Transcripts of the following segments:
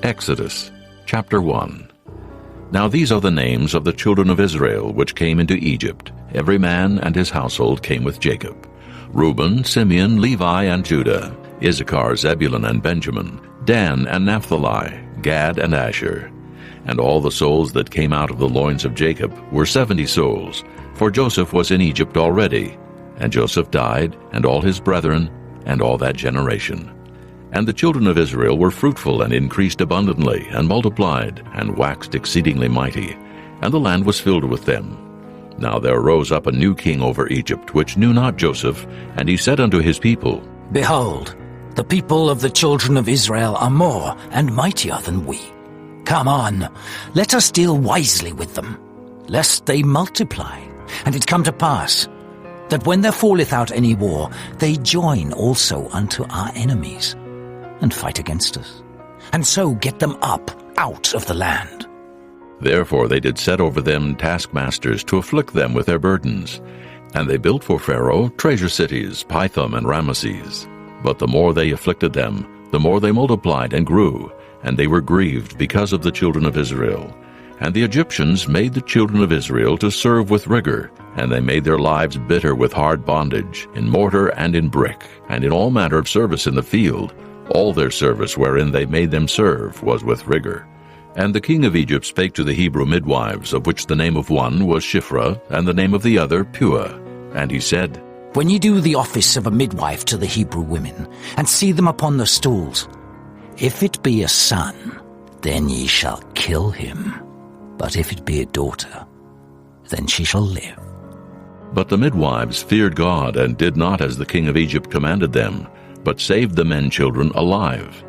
Exodus chapter 1. Now these are the names of the children of Israel which came into Egypt. Every man and his household came with Jacob: Reuben, Simeon, Levi, and Judah, Issachar, Zebulun, and Benjamin, Dan and Naphtali, Gad and Asher. And all the souls that came out of the loins of Jacob were 70 souls, for Joseph was in Egypt already. And Joseph died, and all his brethren, and all that generation. And the children of Israel were fruitful and increased abundantly, and multiplied, and waxed exceedingly mighty, and the land was filled with them. Now there rose up a new king over Egypt, which knew not Joseph, and he said unto his people, Behold, the people of the children of Israel are more and mightier than we. Come on, let us deal wisely with them, lest they multiply. And it come to pass, that when there falleth out any war, they join also unto our enemies, and fight against us, and so get them up out of the land. Therefore they did set over them taskmasters to afflict them with their burdens. And they built for Pharaoh treasure cities, Pithom and Ramesses. But the more they afflicted them, the more they multiplied and grew, and they were grieved because of the children of Israel. And the Egyptians made the children of Israel to serve with rigor, and they made their lives bitter with hard bondage, in mortar and in brick, and in all manner of service in the field. All their service wherein they made them serve was with rigor. And the king of Egypt spake to the Hebrew midwives, of which the name of one was Shiphrah, and the name of the other Puah. And he said, When ye do the office of a midwife to the Hebrew women, and see them upon the stools, if it be a son, then ye shall kill him. But if it be a daughter, then she shall live. But the midwives feared God, and did not as the king of Egypt commanded them, but saved the men children alive.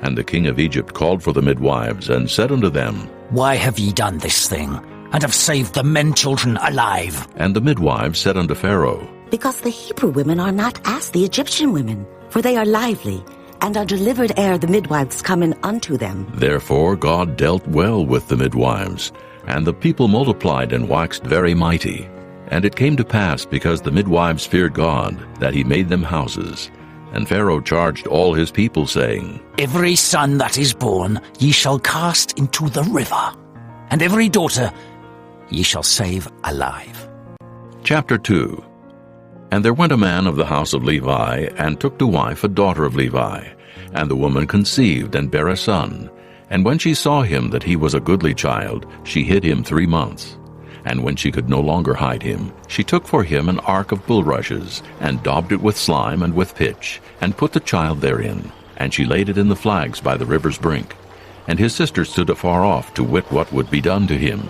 And the king of Egypt called for the midwives, and said unto them, Why have ye done this thing, and have saved the men children alive? And the midwives said unto Pharaoh, Because the Hebrew women are not as the Egyptian women, for they are lively, and are delivered ere the midwives come in unto them. Therefore God dealt well with the midwives, and the people multiplied and waxed very mighty. And it came to pass, because the midwives feared God, that he made them houses. And Pharaoh charged all his people, saying, Every son that is born ye shall cast into the river, and every daughter ye shall save alive. Chapter 2. And there went a man of the house of Levi, and took to wife a daughter of Levi. And the woman conceived, and bare a son. And when she saw him that he was a goodly child, she hid him 3 months. And when she could no longer hide him, she took for him an ark of bulrushes, and daubed it with slime and with pitch, and put the child therein. And she laid it in the flags by the river's brink. And his sister stood afar off to wit what would be done to him.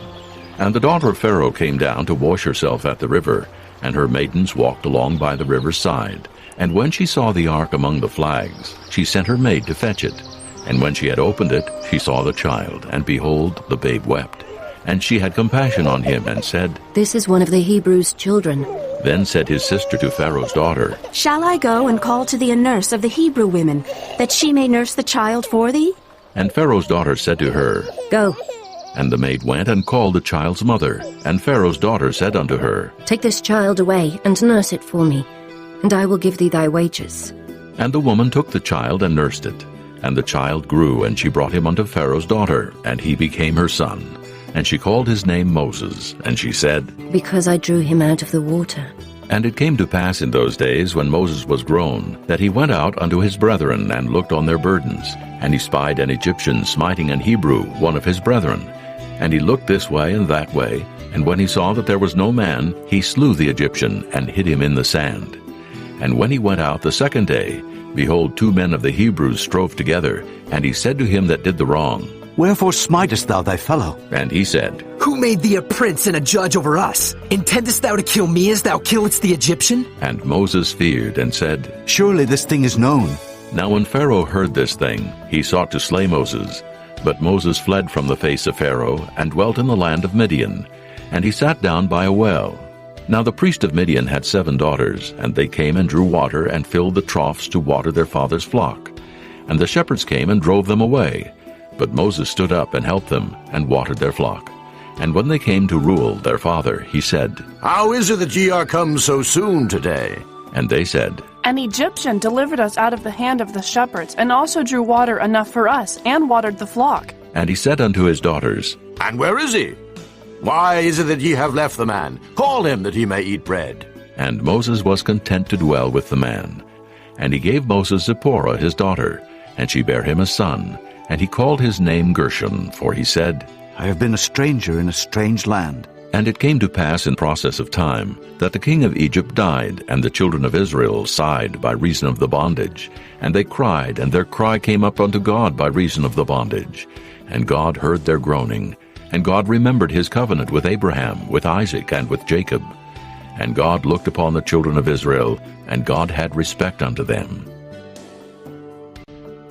And the daughter of Pharaoh came down to wash herself at the river, and her maidens walked along by the river's side. And when she saw the ark among the flags, she sent her maid to fetch it. And when she had opened it, she saw the child, and behold, the babe wept. And she had compassion on him, and said, This is one of the Hebrews' children. Then said his sister to Pharaoh's daughter, Shall I go and call to thee a nurse of the Hebrew women, that she may nurse the child for thee? And Pharaoh's daughter said to her, Go. And the maid went and called the child's mother. And Pharaoh's daughter said unto her, Take this child away, and nurse it for me, and I will give thee thy wages. And the woman took the child and nursed it. And the child grew, and she brought him unto Pharaoh's daughter, and he became her son. And she called his name Moses, and she said, Because I drew him out of the water. And it came to pass in those days, when Moses was grown, that he went out unto his brethren, and looked on their burdens. And he spied an Egyptian smiting an Hebrew, one of his brethren. And he looked this way and that way, and when he saw that there was no man, he slew the Egyptian, and hid him in the sand. And when he went out the second day, behold, 2 men of the Hebrews strove together. And he said to him that did the wrong, Wherefore smitest thou thy fellow? And he said, Who made thee a prince and a judge over us? Intendest thou to kill me as thou killedst the Egyptian? And Moses feared, and said, Surely this thing is known. Now when Pharaoh heard this thing, he sought to slay Moses. But Moses fled from the face of Pharaoh, and dwelt in the land of Midian. And he sat down by a well. Now the priest of Midian had 7 daughters, and they came and drew water, and filled the troughs to water their father's flock. And the shepherds came and drove them away. But Moses stood up and helped them, and watered their flock. And when they came to Reuel their father, he said, How is it that ye are come so soon today? And they said, An Egyptian delivered us out of the hand of the shepherds, and also drew water enough for us, and watered the flock. And he said unto his daughters, And where is he? Why is it that ye have left the man? Call him, that he may eat bread. And Moses was content to dwell with the man. And he gave Moses Zipporah his daughter, and she bare him a son. And he called his name Gershom, for he said, I have been a stranger in a strange land. And it came to pass in process of time, that the king of Egypt died, and the children of Israel sighed by reason of the bondage. And they cried, and their cry came up unto God by reason of the bondage. And God heard their groaning. And God remembered his covenant with Abraham, with Isaac, and with Jacob. And God looked upon the children of Israel, and God had respect unto them.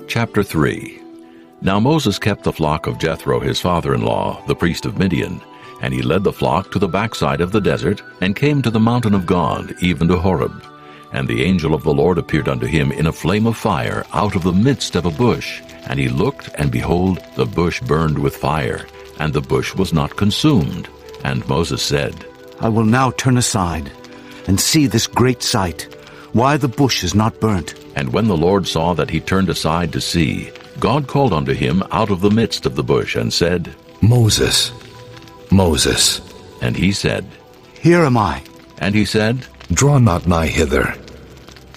Chapter 3. Now Moses kept the flock of Jethro his father-in-law, the priest of Midian. And he led the flock to the backside of the desert, and came to the mountain of God, even to Horeb. And the angel of the Lord appeared unto him in a flame of fire out of the midst of a bush. And he looked, and behold, the bush burned with fire, and the bush was not consumed. And Moses said, I will now turn aside and see this great sight, why the bush is not burnt. And when the Lord saw that he turned aside to see, God called unto him out of the midst of the bush, and said, Moses, Moses. And he said, Here am I. And he said, Draw not nigh hither.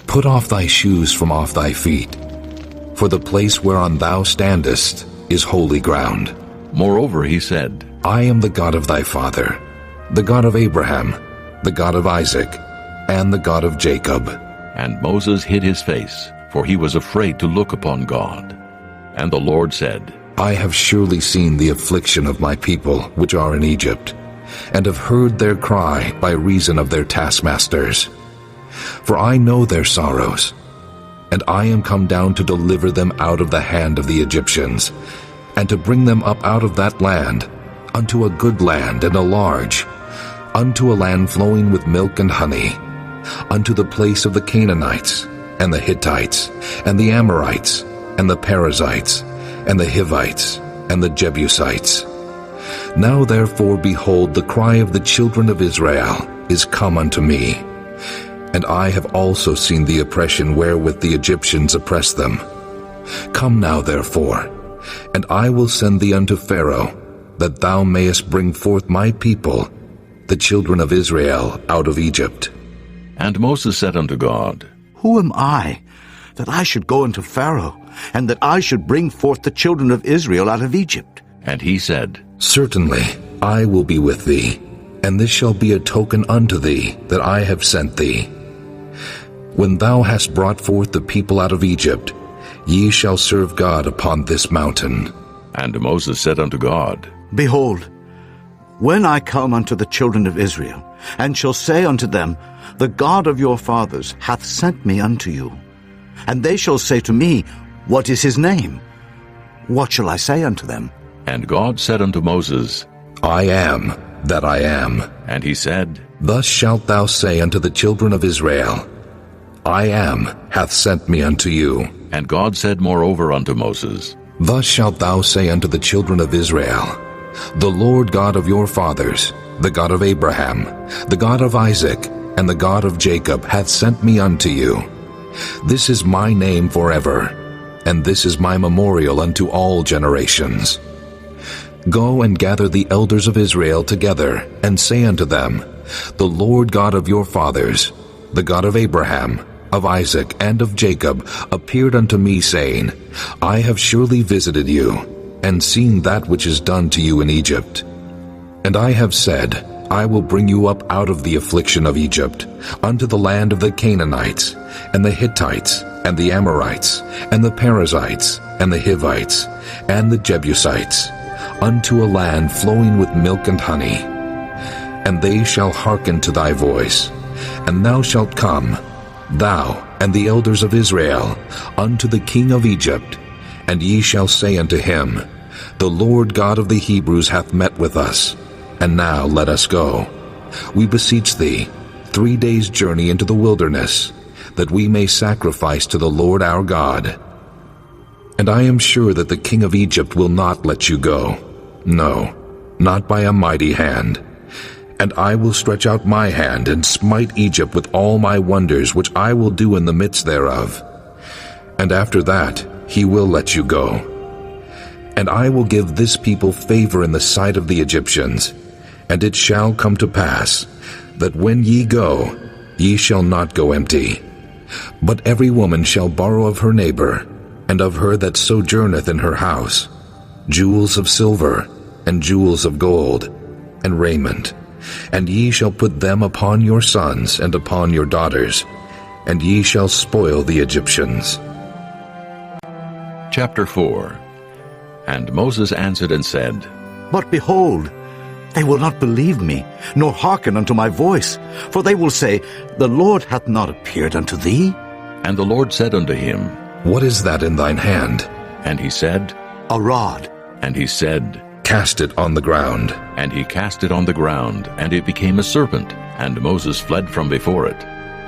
Put off thy shoes from off thy feet, for the place whereon thou standest is holy ground. Moreover he said, I am the God of thy father, the God of Abraham, the God of Isaac, and the God of Jacob. And Moses hid his face, for he was afraid to look upon God. And the Lord said, I have surely seen the affliction of my people which are in Egypt, and have heard their cry by reason of their taskmasters. For I know their sorrows, and I am come down to deliver them out of the hand of the Egyptians, and to bring them up out of that land, unto a good land and a large, unto a land flowing with milk and honey, unto the place of the Canaanites, and the Hittites, and the Amorites, and the Perizzites, and the Hivites, and the Jebusites. Now therefore, behold, the cry of the children of Israel is come unto me, and I have also seen the oppression wherewith the Egyptians oppress them. Come now therefore, and I will send thee unto Pharaoh, that thou mayest bring forth my people, the children of Israel, out of Egypt. And Moses said unto God, Who am I, that I should go unto Pharaoh, and that I should bring forth the children of Israel out of Egypt? And he said, Certainly I will be with thee, and this shall be a token unto thee that I have sent thee. When thou hast brought forth the people out of Egypt, ye shall serve God upon this mountain. And Moses said unto God, Behold, when I come unto the children of Israel, and shall say unto them, The God of your fathers hath sent me unto you, and they shall say to me, What is his name? What shall I say unto them? And God said unto Moses, I am that I am. And he said, Thus shalt thou say unto the children of Israel, I am hath sent me unto you. And God said moreover unto Moses, Thus shalt thou say unto the children of Israel, The Lord God of your fathers, the God of Abraham, the God of Isaac, and the God of Jacob hath sent me unto you. This is my name forever, and this is my memorial unto all generations. Go and gather the elders of Israel together, and say unto them, The Lord God of your fathers, the God of Abraham, of Isaac, and of Jacob, appeared unto me, saying, I have surely visited you, and seen that which is done to you in Egypt. And I have said, I will bring you up out of the affliction of Egypt, unto the land of the Canaanites, and the Hittites, and the Amorites, and the Perizzites, and the Hivites, and the Jebusites, unto a land flowing with milk and honey. And they shall hearken to thy voice, and thou shalt come, thou and the elders of Israel, unto the king of Egypt, and ye shall say unto him, The Lord God of the Hebrews hath met with us, and now let us go. We beseech thee, 3 days' journey into the wilderness, that we may sacrifice to the Lord our God. And I am sure that the king of Egypt will not let you go, no, not by a mighty hand, And I will stretch out my hand and smite Egypt with all my wonders which I will do in the midst thereof. And after that he will let you go. And I will give this people favor in the sight of the Egyptians. And it shall come to pass, that when ye go, ye shall not go empty. But every woman shall borrow of her neighbor, and of her that sojourneth in her house, jewels of silver, and jewels of gold, and raiment. And ye shall put them upon your sons and upon your daughters, and ye shall spoil the Egyptians. Chapter 4. And Moses answered and said, But behold, they will not believe me, nor hearken unto my voice. For they will say, The Lord hath not appeared unto thee. And the Lord said unto him, What is that in thine hand? And he said, A rod. And he said, Cast it on the ground. And he cast it on the ground, and it became a serpent, and Moses fled from before it.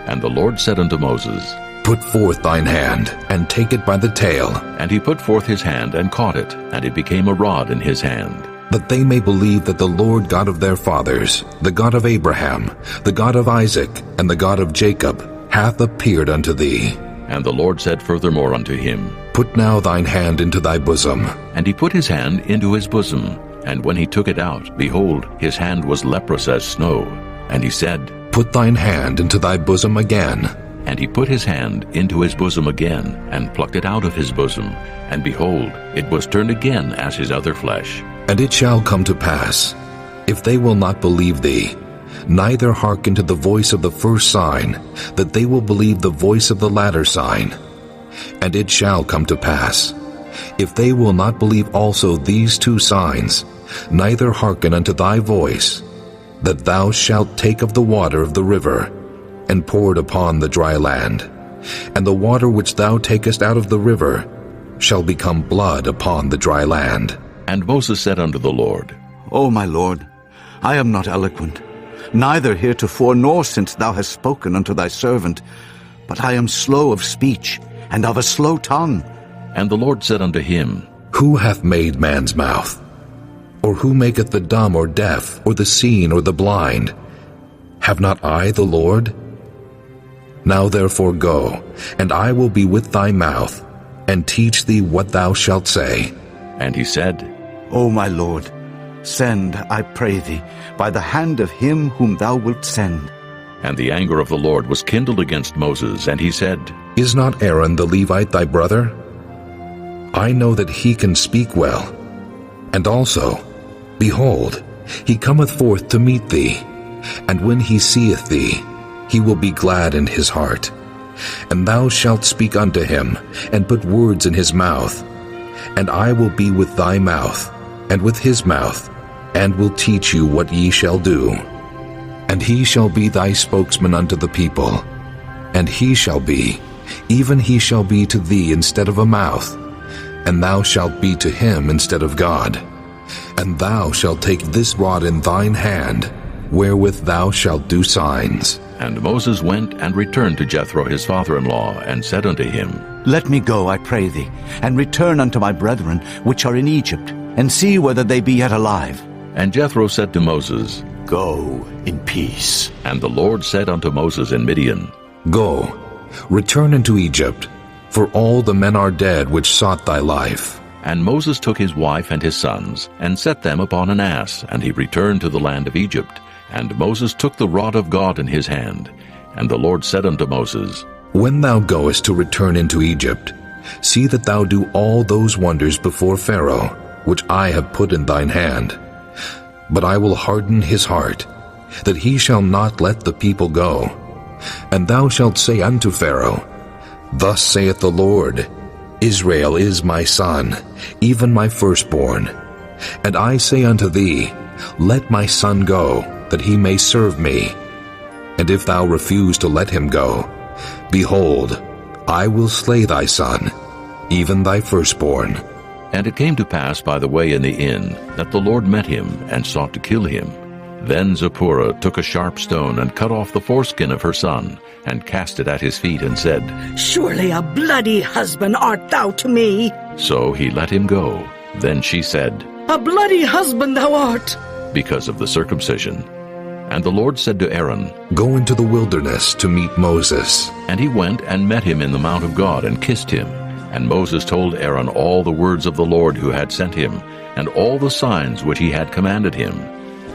And the Lord said unto Moses, Put forth thine hand, and take it by the tail. And he put forth his hand, and caught it, and it became a rod in his hand. That they may believe that the Lord God of their fathers, the God of Abraham, the God of Isaac, and the God of Jacob, hath appeared unto thee. And the Lord said furthermore unto him, Put now thine hand into thy bosom. And he put his hand into his bosom. And when he took it out, behold, his hand was leprous as snow. And he said, Put thine hand into thy bosom again. And he put his hand into his bosom again, and plucked it out of his bosom. And behold, it was turned again as his other flesh. And it shall come to pass, if they will not believe thee, neither hearken to the voice of the first sign, that they will believe the voice of the latter sign. And it shall come to pass, if they will not believe also these two signs, neither hearken unto thy voice, that thou shalt take of the water of the river, and pour it upon the dry land. And the water which thou takest out of the river shall become blood upon the dry land. And Moses said unto the Lord, O my Lord, I am not eloquent, neither heretofore nor since thou hast spoken unto thy servant, but I am slow of speech, and of a slow tongue. And the Lord said unto him, Who hath made man's mouth? Or who maketh the dumb or deaf, or the seen or the blind? Have not I the Lord? Now therefore go, and I will be with thy mouth, and teach thee what thou shalt say. And he said, O my Lord, send, I pray thee, by the hand of him whom thou wilt send. And the anger of the Lord was kindled against Moses, and he said, Is not Aaron the Levite thy brother? I know that he can speak well. And also, behold, he cometh forth to meet thee, and when he seeth thee, he will be glad in his heart. And thou shalt speak unto him, and put words in his mouth. And I will be with thy mouth, and with his mouth, and will teach you what ye shall do. And he shall be thy spokesman unto the people. And he shall be, even he shall be to thee instead of a mouth, and thou shalt be to him instead of God. And thou shalt take this rod in thine hand, wherewith thou shalt do signs. And Moses went and returned to Jethro his father-in-law, and said unto him, Let me go, I pray thee, and return unto my brethren which are in Egypt, and see whether they be yet alive. And Jethro said to Moses, Go in peace. And the Lord said unto Moses in Midian, Go, return into Egypt, for all the men are dead which sought thy life. And Moses took his wife and his sons, and set them upon an ass, and he returned to the land of Egypt. And Moses took the rod of God in his hand. And the Lord said unto Moses, When thou goest to return into Egypt, see that thou do all those wonders before Pharaoh, which I have put in thine hand. But I will harden his heart, that he shall not let the people go. And thou shalt say unto Pharaoh, Thus saith the Lord, Israel is my son, even my firstborn. And I say unto thee, Let my son go, that he may serve me. And if thou refuse to let him go, behold, I will slay thy son, even thy firstborn. And it came to pass by the way in the inn, that the Lord met him, and sought to kill him. Then Zipporah took a sharp stone, and cut off the foreskin of her son, and cast it at his feet, and said, Surely a bloody husband art thou to me. So he let him go. Then she said, A bloody husband thou art. because of the circumcision. And the Lord said to Aaron, Go into the wilderness to meet Moses. And he went and met him in the mount of God and kissed him. And Moses told Aaron all the words of the Lord who had sent him, and all the signs which he had commanded him.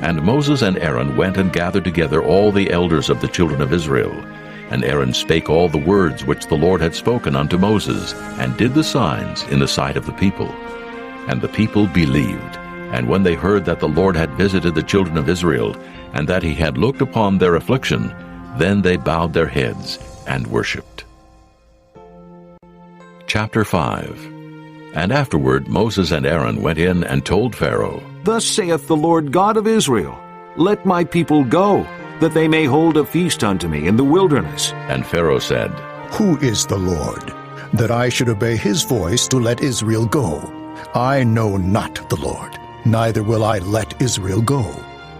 And Moses and Aaron went and gathered together all the elders of the children of Israel. And Aaron spake all the words which the Lord had spoken unto Moses, and did the signs in the sight of the people. And the people believed. And when they heard that the Lord had visited the children of Israel, and that he had looked upon their affliction, then they bowed their heads and worshipped. Chapter 5. And afterward Moses and Aaron went in and told Pharaoh, Thus saith the Lord God of Israel, Let my people go, that they may hold a feast unto me in the wilderness. And Pharaoh said, Who is the Lord, that I should obey his voice to let Israel go? I know not the Lord, neither will I let Israel go.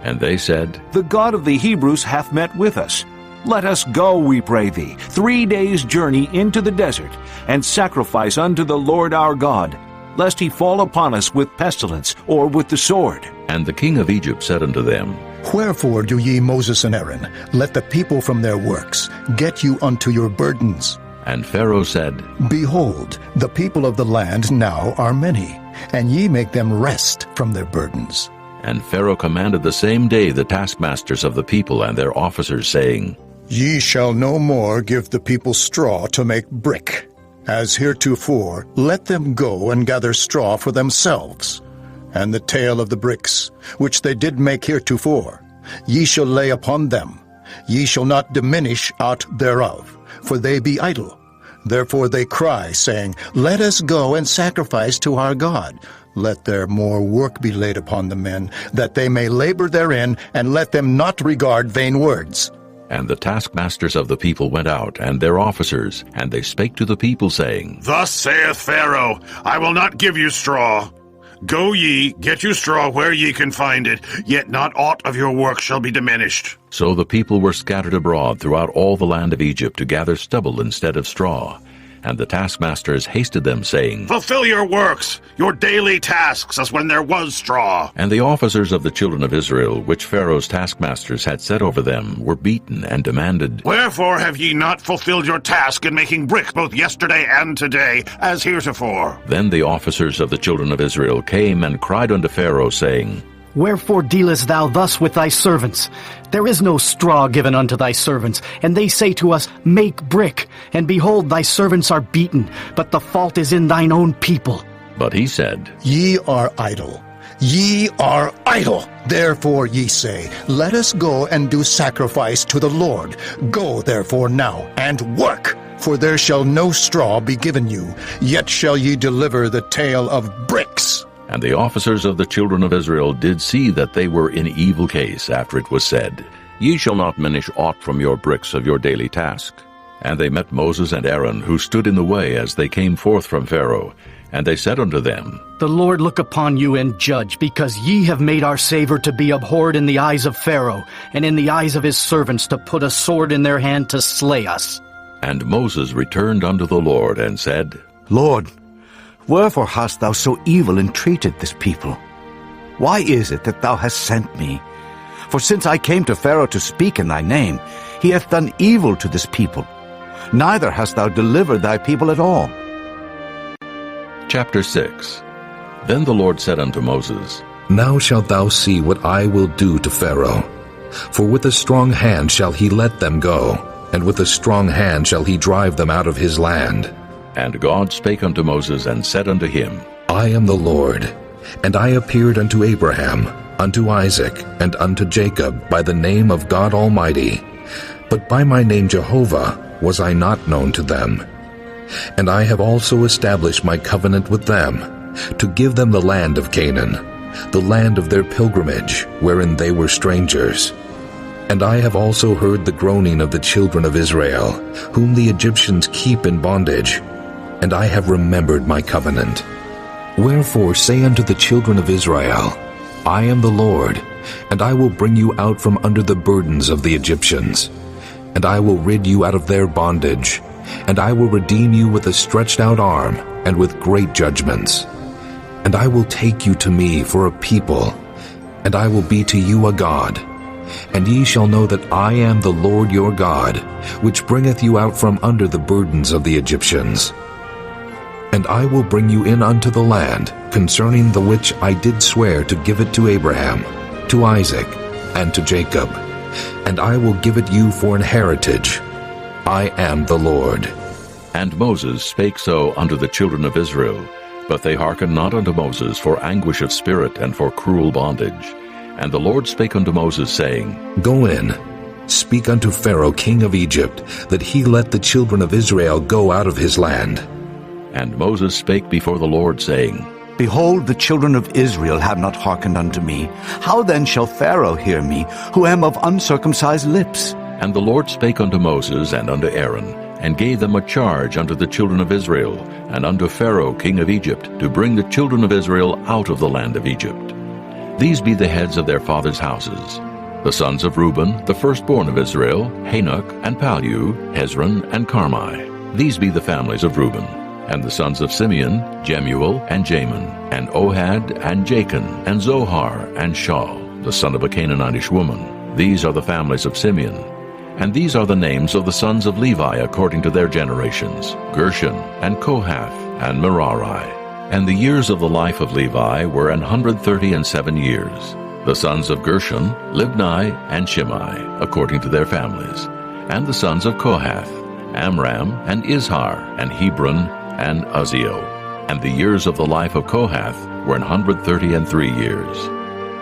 And they said, The God of the Hebrews hath met with us. Let us go, we pray thee, 3 days' journey into the desert, and sacrifice unto the Lord our God, lest he fall upon us with pestilence or with the sword. And the king of Egypt said unto them, Wherefore do ye, Moses and Aaron, let the people from their works get you unto your burdens? And Pharaoh said, Behold, the people of the land now are many, and ye make them rest from their burdens. And Pharaoh commanded the same day the taskmasters of the people and their officers, saying, Ye shall no more give the people straw to make brick. As heretofore, let them go and gather straw for themselves. And the tale of the bricks, which they did make heretofore, ye shall lay upon them. Ye shall not diminish aught thereof, for they be idle. Therefore they cry, saying, Let us go and sacrifice to our God. Let their more work be laid upon the men, that they may labor therein, and let them not regard vain words. And the taskmasters of the people went out, and their officers, and they spake to the people, saying, Thus saith Pharaoh, I will not give you straw. Go ye, get you straw where ye can find it, yet not aught of your work shall be diminished. So the people were scattered abroad throughout all the land of Egypt to gather stubble instead of straw. And the taskmasters hasted them, saying, Fulfill your works, your daily tasks, as when there was straw. And the officers of the children of Israel, which Pharaoh's taskmasters had set over them, were beaten and demanded, Wherefore have ye not fulfilled your task in making brick both yesterday and today, as heretofore? Then the officers of the children of Israel came and cried unto Pharaoh, saying, Wherefore dealest thou thus with thy servants? There is no straw given unto thy servants, and they say to us, Make brick. And behold, thy servants are beaten, but the fault is in thine own people. But he said, Ye are idle. Ye are idle. Therefore ye say, Let us go and do sacrifice to the Lord. Go therefore now, and work. For there shall no straw be given you, yet shall ye deliver the tale of bricks. And the officers of the children of Israel did see that they were in evil case after it was said, Ye shall not diminish aught from your bricks of your daily task. And they met Moses and Aaron, who stood in the way as they came forth from Pharaoh. And they said unto them, The Lord look upon you and judge, because ye have made our Saviour to be abhorred in the eyes of Pharaoh, and in the eyes of his servants to put a sword in their hand to slay us. And Moses returned unto the Lord and said, Lord, wherefore hast thou so evil entreated this people? Why is it that thou hast sent me? For since I came to Pharaoh to speak in thy name, he hath done evil to this people. Neither hast thou delivered thy people at all. Chapter 6. Then the Lord said unto Moses, Now shalt thou see what I will do to Pharaoh. For with a strong hand shall he let them go, and with a strong hand shall he drive them out of his land. And God spake unto Moses, and said unto him, I am the Lord, and I appeared unto Abraham, unto Isaac, and unto Jacob by the name of God Almighty. But by my name Jehovah was I not known to them. And I have also established my covenant with them, to give them the land of Canaan, the land of their pilgrimage, wherein they were strangers. And I have also heard the groaning of the children of Israel, whom the Egyptians keep in bondage, and I have remembered my covenant. Wherefore say unto the children of Israel, I am the Lord, and I will bring you out from under the burdens of the Egyptians. And I will rid you out of their bondage, and I will redeem you with a stretched out arm, and with great judgments. And I will take you to me for a people, and I will be to you a God. And ye shall know that I am the Lord your God, which bringeth you out from under the burdens of the Egyptians. And I will bring you in unto the land, concerning the which I did swear to give it to Abraham, to Isaac, and to Jacob. And I will give it you for an heritage. I am the Lord. And Moses spake so unto the children of Israel, but they hearkened not unto Moses for anguish of spirit and for cruel bondage. And the Lord spake unto Moses, saying, Go in, speak unto Pharaoh king of Egypt, that he let the children of Israel go out of his land. And Moses spake before the Lord, saying, Behold, the children of Israel have not hearkened unto me. How then shall Pharaoh hear me, who am of uncircumcised lips? And the Lord spake unto Moses and unto Aaron, and gave them a charge unto the children of Israel, and unto Pharaoh king of Egypt, to bring the children of Israel out of the land of Egypt. These be the heads of their fathers' houses. The sons of Reuben, the firstborn of Israel, Hanok, and Pallu, Hezron, and Carmi. These be the families of Reuben. And the sons of Simeon, Jemuel, and Jamin, and Ohad, and Jachin, and Zohar, and Shaul, the son of a Canaanitish woman. These are the families of Simeon. And these are the names of the sons of Levi according to their generations, Gershon, and Kohath, and Merari. And the years of the life of Levi were 137 years. The sons of Gershon, Libni, and Shimei, according to their families. And the sons of Kohath, Amram, and Izhar, and Hebron, and Uzziel. And the years of the life of Kohath were 133 years.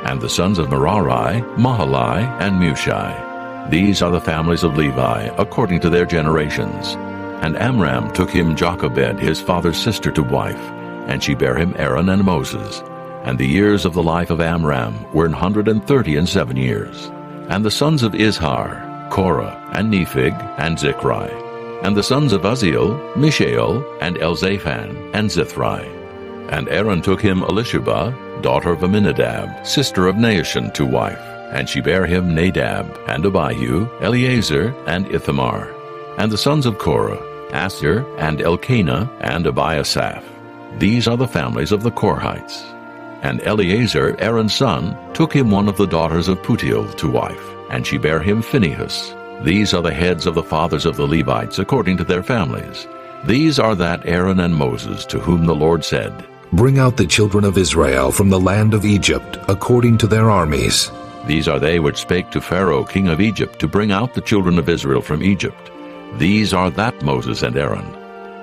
And the sons of Merari, Mahali, and Mushi. These are the families of Levi, according to their generations. And Amram took him Jochebed, his father's sister, to wife, and she bare him Aaron and Moses. And the years of the life of Amram were 137 years. And the sons of Izhar, Korah, and Nephig, and Zichri. And the sons of Uzziel, Mishael, and Elzaphan, and Zithri. And Aaron took him Elisheba, daughter of Aminadab, sister of Naashon, to wife. And she bare him Nadab, and Abihu, Eleazar, and Ithamar. And the sons of Korah, Asir, and Elkanah, and Abiasaph. These are the families of the Korhites. And Eleazar, Aaron's son, took him one of the daughters of Putiel to wife, and she bare him Phinehas. These are the heads of the fathers of the Levites according to their families. These are that Aaron and Moses, to whom the Lord said, Bring out the children of Israel from the land of Egypt according to their armies. These are they which spake to Pharaoh king of Egypt to bring out the children of Israel from Egypt. These are that Moses and Aaron.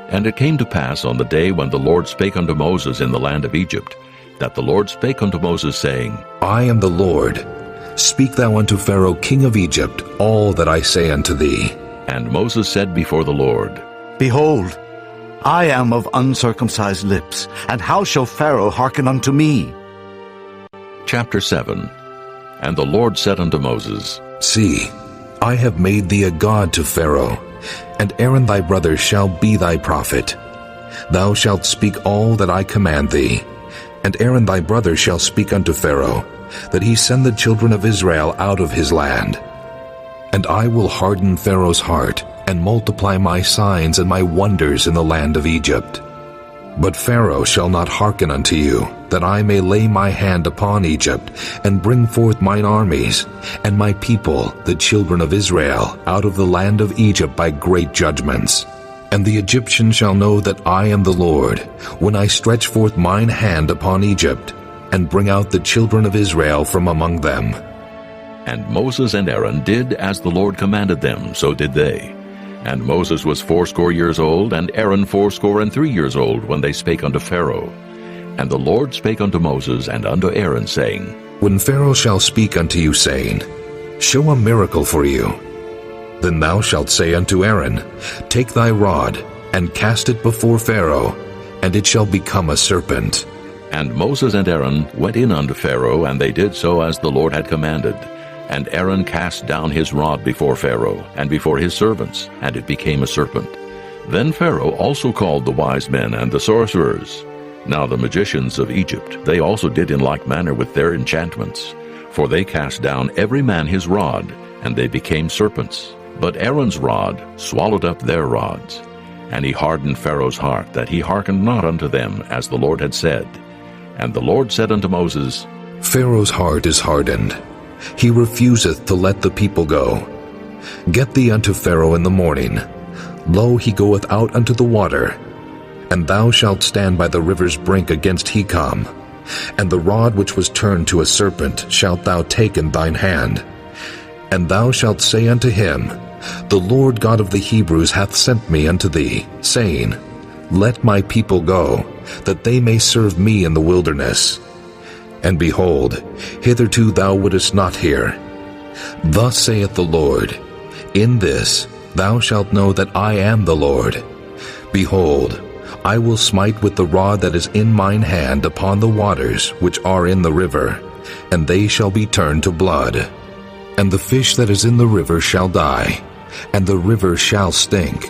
And it came to pass on the day when the Lord spake unto Moses in the land of Egypt, that the Lord spake unto Moses, saying, I am the Lord. Speak thou unto Pharaoh king of Egypt all that I say unto thee. And Moses said before the Lord, Behold, I am of uncircumcised lips, and how shall Pharaoh hearken unto me? Chapter 7. And the Lord said unto Moses, See, I have made thee a god to Pharaoh, and Aaron thy brother shall be thy prophet. Thou shalt speak all that I command thee, and Aaron thy brother shall speak unto Pharaoh, that he send the children of Israel out of his land. And I will harden Pharaoh's heart, and multiply my signs and my wonders in the land of Egypt. But Pharaoh shall not hearken unto you, that I may lay my hand upon Egypt, and bring forth mine armies, and my people, the children of Israel, out of the land of Egypt by great judgments. And the Egyptians shall know that I am the Lord, when I stretch forth mine hand upon Egypt, and bring out the children of Israel from among them. And Moses and Aaron did as the Lord commanded them, so did they. And Moses was 80 years old, and Aaron 83 years old, when they spake unto Pharaoh. And the Lord spake unto Moses and unto Aaron, saying, When Pharaoh shall speak unto you, saying, Show a miracle for you, then thou shalt say unto Aaron, Take thy rod, and cast it before Pharaoh, and it shall become a serpent. And Moses and Aaron went in unto Pharaoh, and they did so as the Lord had commanded. And Aaron cast down his rod before Pharaoh, and before his servants, and it became a serpent. Then Pharaoh also called the wise men and the sorcerers. Now the magicians of Egypt, they also did in like manner with their enchantments. For they cast down every man his rod, and they became serpents. But Aaron's rod swallowed up their rods. And he hardened Pharaoh's heart, that he hearkened not unto them, as the Lord had said. And the Lord said unto Moses, Pharaoh's heart is hardened. he refuseth to let the people go. Get thee unto Pharaoh in the morning. Lo, he goeth out unto the water. And thou shalt stand by the river's brink against Hecom. And the rod which was turned to a serpent shalt thou take in thine hand. And thou shalt say unto him, The Lord God of the Hebrews hath sent me unto thee, saying, Let my people go, that they may serve me in the wilderness. And behold, hitherto thou wouldest not hear. Thus saith the Lord, In this thou shalt know that I am the Lord. Behold, I will smite with the rod that is in mine hand upon the waters which are in the river, and they shall be turned to blood. And the fish that is in the river shall die, and the river shall stink,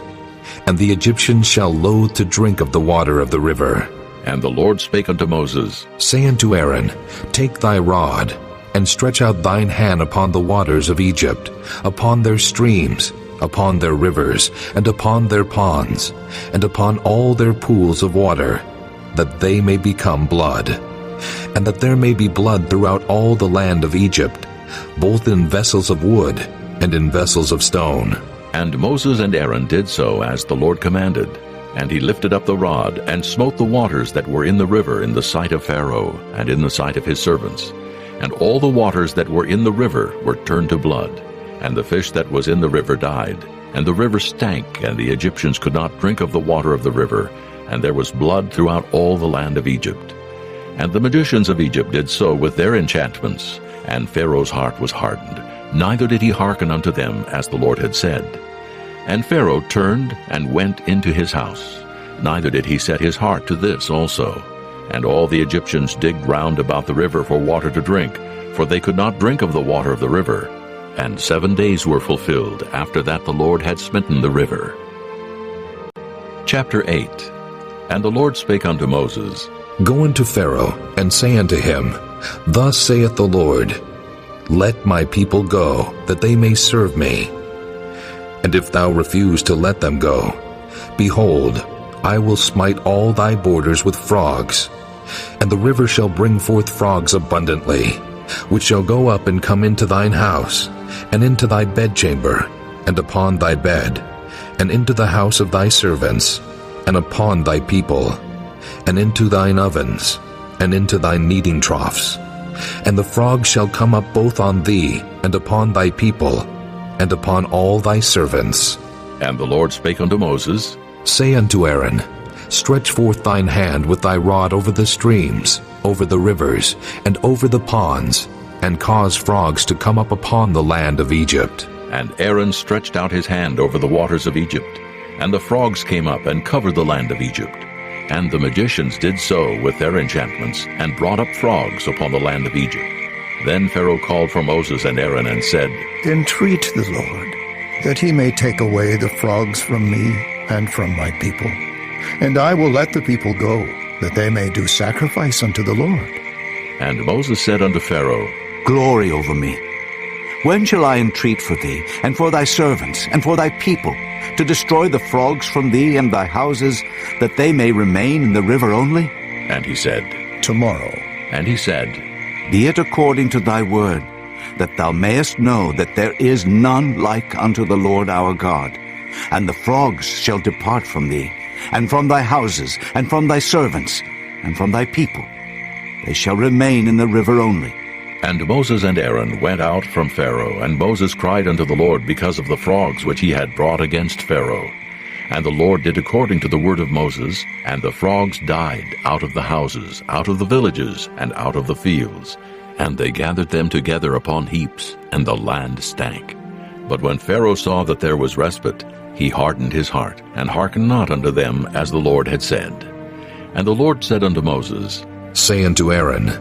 and the Egyptians shall loathe to drink of the water of the river. And the Lord spake unto Moses, Say unto Aaron, Take thy rod, and stretch out thine hand upon the waters of Egypt, upon their streams, upon their rivers, and upon their ponds, and upon all their pools of water, that they may become blood, and that there may be blood throughout all the land of Egypt, both in vessels of wood and in vessels of stone. And Moses and Aaron did so as the Lord commanded. And he lifted up the rod, and smote the waters that were in the river in the sight of Pharaoh, and in the sight of his servants. And all the waters that were in the river were turned to blood, and the fish that was in the river died. And the river stank, and the Egyptians could not drink of the water of the river, and there was blood throughout all the land of Egypt. And the magicians of Egypt did so with their enchantments, and Pharaoh's heart was hardened, neither did he hearken unto them as the Lord had said. And Pharaoh turned and went into his house, neither did he set his heart to this also. And all the Egyptians digged round about the river for water to drink, for they could not drink of the water of the river. And 7 days were fulfilled after that the Lord had smitten the river. Chapter 8. And the Lord spake unto Moses, Go unto Pharaoh, and say unto him, Thus saith the Lord, Let my people go, that they may serve me. And if thou refuse to let them go, behold, I will smite all thy borders with frogs, and the river shall bring forth frogs abundantly, which shall go up and come into thine house, and into thy bedchamber, and upon thy bed, and into the house of thy servants, and upon thy people, and into thine ovens, and into thy kneading troughs. And the frogs shall come up both on thee, and upon thy people, and upon all thy servants. And the Lord spake unto Moses, Say unto Aaron, Stretch forth thine hand with thy rod over the streams, over the rivers, and over the ponds, and cause frogs to come up upon the land of Egypt. And Aaron stretched out his hand over the waters of Egypt, and the frogs came up and covered the land of Egypt. And the magicians did so with their enchantments, and brought up frogs upon the land of Egypt. Then Pharaoh called for Moses and Aaron, and said, Entreat the Lord, that he may take away the frogs from me and from my people. And I will let the people go, that they may do sacrifice unto the Lord. And Moses said unto Pharaoh, Glory over me. When shall I entreat for thee, and for thy servants, and for thy people, to destroy the frogs from thee and thy houses, that they may remain in the river only? And he said, Tomorrow. And he said, Be it according to thy word, that thou mayest know that there is none like unto the Lord our God. And the frogs shall depart from thee, and from thy houses, and from thy servants, and from thy people. They shall remain in the river only. And Moses and Aaron went out from Pharaoh, and Moses cried unto the Lord because of the frogs which he had brought against Pharaoh. And the Lord did according to the word of Moses, and the frogs died out of the houses, out of the villages, and out of the fields. And they gathered them together upon heaps, and the land stank. But when Pharaoh saw that there was respite, he hardened his heart, and hearkened not unto them as the Lord had said. And the Lord said unto Moses, Say unto Aaron,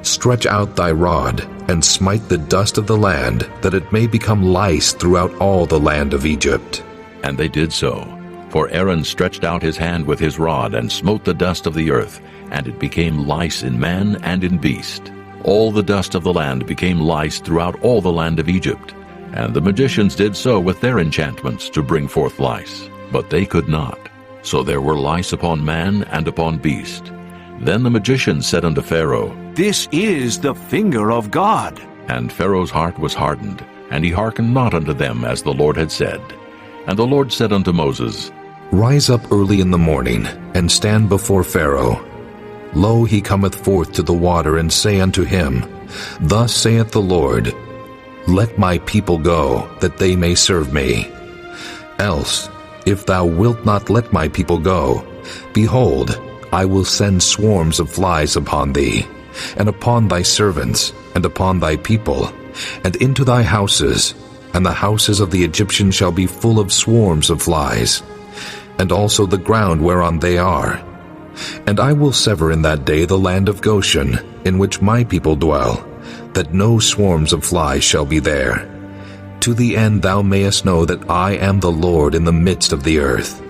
Stretch out thy rod, and smite the dust of the land, that it may become lice throughout all the land of Egypt. And they did so. For Aaron stretched out his hand with his rod, and smote the dust of the earth, and it became lice in man and in beast. All the dust of the land became lice throughout all the land of Egypt. And the magicians did so with their enchantments to bring forth lice, but they could not. So there were lice upon man and upon beast. Then the magicians said unto Pharaoh, This is the finger of God. And Pharaoh's heart was hardened, and he hearkened not unto them as the Lord had said. And the Lord said unto Moses, Rise up early in the morning, and stand before Pharaoh. Lo, he cometh forth to the water, and say unto him, Thus saith the Lord, Let my people go, that they may serve me. Else, if thou wilt not let my people go, behold, I will send swarms of flies upon thee, and upon thy servants, and upon thy people, and into thy houses, and the houses of the Egyptians shall be full of swarms of flies, and also the ground whereon they are. And I will sever in that day the land of Goshen, in which my people dwell, that no swarms of flies shall be there, to the end thou mayest know that I am the Lord in the midst of the earth.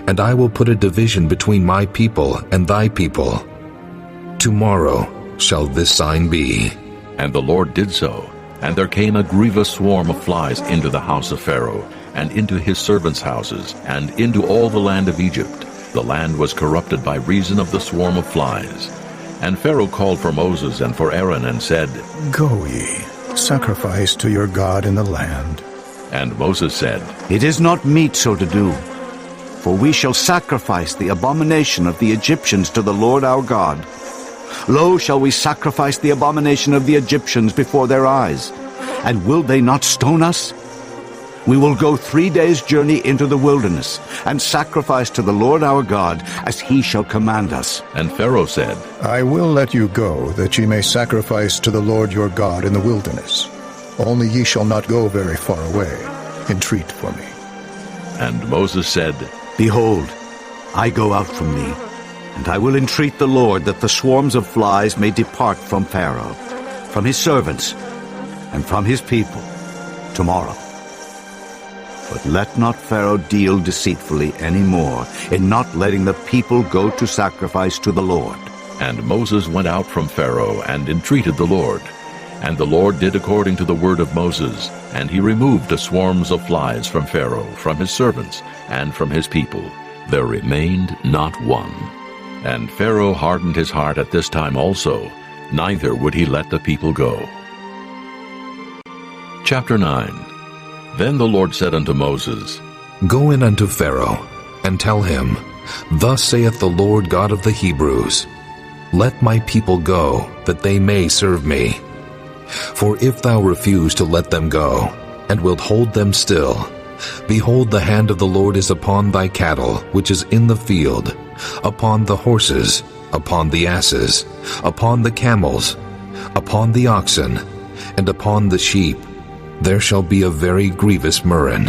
And I will put a division between my people and thy people. Tomorrow shall this sign be. And the Lord did so, and there came a grievous swarm of flies into the house of Pharaoh, and into his servants' houses, and into all the land of Egypt. The land was corrupted by reason of the swarm of flies. And Pharaoh called for Moses and for Aaron, and said, Go ye, sacrifice to your God in the land. And Moses said, It is not meet so to do, for we shall sacrifice the abomination of the Egyptians to the Lord our God. Lo, shall we sacrifice the abomination of the Egyptians before their eyes? And will they not stone us? We will go 3 days' journey into the wilderness, and sacrifice to the Lord our God, as he shall command us. And Pharaoh said, I will let you go, that ye may sacrifice to the Lord your God in the wilderness. Only ye shall not go very far away. Entreat for me. And Moses said, Behold, I go out from thee, and I will entreat the Lord that the swarms of flies may depart from Pharaoh, from his servants, and from his people tomorrow. But let not Pharaoh deal deceitfully any more in not letting the people go to sacrifice to the Lord. And Moses went out from Pharaoh and entreated the Lord. And the Lord did according to the word of Moses, and he removed the swarms of flies from Pharaoh, from his servants, and from his people. There remained not one. And Pharaoh hardened his heart at this time also, neither would he let the people go. Chapter 9. Then the Lord said unto Moses, Go in unto Pharaoh, and tell him, Thus saith the Lord God of the Hebrews, Let my people go, that they may serve me. For if thou refuse to let them go, and wilt hold them still, behold, the hand of the Lord is upon thy cattle, which is in the field, upon the horses, upon the asses, upon the camels, upon the oxen, and upon the sheep. There shall be a very grievous murrain.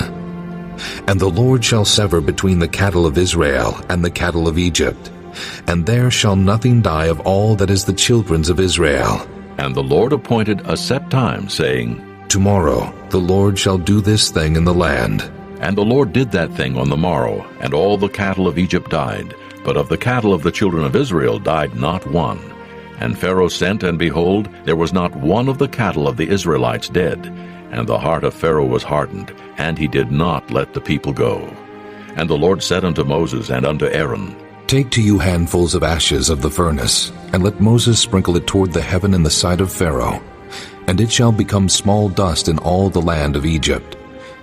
And the Lord shall sever between the cattle of Israel and the cattle of Egypt, and there shall nothing die of all that is the children's of Israel. And the Lord appointed a set time, saying, Tomorrow the Lord shall do this thing in the land. And the Lord did that thing on the morrow, and all the cattle of Egypt died, but of the cattle of the children of Israel died not one. And Pharaoh sent, and behold, there was not one of the cattle of the Israelites dead. And the heart of Pharaoh was hardened, and he did not let the people go. And the Lord said unto Moses and unto Aaron, Take to you handfuls of ashes of the furnace, and let Moses sprinkle it toward the heaven in the sight of Pharaoh. And it shall become small dust in all the land of Egypt,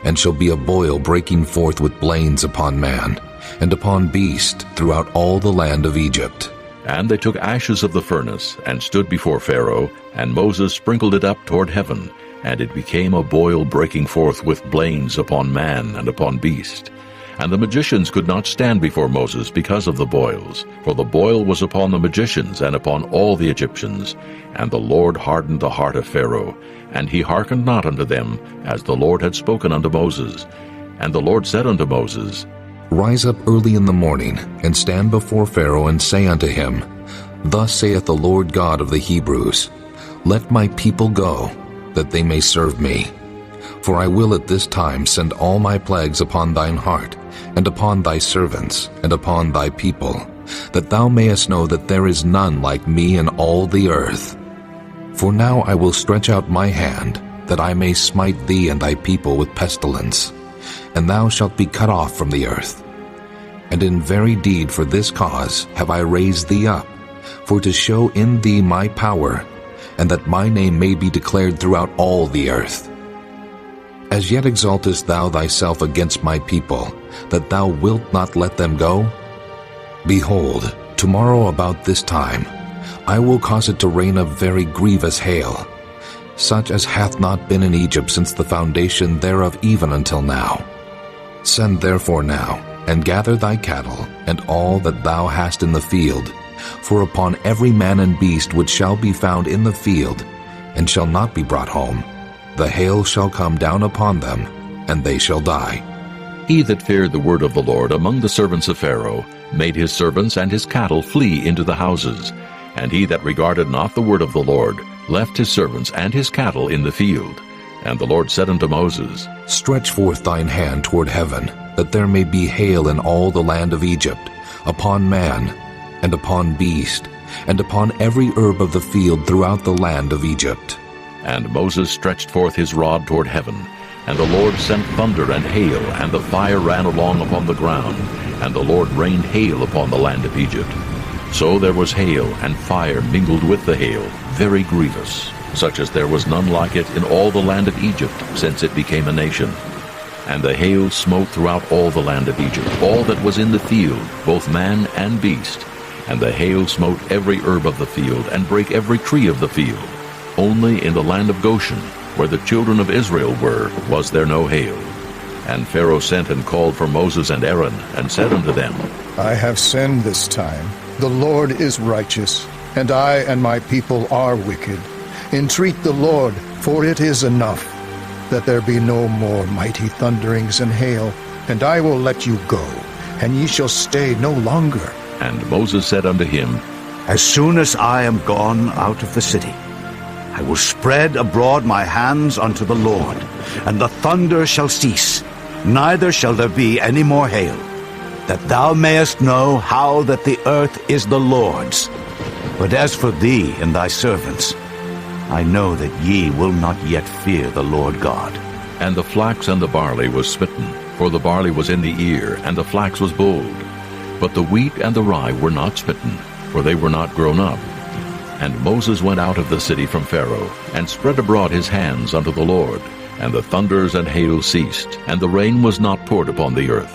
and shall be a boil breaking forth with blains upon man, and upon beast throughout all the land of Egypt. And they took ashes of the furnace, and stood before Pharaoh, and Moses sprinkled it up toward heaven, and it became a boil breaking forth with blains upon man and upon beast. And the magicians could not stand before Moses because of the boils, for the boil was upon the magicians and upon all the Egyptians. And the Lord hardened the heart of Pharaoh, and he hearkened not unto them, as the Lord had spoken unto Moses. And the Lord said unto Moses, Rise up early in the morning, and stand before Pharaoh, and say unto him, Thus saith the Lord God of the Hebrews, Let my people go, that they may serve me. For I will at this time send all my plagues upon thine heart, and upon thy servants, and upon thy people, that thou mayest know that there is none like me in all the earth. For now I will stretch out my hand, that I may smite thee and thy people with pestilence, and thou shalt be cut off from the earth. And in very deed for this cause have I raised thee up, for to show in thee my power, and that my name may be declared throughout all the earth. As yet exaltest thou thyself against my people, that thou wilt not let them go? Behold, tomorrow about this time I will cause it to rain a very grievous hail, such as hath not been in Egypt since the foundation thereof even until now. Send therefore now, and gather thy cattle, and all that thou hast in the field, for upon every man and beast which shall be found in the field, and shall not be brought home, the hail shall come down upon them, and they shall die. He that feared the word of the Lord among the servants of Pharaoh made his servants and his cattle flee into the houses, and he that regarded not the word of the Lord left his servants and his cattle in the field. And the Lord said unto Moses, Stretch forth thine hand toward heaven, that there may be hail in all the land of Egypt, upon man, and upon beast, and upon every herb of the field throughout the land of Egypt. And Moses stretched forth his rod toward heaven, and the Lord sent thunder and hail, and the fire ran along upon the ground, and the Lord rained hail upon the land of Egypt. So there was hail and fire mingled with the hail, very grievous, such as there was none like it in all the land of Egypt, since it became a nation. And the hail smote throughout all the land of Egypt, all that was in the field, both man and beast. And the hail smote every herb of the field, and brake every tree of the field. Only in the land of Goshen, where the children of Israel were, was there no hail. And Pharaoh sent and called for Moses and Aaron, and said unto them, I have sinned this time. The Lord is righteous, and I and my people are wicked. Entreat the Lord, for it is enough, that there be no more mighty thunderings and hail, and I will let you go, and ye shall stay no longer. And Moses said unto him, As soon as I am gone out of the city, I will spread abroad my hands unto the Lord, and the thunder shall cease, neither shall there be any more hail, that thou mayest know how that the earth is the Lord's. But as for thee and thy servants, I know that ye will not yet fear the Lord God. And the flax and the barley was smitten, for the barley was in the ear, and the flax was bold. But the wheat and the rye were not smitten, for they were not grown up. And Moses went out of the city from Pharaoh, and spread abroad his hands unto the Lord. And the thunders and hail ceased, and the rain was not poured upon the earth.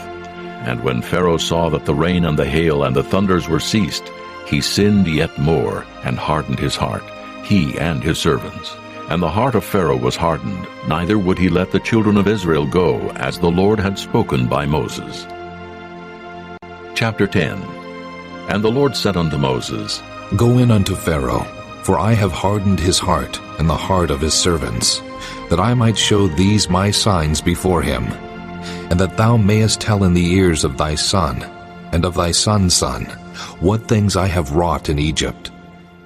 And when Pharaoh saw that the rain and the hail and the thunders were ceased, he sinned yet more, and hardened his heart, he and his servants. And the heart of Pharaoh was hardened, neither would he let the children of Israel go, as the Lord had spoken by Moses. Chapter 10. And the Lord said unto Moses, Go in unto Pharaoh, for I have hardened his heart and the heart of his servants, that I might show these my signs before him, and that thou mayest tell in the ears of thy son, and of thy son's son, what things I have wrought in Egypt,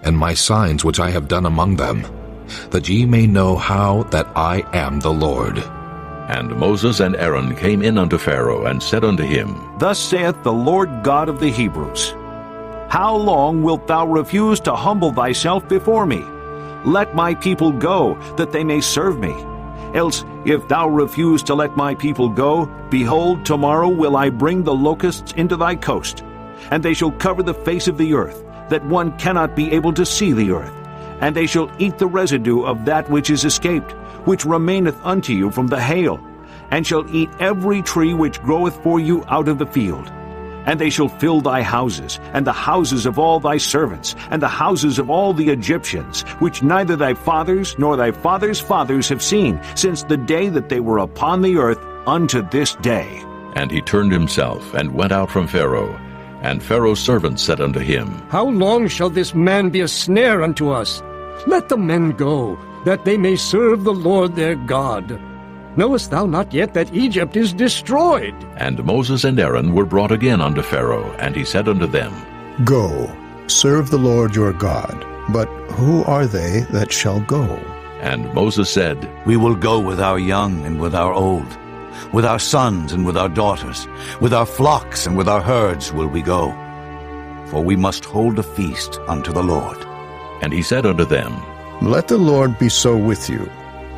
and my signs which I have done among them, that ye may know how that I am the Lord. And Moses and Aaron came in unto Pharaoh, and said unto him, Thus saith the Lord God of the Hebrews, How long wilt thou refuse to humble thyself before me? Let my people go, that they may serve me. Else, if thou refuse to let my people go, behold, tomorrow will I bring the locusts into thy coast, and they shall cover the face of the earth, that one cannot be able to see the earth. And they shall eat the residue of that which is escaped, which remaineth unto you from the hail, and shall eat every tree which groweth for you out of the field. And they shall fill thy houses, and the houses of all thy servants, and the houses of all the Egyptians, which neither thy fathers nor thy fathers' fathers have seen, since the day that they were upon the earth unto this day. And he turned himself, and went out from Pharaoh. And Pharaoh's servants said unto him, How long shall this man be a snare unto us? Let the men go, that they may serve the Lord their God. Knowest thou not yet that Egypt is destroyed? And Moses and Aaron were brought again unto Pharaoh, and he said unto them, Go, serve the Lord your God. But who are they that shall go? And Moses said, We will go with our young and with our old, with our sons and with our daughters, with our flocks and with our herds will we go. For we must hold a feast unto the Lord. And he said unto them, Let the Lord be so with you,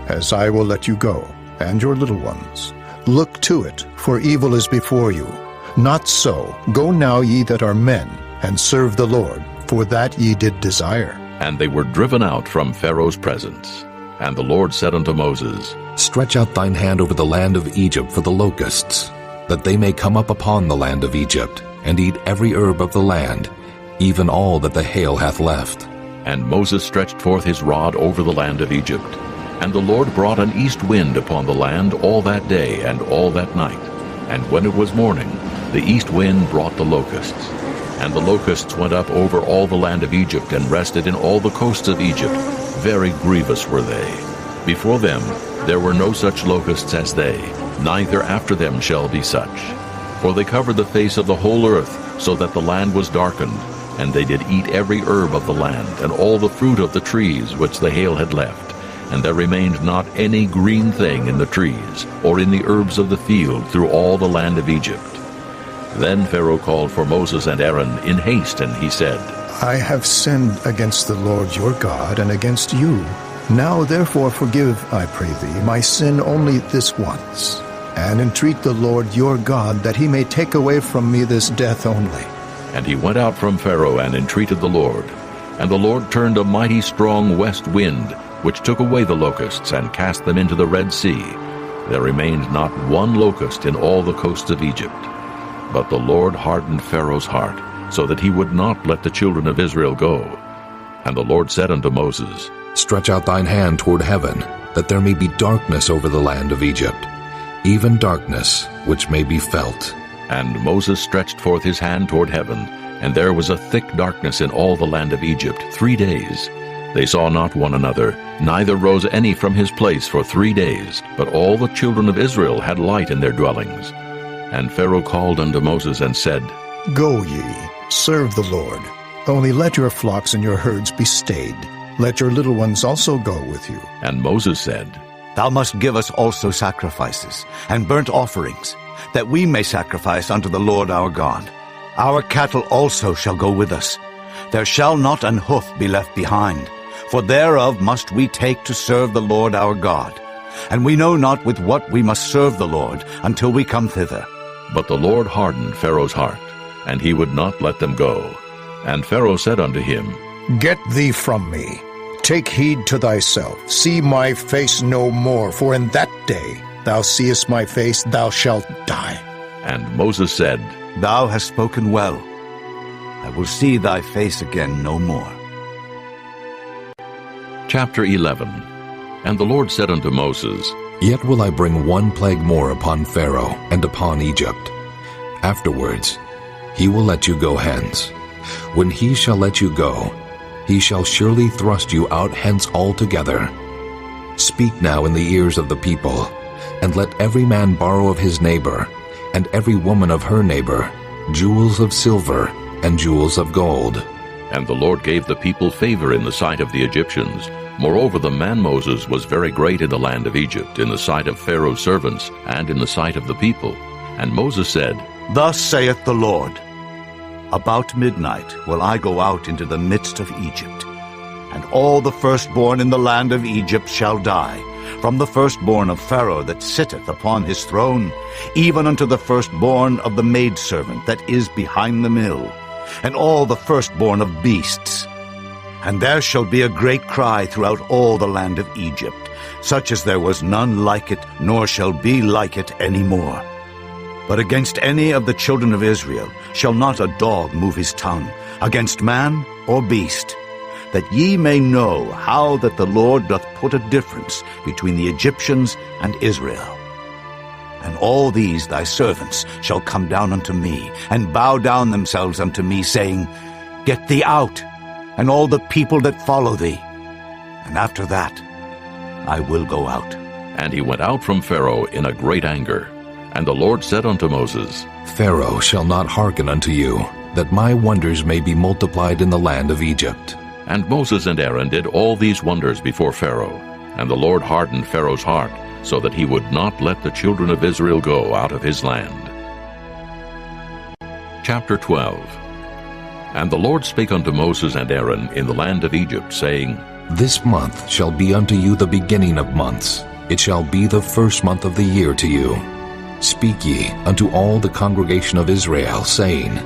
as I will let you go, and your little ones. Look to it, for evil is before you. Not so. Go now, ye that are men, and serve the Lord, for that ye did desire. And they were driven out from Pharaoh's presence. And the Lord said unto Moses, Stretch out thine hand over the land of Egypt for the locusts, that they may come up upon the land of Egypt, and eat every herb of the land, even all that the hail hath left. And Moses stretched forth his rod over the land of Egypt. And the Lord brought an east wind upon the land all that day and all that night. And when it was morning, the east wind brought the locusts. And the locusts went up over all the land of Egypt, and rested in all the coasts of Egypt. Very grievous were they. Before them there were no such locusts as they, neither after them shall be such. For they covered the face of the whole earth, so that the land was darkened. And they did eat every herb of the land, and all the fruit of the trees which the hail had left. And there remained not any green thing in the trees, or in the herbs of the field, through all the land of Egypt. Then Pharaoh called for Moses and Aaron in haste, and he said, I have sinned against the Lord your God, and against you. Now therefore forgive, I pray thee, my sin only this once, and entreat the Lord your God, that he may take away from me this death only. And he went out from Pharaoh and entreated the Lord. And the Lord turned a mighty strong west wind, which took away the locusts, and cast them into the Red Sea. There remained not one locust in all the coasts of Egypt. But the Lord hardened Pharaoh's heart, so that he would not let the children of Israel go. And the Lord said unto Moses, Stretch out thine hand toward heaven, that there may be darkness over the land of Egypt, even darkness which may be felt. And Moses stretched forth his hand toward heaven, and there was a thick darkness in all the land of Egypt 3 days. They saw not one another, neither rose any from his place for 3 days, but all the children of Israel had light in their dwellings. And Pharaoh called unto Moses and said, Go ye, serve the Lord. Only let your flocks and your herds be stayed. Let your little ones also go with you. And Moses said, Thou must give us also sacrifices and burnt offerings, that we may sacrifice unto the Lord our God. Our cattle also shall go with us. There shall not an hoof be left behind, for thereof must we take to serve the Lord our God. And we know not with what we must serve the Lord until we come thither. But the Lord hardened Pharaoh's heart, and he would not let them go. And Pharaoh said unto him, Get thee from me. Take heed to thyself. See my face no more, for in that day thou seest my face, thou shalt die. And Moses said, Thou hast spoken well. I will see thy face again no more. Chapter 11. And the Lord said unto Moses, Yet will I bring one plague more upon Pharaoh and upon Egypt. Afterwards he will let you go hence. When he shall let you go, he shall surely thrust you out hence altogether. Speak now in the ears of the people, and let every man borrow of his neighbor, and every woman of her neighbor, jewels of silver and jewels of gold. And the Lord gave the people favor in the sight of the Egyptians. Moreover, the man Moses was very great in the land of Egypt, in the sight of Pharaoh's servants, and in the sight of the people. And Moses said, Thus saith the Lord, About midnight will I go out into the midst of Egypt, and all the firstborn in the land of Egypt shall die, from the firstborn of Pharaoh that sitteth upon his throne, even unto the firstborn of the maidservant that is behind the mill, and all the firstborn of beasts. And there shall be a great cry throughout all the land of Egypt, such as there was none like it, nor shall be like it any more. But against any of the children of Israel shall not a dog move his tongue, against man or beast, that ye may know how that the Lord doth put a difference between the Egyptians and Israel. And all these thy servants shall come down unto me, and bow down themselves unto me, saying, Get thee out, and all the people that follow thee. And after that I will go out. And he went out from Pharaoh in a great anger. And the Lord said unto Moses, Pharaoh shall not hearken unto you, that my wonders may be multiplied in the land of Egypt. And Moses and Aaron did all these wonders before Pharaoh. And the Lord hardened Pharaoh's heart, so that he would not let the children of Israel go out of his land. Chapter 12. And the Lord spake unto Moses and Aaron in the land of Egypt, saying, This month shall be unto you the beginning of months. It shall be the first month of the year to you. Speak ye unto all the congregation of Israel, saying,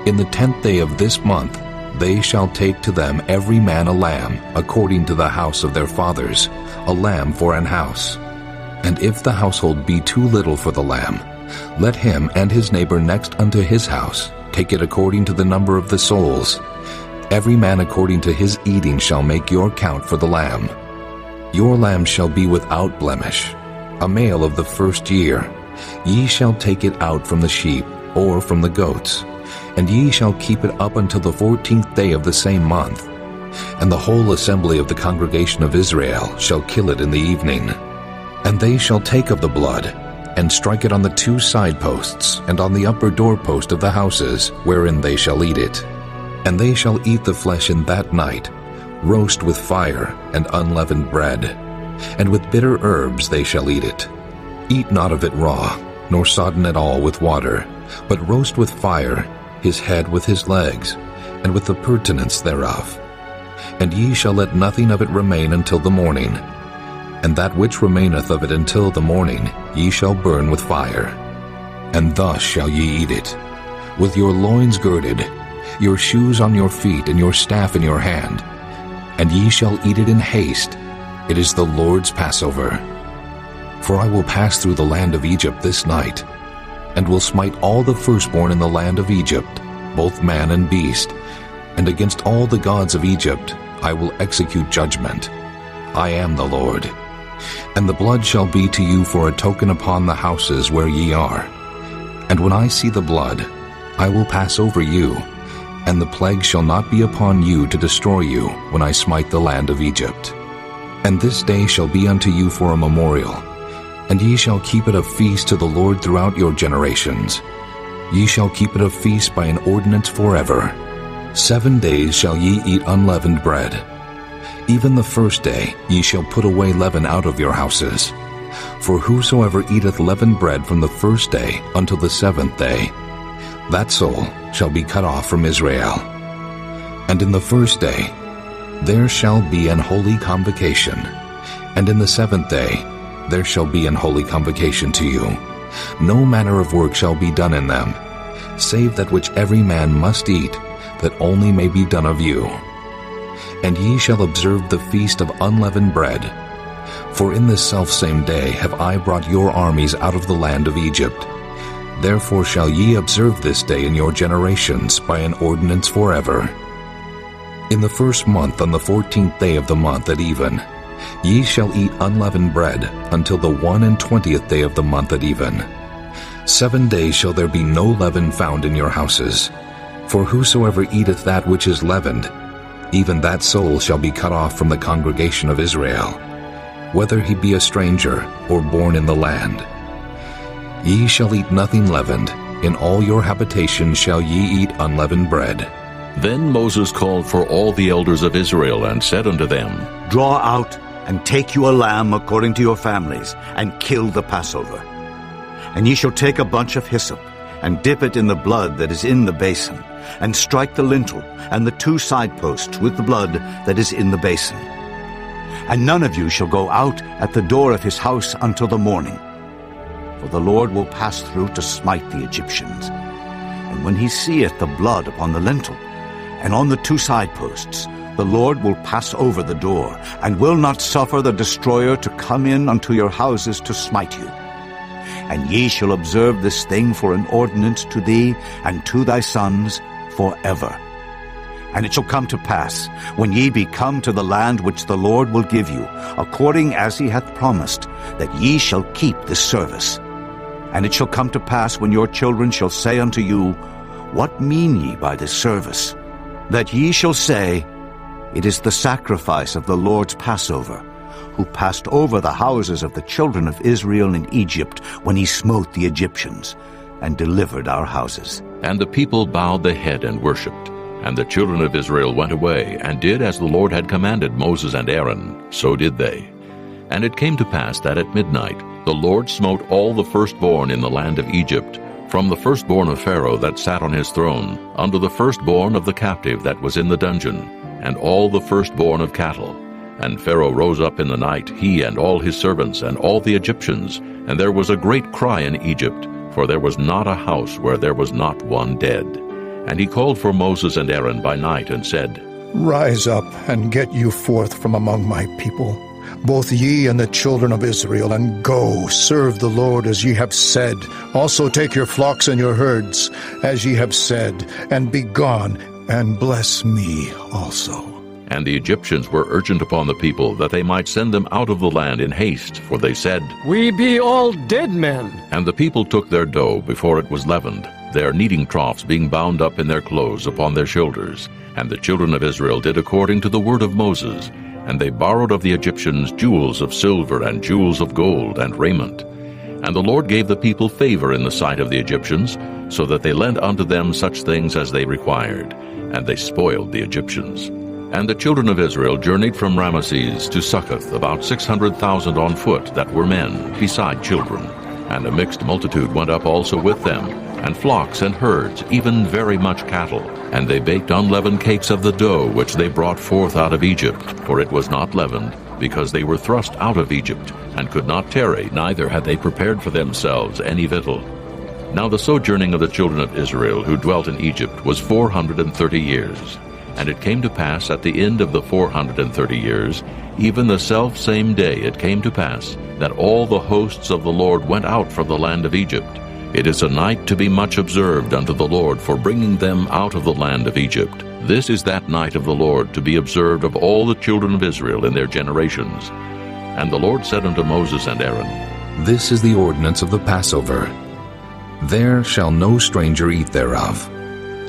In the 10th day of this month they shall take to them every man a lamb, according to the house of their fathers, a lamb for an house. And if the household be too little for the lamb, let him and his neighbor next unto his house take it according to the number of the souls. Every man according to his eating shall make your count for the lamb. Your lamb shall be without blemish, a male of the first year. Ye shall take it out from the sheep, or from the goats, and ye shall keep it up until the 14th day of the same month. And the whole assembly of the congregation of Israel shall kill it in the evening. And they shall take of the blood, and strike it on the 2 side posts, and on the upper doorpost of the houses, wherein they shall eat it. And they shall eat the flesh in that night, roast with fire and unleavened bread, and with bitter herbs they shall eat it. Eat not of it raw, nor sodden at all with water, but roast with fire his head with his legs, and with the purtenance thereof. And ye shall let nothing of it remain until the morning. And that which remaineth of it until the morning ye shall burn with fire. And thus shall ye eat it, with your loins girded, your shoes on your feet, and your staff in your hand. And ye shall eat it in haste. It is the Lord's Passover. For I will pass through the land of Egypt this night, and will smite all the firstborn in the land of Egypt, both man and beast, and against all the gods of Egypt I will execute judgment. I am the Lord. And the blood shall be to you for a token upon the houses where ye are. And when I see the blood, I will pass over you, and the plague shall not be upon you to destroy you when I smite the land of Egypt. And this day shall be unto you for a memorial, and ye shall keep it a feast to the Lord throughout your generations. Ye shall keep it a feast by an ordinance forever. 7 days shall ye eat unleavened bread. Even the first day ye shall put away leaven out of your houses. For whosoever eateth leavened bread from the first day until the 7th day, that soul shall be cut off from Israel. And in the first day there shall be an holy convocation, and in the 7th day there shall be an holy convocation to you. No manner of work shall be done in them, save that which every man must eat, that only may be done of you. And ye shall observe the feast of unleavened bread. For in this selfsame day have I brought your armies out of the land of Egypt. Therefore shall ye observe this day in your generations by an ordinance forever. In the 1st month, on the 14th day of the month at even, ye shall eat unleavened bread until the 21st day of the month at even. 7 days shall there be no leaven found in your houses. For whosoever eateth that which is leavened, even that soul shall be cut off from the congregation of Israel, whether he be a stranger or born in the land. Ye shall eat nothing leavened. In all your habitations shall ye eat unleavened bread. Then Moses called for all the elders of Israel, and said unto them, Draw out, and take you a lamb according to your families, and kill the Passover. And ye shall take a bunch of hyssop, and dip it in the blood that is in the basin, and strike the lintel and the 2 side posts with the blood that is in the basin. And none of you shall go out at the door of his house until the morning. For the Lord will pass through to smite the Egyptians. And when he seeth the blood upon the lintel, and on the 2 side posts, the Lord will pass over the door, and will not suffer the destroyer to come in unto your houses to smite you. And ye shall observe this thing for an ordinance to thee and to thy sons forever. And it shall come to pass, when ye be come to the land which the Lord will give you, according as he hath promised, that ye shall keep this service. And it shall come to pass, when your children shall say unto you, What mean ye by this service? That ye shall say, It is the sacrifice of the Lord's Passover, who passed over the houses of the children of Israel in Egypt, when he smote the Egyptians, and delivered our houses. And the people bowed the head and worshipped. And the children of Israel went away, and did as the Lord had commanded Moses and Aaron, so did they. And it came to pass that at midnight the Lord smote all the firstborn in the land of Egypt, from the firstborn of Pharaoh that sat on his throne, unto the firstborn of the captive that was in the dungeon, and all the firstborn of cattle. And Pharaoh rose up in the night, he and all his servants, and all the Egyptians, and there was a great cry in Egypt, for there was not a house where there was not one dead. And he called for Moses and Aaron by night and said, Rise up and get you forth from among my people, both ye and the children of Israel, and go, serve the Lord as ye have said. Also take your flocks and your herds, as ye have said, and be gone, and bless me also. And the Egyptians were urgent upon the people that they might send them out of the land in haste, for they said, We be all dead men. And the people took their dough before it was leavened, their kneading troughs being bound up in their clothes upon their shoulders. And the children of Israel did according to the word of Moses, and they borrowed of the Egyptians jewels of silver and jewels of gold and raiment. And the Lord gave the people favor in the sight of the Egyptians, so that they lent unto them such things as they required, and they spoiled the Egyptians. And the children of Israel journeyed from Ramesses to Succoth, about 600,000 on foot that were men, beside children. And a mixed multitude went up also with them, and flocks and herds, even very much cattle. And they baked unleavened cakes of the dough which they brought forth out of Egypt, for it was not leavened, because they were thrust out of Egypt, and could not tarry, neither had they prepared for themselves any victual. Now the sojourning of the children of Israel who dwelt in Egypt was 430 years. And it came to pass at the end of the 430 years, even the selfsame day it came to pass, that all the hosts of the Lord went out from the land of Egypt. It is a night to be much observed unto the Lord for bringing them out of the land of Egypt. This is that night of the Lord to be observed of all the children of Israel in their generations. And the Lord said unto Moses and Aaron, This is the ordinance of the Passover. There shall no stranger eat thereof.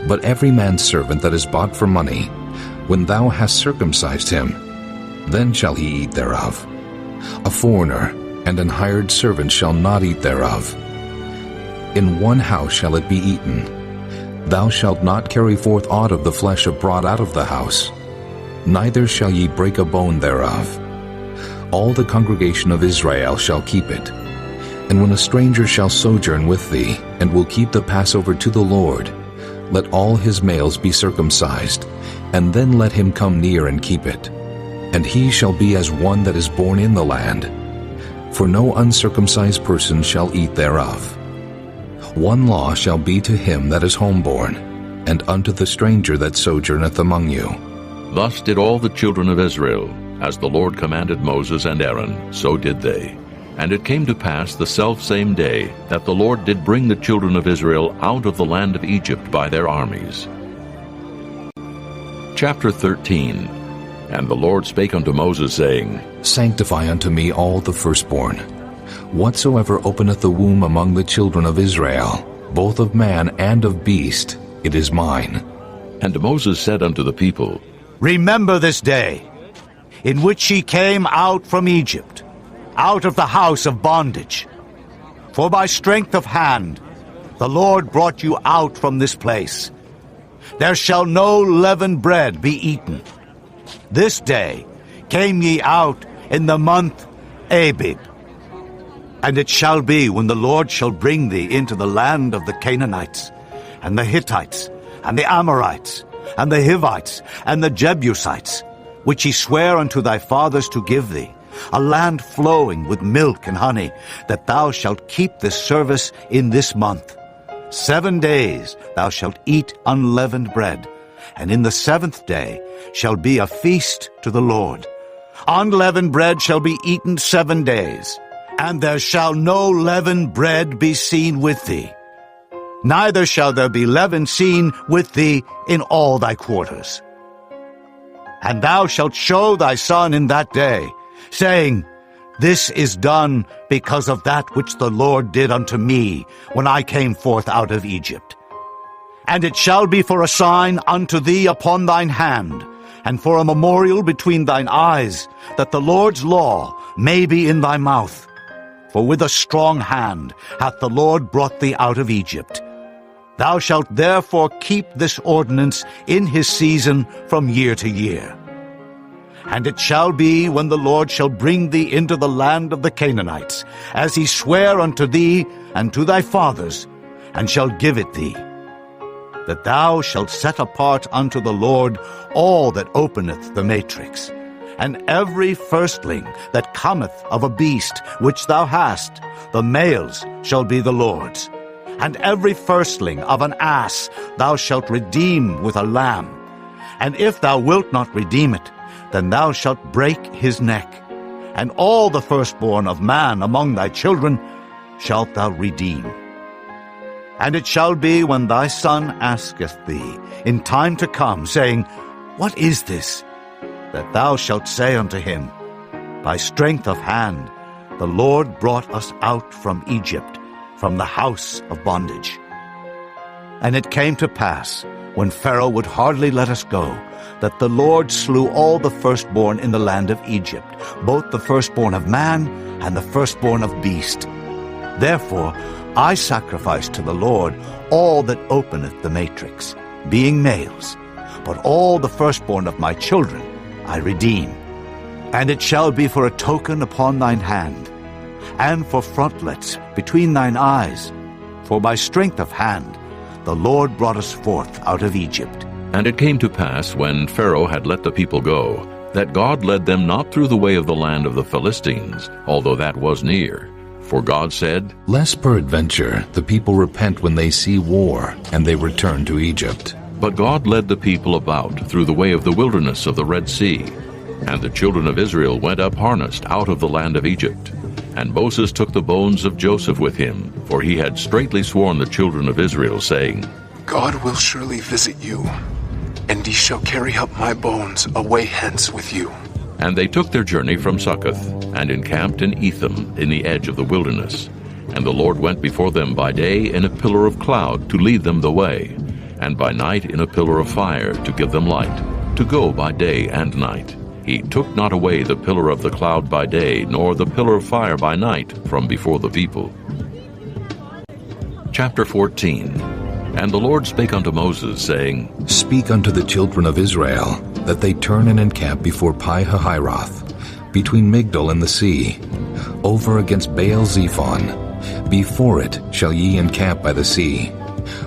But every man's servant that is bought for money, when thou hast circumcised him, then shall he eat thereof. A foreigner and an hired servant shall not eat thereof. In one house shall it be eaten. Thou shalt not carry forth aught of the flesh brought out of the house, neither shall ye break a bone thereof. All the congregation of Israel shall keep it. And when a stranger shall sojourn with thee, and will keep the Passover to the Lord, let all his males be circumcised, and then let him come near and keep it. And he shall be as one that is born in the land, for no uncircumcised person shall eat thereof. One law shall be to him that is homeborn, and unto the stranger that sojourneth among you. Thus did all the children of Israel, as the Lord commanded Moses and Aaron, so did they. And it came to pass the selfsame day that the Lord did bring the children of Israel out of the land of Egypt by their armies. Chapter 13. And the Lord spake unto Moses, saying, Sanctify unto me all the firstborn. Whatsoever openeth the womb among the children of Israel, both of man and of beast, it is mine. And Moses said unto the people, Remember this day, in which ye came out from Egypt, out of the house of bondage. For by strength of hand the Lord brought you out from this place. There shall no leavened bread be eaten. This day came ye out in the month Abib. And it shall be, when the Lord shall bring thee into the land of the Canaanites, and the Hittites, and the Amorites, and the Hivites, and the Jebusites, which he sware unto thy fathers to give thee, a land flowing with milk and honey, that thou shalt keep this service in this month. 7 days thou shalt eat unleavened bread, and in the 7th day shall be a feast to the Lord. Unleavened bread shall be eaten 7 days, and there shall no leavened bread be seen with thee. Neither shall there be leaven seen with thee in all thy quarters. And thou shalt show thy son in that day, saying, This is done because of that which the Lord did unto me when I came forth out of Egypt. And it shall be for a sign unto thee upon thine hand, and for a memorial between thine eyes, that the Lord's law may be in thy mouth. For with a strong hand hath the Lord brought thee out of Egypt. Thou shalt therefore keep this ordinance in his season from year to year. And it shall be, when the Lord shall bring thee into the land of the Canaanites, as he sware unto thee and to thy fathers, and shall give it thee, that thou shalt set apart unto the Lord all that openeth the matrix, and every firstling that cometh of a beast which thou hast, the males shall be the Lord's. And every firstling of an ass thou shalt redeem with a lamb. And if thou wilt not redeem it, then thou shalt break his neck. And all the firstborn of man among thy children shalt thou redeem. And it shall be when thy son asketh thee in time to come, saying, What is this? That thou shalt say unto him, By strength of hand the Lord brought us out from Egypt, from the house of bondage. And it came to pass, when Pharaoh would hardly let us go, that the Lord slew all the firstborn in the land of Egypt, both the firstborn of man and the firstborn of beast. Therefore I sacrifice to the Lord all that openeth the matrix, being males, but all the firstborn of my children I redeem. And it shall be for a token upon thine hand, and for frontlets between thine eyes, for by strength of hand the Lord brought us forth out of Egypt. And it came to pass, when Pharaoh had let the people go, that God led them not through the way of the land of the Philistines, although that was near. For God said, Lest peradventure the people repent when they see war, and they return to Egypt. But God led the people about through the way of the wilderness of the Red Sea. And the children of Israel went up harnessed out of the land of Egypt. And Moses took the bones of Joseph with him, for he had straitly sworn the children of Israel, saying, God will surely visit you, and ye shall carry up my bones away hence with you. And they took their journey from Succoth, and encamped in Etham in the edge of the wilderness. And the Lord went before them by day in a pillar of cloud to lead them the way, and by night in a pillar of fire to give them light, to go by day and night. He took not away the pillar of the cloud by day, nor the pillar of fire by night from before the people. Chapter 14. And the Lord spake unto Moses, saying, Speak unto the children of Israel, that they turn and encamp before Pi-hahiroth, between Migdol and the sea, over against Baal-zephon. Before it shall ye encamp by the sea.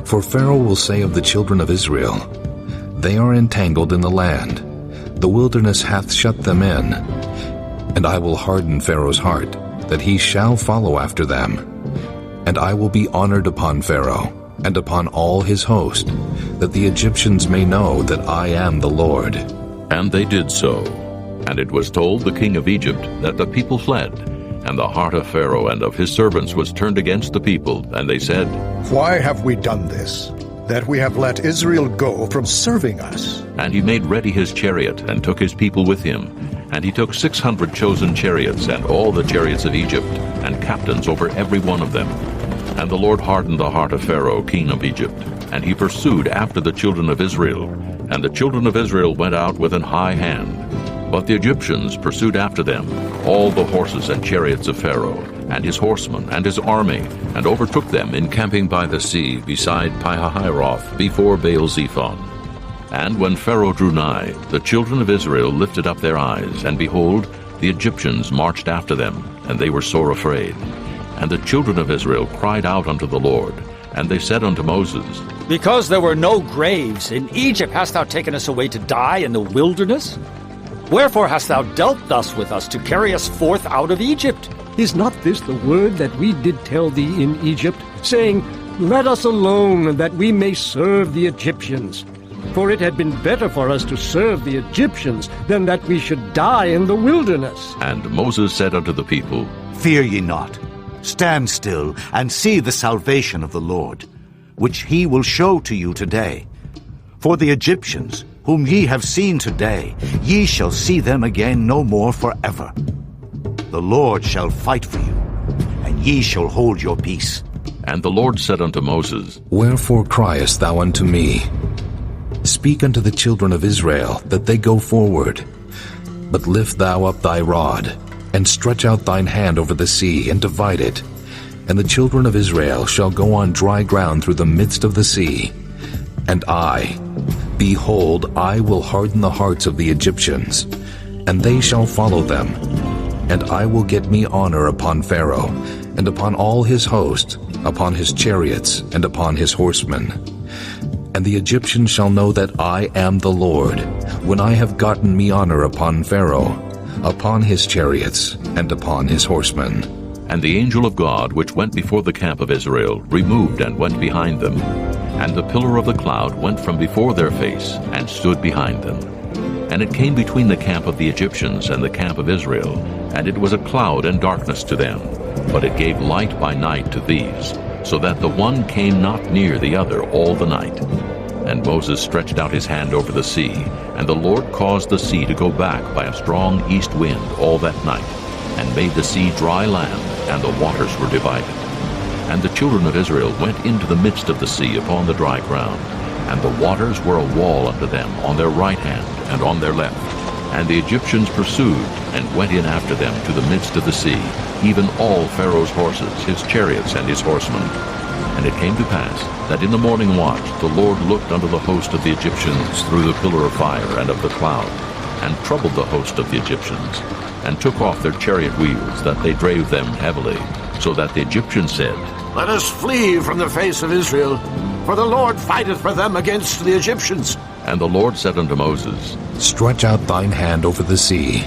For Pharaoh will say of the children of Israel, They are entangled in the land, the wilderness hath shut them in. And I will harden Pharaoh's heart, that he shall follow after them. And I will be honored upon Pharaoh, and upon all his host, that the Egyptians may know that I am the Lord. And they did so. And it was told the king of Egypt that the people fled, and the heart of Pharaoh and of his servants was turned against the people, and they said, Why have we done this, that we have let Israel go from serving us? And he made ready his chariot, and took his people with him. And he took 600 chosen chariots, and all the chariots of Egypt, and captains over every one of them. And the Lord hardened the heart of Pharaoh, king of Egypt, and he pursued after the children of Israel. And the children of Israel went out with an high hand. But the Egyptians pursued after them, all the horses and chariots of Pharaoh, and his horsemen, and his army, and overtook them encamping by the sea beside Pi-hahiroth, before Baal-zephon. And when Pharaoh drew nigh, the children of Israel lifted up their eyes, and behold, the Egyptians marched after them, and they were sore afraid. And the children of Israel cried out unto the Lord, and they said unto Moses, Because there were no graves, in Egypt hast thou taken us away to die in the wilderness? Wherefore hast thou dealt thus with us, to carry us forth out of Egypt? Is not this the word that we did tell thee in Egypt, saying, Let us alone, that we may serve the Egyptians? For it had been better for us to serve the Egyptians than that we should die in the wilderness. And Moses said unto the people, Fear ye not. Stand still, and see the salvation of the Lord, which he will show to you today. For the Egyptians, whom ye have seen today, ye shall see them again no more forever. The Lord shall fight for you, and ye shall hold your peace. And the Lord said unto Moses, Wherefore criest thou unto me? Speak unto the children of Israel, that they go forward. But lift thou up thy rod, and stretch out thine hand over the sea, and divide it. And the children of Israel shall go on dry ground through the midst of the sea. And behold, I will harden the hearts of the Egyptians, and they shall follow them. And I will get me honor upon Pharaoh, and upon all his host, upon his chariots, and upon his horsemen. And the Egyptians shall know that I am the Lord, when I have gotten me honor upon Pharaoh, upon his chariots, and upon his horsemen. And the angel of God, which went before the camp of Israel, removed and went behind them. And the pillar of the cloud went from before their face, and stood behind them. And it came between the camp of the Egyptians and the camp of Israel, and it was a cloud and darkness to them. But it gave light by night to these, so that the one came not near the other all the night. And Moses stretched out his hand over the sea, and the Lord caused the sea to go back by a strong east wind all that night, and made the sea dry land, and the waters were divided. And the children of Israel went into the midst of the sea upon the dry ground, and the waters were a wall unto them on their right hand and on their left. And the Egyptians pursued, and went in after them to the midst of the sea, even all Pharaoh's horses, his chariots, and his horsemen. And it came to pass that in the morning watch the Lord looked unto the host of the Egyptians through the pillar of fire and of the cloud, and troubled the host of the Egyptians, and took off their chariot wheels, that they drave them heavily, so that the Egyptians said, Let us flee from the face of Israel, for the Lord fighteth for them against the Egyptians. And the Lord said unto Moses, Stretch out thine hand over the sea,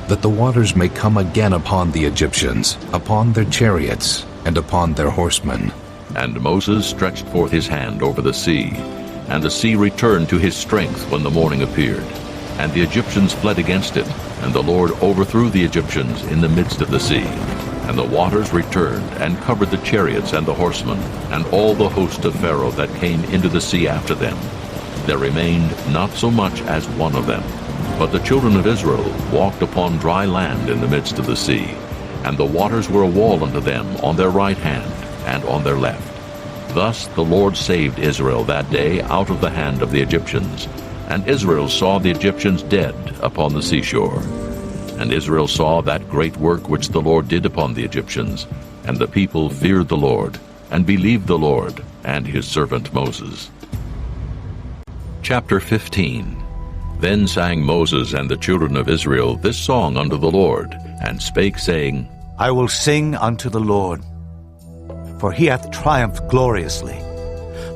that the waters may come again upon the Egyptians, upon their chariots, and upon their horsemen. And Moses stretched forth his hand over the sea, and the sea returned to his strength when the morning appeared. And the Egyptians fled against it, and the Lord overthrew the Egyptians in the midst of the sea. And the waters returned, and covered the chariots and the horsemen, and all the host of Pharaoh that came into the sea after them. There remained not so much as one of them. But the children of Israel walked upon dry land in the midst of the sea, and the waters were a wall unto them on their right hand and on their left. Thus the Lord saved Israel that day out of the hand of the Egyptians. And Israel saw the Egyptians dead upon the seashore. And Israel saw that great work which the Lord did upon the Egyptians. And the people feared the Lord, and believed the Lord and his servant Moses. Chapter 15. Then sang Moses and the children of Israel this song unto the Lord, and spake, saying, I will sing unto the Lord, for he hath triumphed gloriously.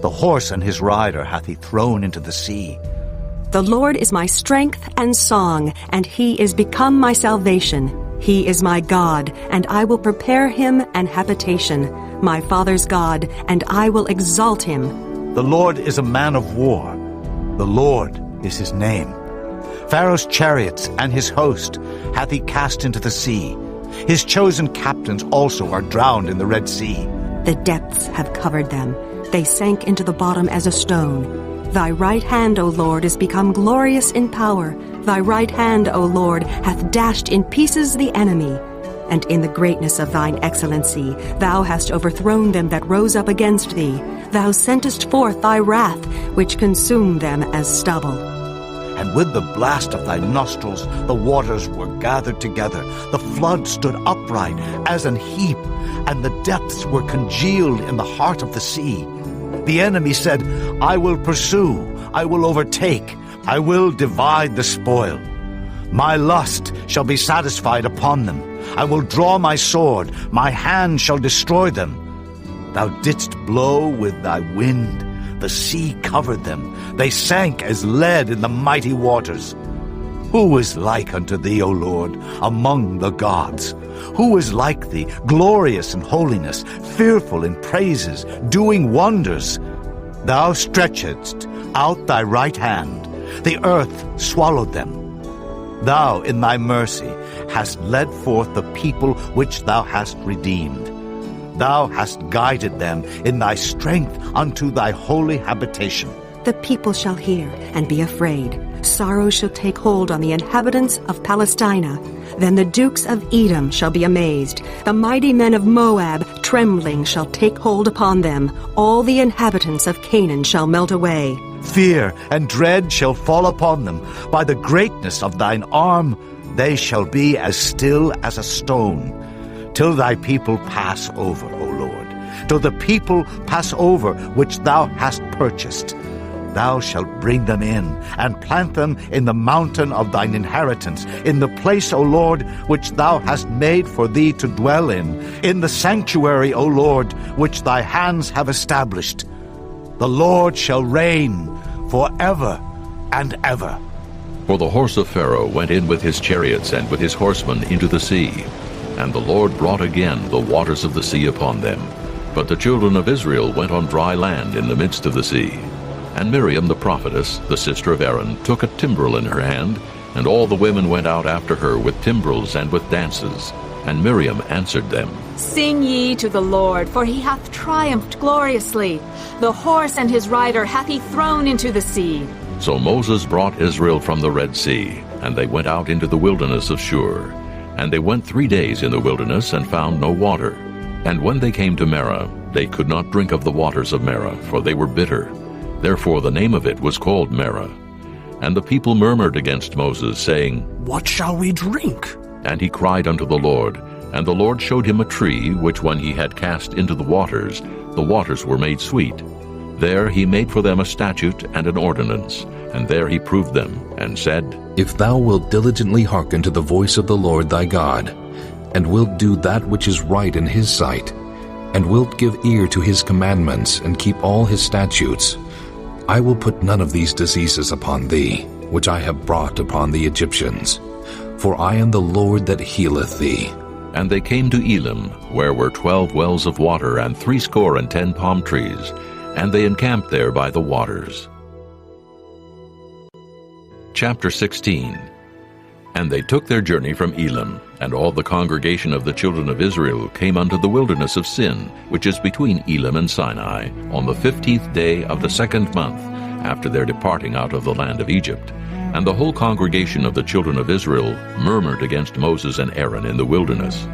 The horse and his rider hath he thrown into the sea. The Lord is my strength and song, and he is become my salvation. He is my God, and I will prepare him an habitation, my father's God, and I will exalt him. The Lord is a man of war. The Lord is his name. Pharaoh's chariots and his host hath he cast into the sea. His chosen captains also are drowned in the Red Sea. The depths have covered them. They sank into the bottom as a stone. Thy right hand, O Lord, is become glorious in power. Thy right hand, O Lord, hath dashed in pieces the enemy. And in the greatness of thine excellency, thou hast overthrown them that rose up against thee. Thou sentest forth thy wrath, which consumed them as stubble. And with the blast of thy nostrils the waters were gathered together. The flood stood upright as an heap, and the depths were congealed in the heart of the sea. The enemy said, I will pursue, I will overtake, I will divide the spoil. My lust shall be satisfied upon them. I will draw my sword, my hand shall destroy them. Thou didst blow with thy wind, the sea covered them. They sank as lead in the mighty waters. Who is like unto thee, O Lord, among the gods? Who is like thee, glorious in holiness, fearful in praises, doing wonders? Thou stretchedst out thy right hand, the earth swallowed them. Thou in thy mercy hast led forth the people which thou hast redeemed. Thou hast guided them in thy strength unto thy holy habitation. The people shall hear and be afraid. Sorrow shall take hold on the inhabitants of Palestina. Then the dukes of Edom shall be amazed. The mighty men of Moab, trembling, shall take hold upon them. All the inhabitants of Canaan shall melt away. Fear and dread shall fall upon them. By the greatness of thine arm they shall be as still as a stone, till thy people pass over, O Lord, till the people pass over which thou hast purchased. Thou shalt bring them in, and plant them in the mountain of thine inheritance, in the place, O Lord, which thou hast made for thee to dwell in the sanctuary, O Lord, which thy hands have established. The Lord shall reign forever and ever. For the horse of Pharaoh went in with his chariots and with his horsemen into the sea. And the Lord brought again the waters of the sea upon them. But the children of Israel went on dry land in the midst of the sea. And Miriam the prophetess, the sister of Aaron, took a timbrel in her hand, and all the women went out after her with timbrels and with dances. And Miriam answered them, Sing ye to the Lord, for he hath triumphed gloriously. The horse and his rider hath he thrown into the sea. So Moses brought Israel from the Red Sea, and they went out into the wilderness of Shur. And they went 3 days in the wilderness and found no water. And when they came to Marah, they could not drink of the waters of Marah, for they were bitter. Therefore the name of it was called Marah. And the people murmured against Moses, saying, What shall we drink? And he cried unto the Lord. And the Lord showed him a tree, which when he had cast into the waters were made sweet. There he made for them a statute and an ordinance, and there he proved them, and said, If thou wilt diligently hearken to the voice of the Lord thy God, and wilt do that which is right in his sight, and wilt give ear to his commandments, and keep all his statutes, I will put none of these diseases upon thee, which I have brought upon the Egyptians. For I am the Lord that healeth thee. And they came to Elim, where were 12 wells of water, and 70 palm trees, and they encamped there by the waters. Chapter 16. And they took their journey from Elim, and all the congregation of the children of Israel came unto the wilderness of Sin, which is between Elim and Sinai, on the 15th day of the 2nd month, after their departing out of the land of Egypt. And the whole congregation of the children of Israel murmured against Moses and Aaron in the wilderness.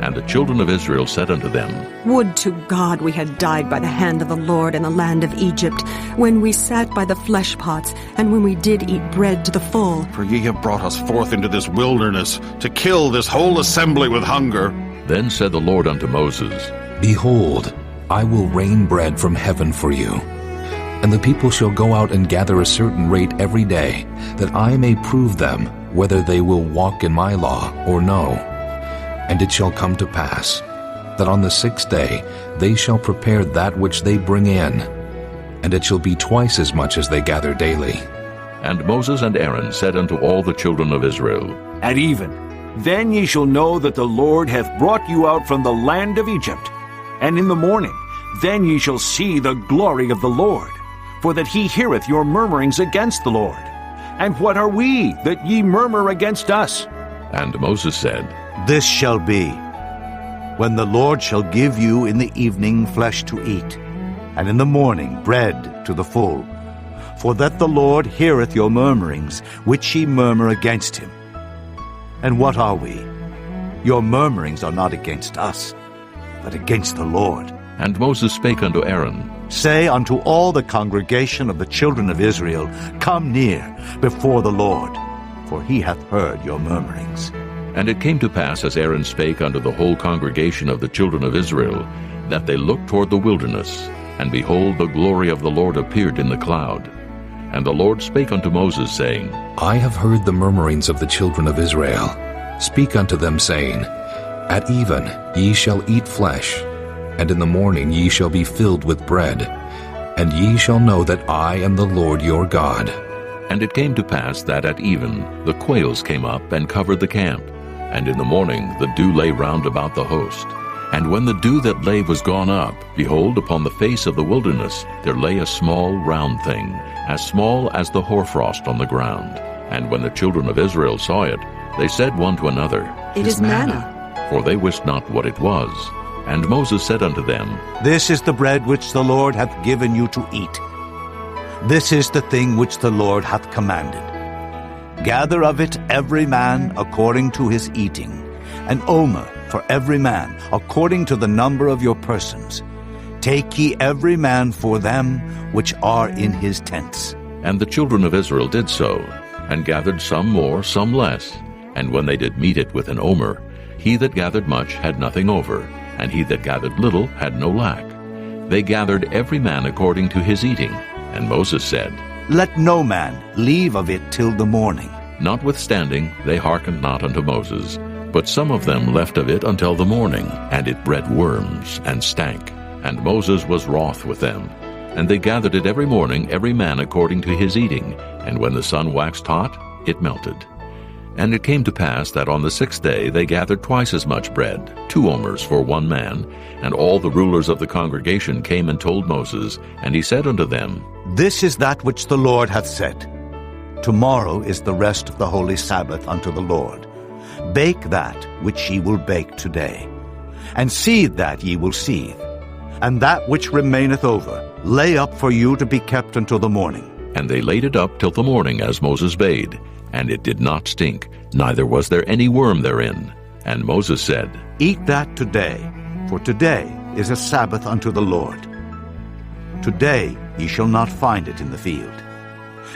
And the children of Israel said unto them, Would to God we had died by the hand of the Lord in the land of Egypt, when we sat by the flesh pots, and when we did eat bread to the full. For ye have brought us forth into this wilderness, to kill this whole assembly with hunger. Then said the Lord unto Moses, Behold, I will rain bread from heaven for you. And the people shall go out and gather a certain rate every day, that I may prove them whether they will walk in my law or no. And it shall come to pass, that on the 6th day they shall prepare that which they bring in, and it shall be twice as much as they gather daily. And Moses and Aaron said unto all the children of Israel, At even, then ye shall know that the Lord hath brought you out from the land of Egypt. And in the morning, then ye shall see the glory of the Lord, for that he heareth your murmurings against the Lord. And what are we, that ye murmur against us? And Moses said, This shall be, when the Lord shall give you in the evening flesh to eat, and in the morning bread to the full, for that the Lord heareth your murmurings, which ye murmur against him. And what are we? Your murmurings are not against us, but against the Lord. And Moses spake unto Aaron, Say unto all the congregation of the children of Israel, Come near before the Lord, for he hath heard your murmurings. And it came to pass, as Aaron spake unto the whole congregation of the children of Israel, that they looked toward the wilderness, and behold, the glory of the Lord appeared in the cloud. And the Lord spake unto Moses, saying, I have heard the murmurings of the children of Israel. Speak unto them, saying, At even ye shall eat flesh, and in the morning ye shall be filled with bread, and ye shall know that I am the Lord your God. And it came to pass that at even the quails came up and covered the camp, and in the morning the dew lay round about the host. And when the dew that lay was gone up, behold, upon the face of the wilderness there lay a small round thing, as small as the hoarfrost on the ground. And when the children of Israel saw it, they said one to another, It is manna. For they wist not what it was. And Moses said unto them, This is the bread which the Lord hath given you to eat. This is the thing which the Lord hath commanded. Gather of it every man according to his eating, an omer for every man according to the number of your persons. Take ye every man for them which are in his tents. And the children of Israel did so, and gathered some more, some less. And when they did meet it with an omer, he that gathered much had nothing over, and he that gathered little had no lack. They gathered every man according to his eating. And Moses said, Let no man leave of it till the morning. Notwithstanding, they hearkened not unto Moses, but some of them left of it until the morning, and it bred worms, and stank. And Moses was wroth with them. And they gathered it every morning, every man according to his eating, and when the sun waxed hot, it melted. And it came to pass that on the 6th day they gathered twice as much bread, 2 omers for one man. And all the rulers of the congregation came and told Moses, and he said unto them, This is that which the Lord hath said. Tomorrow is the rest of the holy Sabbath unto the Lord. Bake that which ye will bake today, and seethe that ye will seethe, and that which remaineth over lay up for you to be kept until the morning. And they laid it up till the morning, as Moses bade. And it did not stink, neither was there any worm therein. And Moses said, Eat that today, for today is a Sabbath unto the Lord. Today ye shall not find it in the field.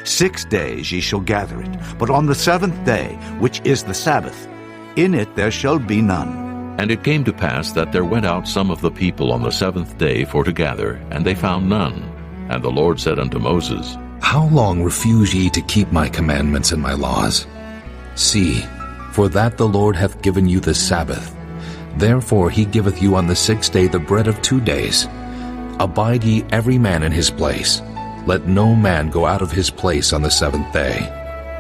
6 days ye shall gather it, but on the 7th day, which is the Sabbath, in it there shall be none. And it came to pass that there went out some of the people on the 7th day for to gather, and they found none. And the Lord said unto Moses, How long refuse ye to keep my commandments and my laws? See, for that the Lord hath given you the Sabbath. Therefore he giveth you on the 6th day the bread of 2 days. Abide ye every man in his place. Let no man go out of his place on the 7th day.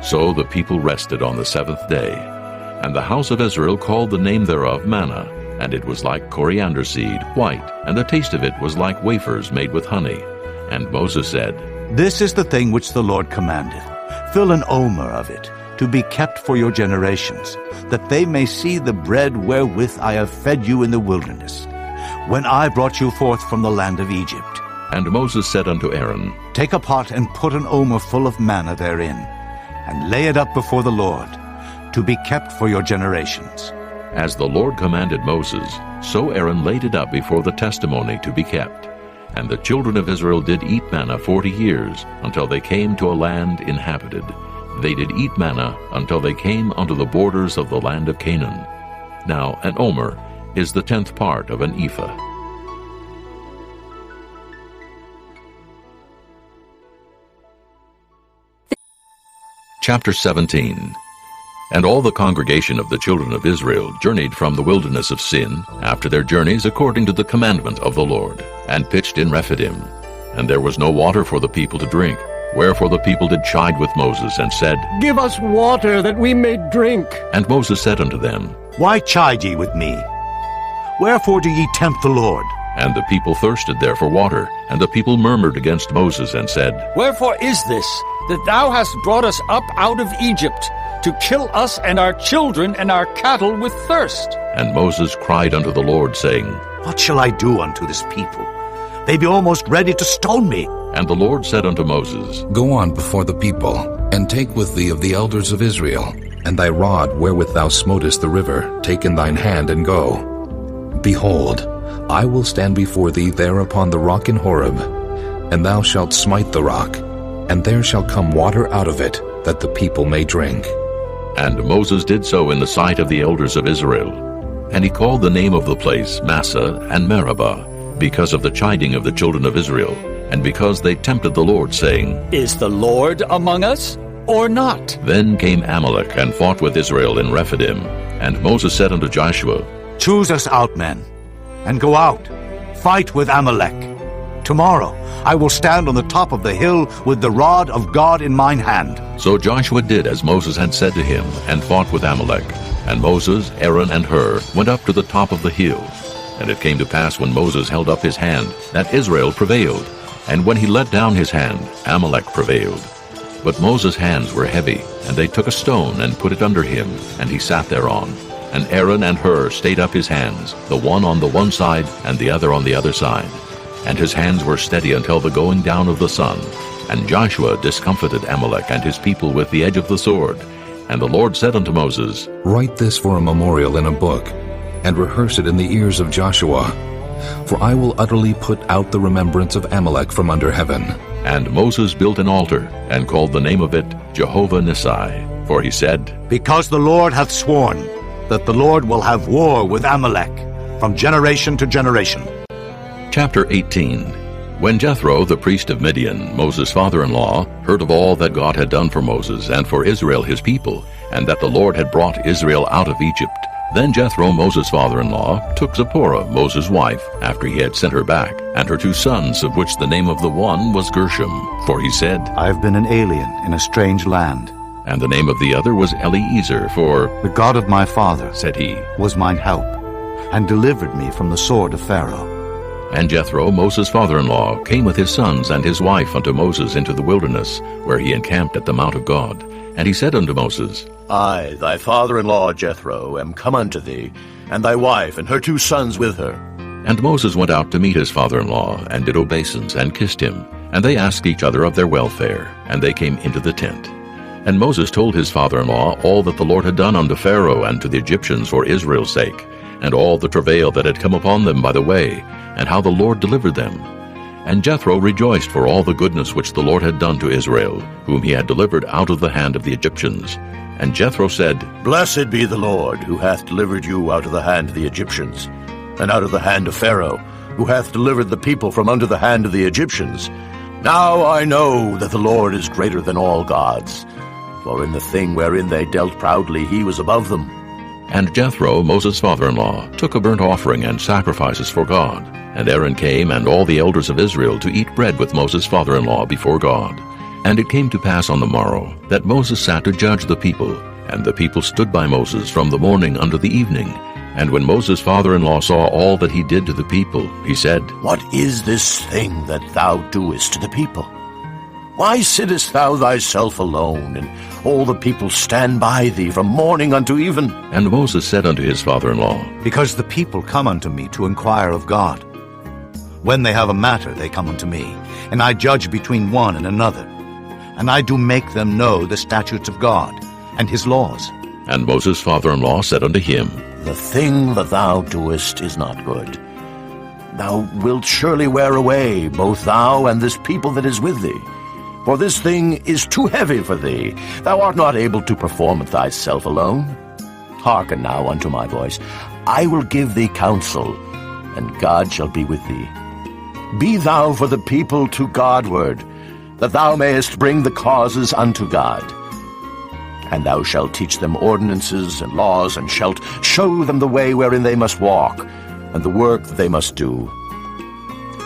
So the people rested on the 7th day. And the house of Israel called the name thereof manna, and it was like coriander seed, white, and the taste of it was like wafers made with honey. And Moses said, This is the thing which the Lord commandeth. Fill an omer of it, to be kept for your generations, that they may see the bread wherewith I have fed you in the wilderness, when I brought you forth from the land of Egypt. And Moses said unto Aaron, Take a pot and put an omer full of manna therein, and lay it up before the Lord, to be kept for your generations. As the Lord commanded Moses, so Aaron laid it up before the testimony to be kept. And the children of Israel did eat manna 40 years, until they came to a land inhabited. They did eat manna until they came unto the borders of the land of Canaan. Now an omer is the 10th part of an ephah. Chapter 17. And all the congregation of the children of Israel journeyed from the wilderness of Sin, after their journeys according to the commandment of the Lord, and pitched in Rephidim. And there was no water for the people to drink. Wherefore the people did chide with Moses, and said, Give us water, that we may drink. And Moses said unto them, Why chide ye with me? Wherefore do ye tempt the Lord? And the people thirsted there for water. And the people murmured against Moses, and said, Wherefore is this, that thou hast brought us up out of Egypt, to kill us and our children and our cattle with thirst? And Moses cried unto the Lord, saying, What shall I do unto this people? They be almost ready to stone me. And the Lord said unto Moses, Go on before the people, and take with thee of the elders of Israel, and thy rod wherewith thou smotest the river, take in thine hand, and go. Behold, I will stand before thee there upon the rock in Horeb, and thou shalt smite the rock, and there shall come water out of it, that the people may drink. And Moses did so in the sight of the elders of Israel. And he called the name of the place Massah and Meribah, because of the chiding of the children of Israel, and because they tempted the Lord, saying, Is the Lord among us, or not? Then came Amalek and fought with Israel in Rephidim. And Moses said unto Joshua, Choose us out men, and go out, fight with Amalek. Tomorrow I will stand on the top of the hill with the rod of God in mine hand. So Joshua did as Moses had said to him, and fought with Amalek. And Moses, Aaron, and Hur went up to the top of the hill. And it came to pass, when Moses held up his hand, that Israel prevailed. And when he let down his hand, Amalek prevailed. But Moses' hands were heavy, and they took a stone and put it under him, and he sat thereon. And Aaron and Hur stayed up his hands, the one on the one side, and the other on the other side. And his hands were steady until the going down of the sun. And Joshua discomfited Amalek and his people with the edge of the sword. And the Lord said unto Moses, Write this for a memorial in a book, and rehearse it in the ears of Joshua. For I will utterly put out the remembrance of Amalek from under heaven. And Moses built an altar, and called the name of it Jehovah Nissi. For he said, Because the Lord hath sworn that the Lord will have war with Amalek from generation to generation. Chapter 18. When Jethro, the priest of Midian, Moses' father-in-law, heard of all that God had done for Moses and for Israel his people, and that the Lord had brought Israel out of Egypt, then Jethro, Moses' father-in-law, took Zipporah, Moses' wife, after he had sent her back, and her 2 sons, of which the name of the one was Gershom. For he said, I have been an alien in a strange land. And the name of the other was Eliezer, for "The God of my father," said he, "was mine help, and delivered me from the sword of Pharaoh." And Jethro, Moses' father-in-law, came with his sons and his wife unto Moses into the wilderness, where he encamped at the mount of God. And he said unto Moses, I, thy father-in-law Jethro, am come unto thee, and thy wife and her 2 sons with her. And Moses went out to meet his father-in-law, and did obeisance, and kissed him. And they asked each other of their welfare, and they came into the tent. And Moses told his father-in-law all that the Lord had done unto Pharaoh and to the Egyptians for Israel's sake, and all the travail that had come upon them by the way, and how the Lord delivered them. And Jethro rejoiced for all the goodness which the Lord had done to Israel, whom he had delivered out of the hand of the Egyptians. And Jethro said, Blessed be the Lord, who hath delivered you out of the hand of the Egyptians, and out of the hand of Pharaoh, who hath delivered the people from under the hand of the Egyptians. Now I know that the Lord is greater than all gods, for in the thing wherein they dealt proudly he was above them. And Jethro, Moses' father-in-law, took a burnt offering and sacrifices for God. And Aaron came and all the elders of Israel to eat bread with Moses' father-in-law before God. And it came to pass on the morrow that Moses sat to judge the people, and the people stood by Moses from the morning unto the evening. And when Moses' father-in-law saw all that he did to the people, he said, What is this thing that thou doest to the people? Why sittest thou thyself alone, and all the people stand by thee from morning unto even? And Moses said unto his father-in-law, Because the people come unto me to inquire of God. When they have a matter, they come unto me, and I judge between one and another. And I do make them know the statutes of God, and his laws. And Moses' father-in-law said unto him, The thing that thou doest is not good. Thou wilt surely wear away, both thou and this people that is with thee. For this thing is too heavy for thee. Thou art not able to perform it thyself alone. Hearken now unto my voice. I will give thee counsel, and God shall be with thee. Be thou for the people to Godward, that thou mayest bring the causes unto God. And thou shalt teach them ordinances and laws, and shalt show them the way wherein they must walk, and the work that they must do.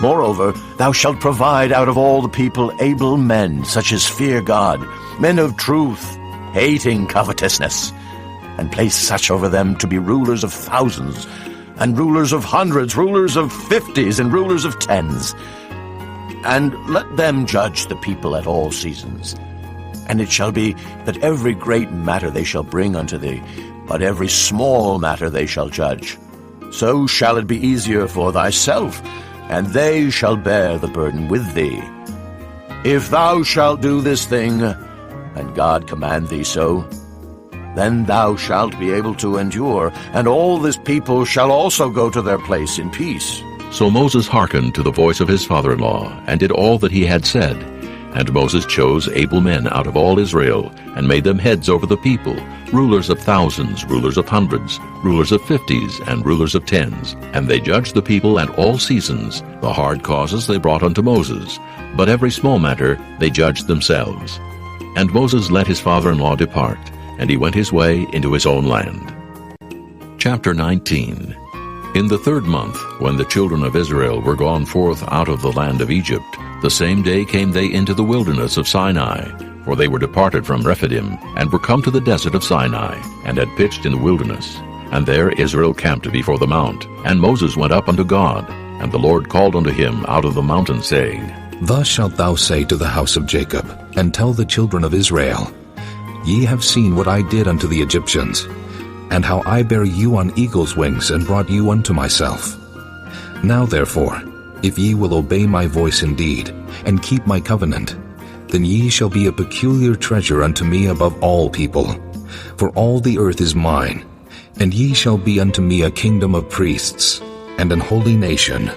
Moreover, thou shalt provide out of all the people able men, such as fear God, men of truth, hating covetousness, and place such over them to be rulers of thousands, and rulers of hundreds, rulers of 50s, and rulers of 10s. And let them judge the people at all seasons. And it shall be that every great matter they shall bring unto thee, but every small matter they shall judge. So shall it be easier for thyself, and they shall bear the burden with thee. If thou shalt do this thing, and God command thee so, then thou shalt be able to endure, and all this people shall also go to their place in peace. So Moses hearkened to the voice of his father-in-law, and did all that he had said. And Moses chose able men out of all Israel, and made them heads over the people, rulers of thousands, rulers of hundreds, rulers of 50s, and rulers of 10s. And they judged the people at all seasons. The hard causes they brought unto Moses, but every small matter they judged themselves. And Moses let his father-in-law depart, and he went his way into his own land. Chapter 19. In the 3rd month, when the children of Israel were gone forth out of the land of Egypt, the same day came they into the wilderness of Sinai, for they were departed from Rephidim, and were come to the desert of Sinai, and had pitched in the wilderness. And there Israel camped before the mount. And Moses went up unto God, and the Lord called unto him out of the mountain, saying, Thus shalt thou say to the house of Jacob, and tell the children of Israel, Ye have seen what I did unto the Egyptians, and how I bare you on eagle's wings, and brought you unto myself. Now therefore, if ye will obey my voice indeed, and keep my covenant, then ye shall be a peculiar treasure unto me above all people. For all the earth is mine, and ye shall be unto me a kingdom of priests, and an holy nation.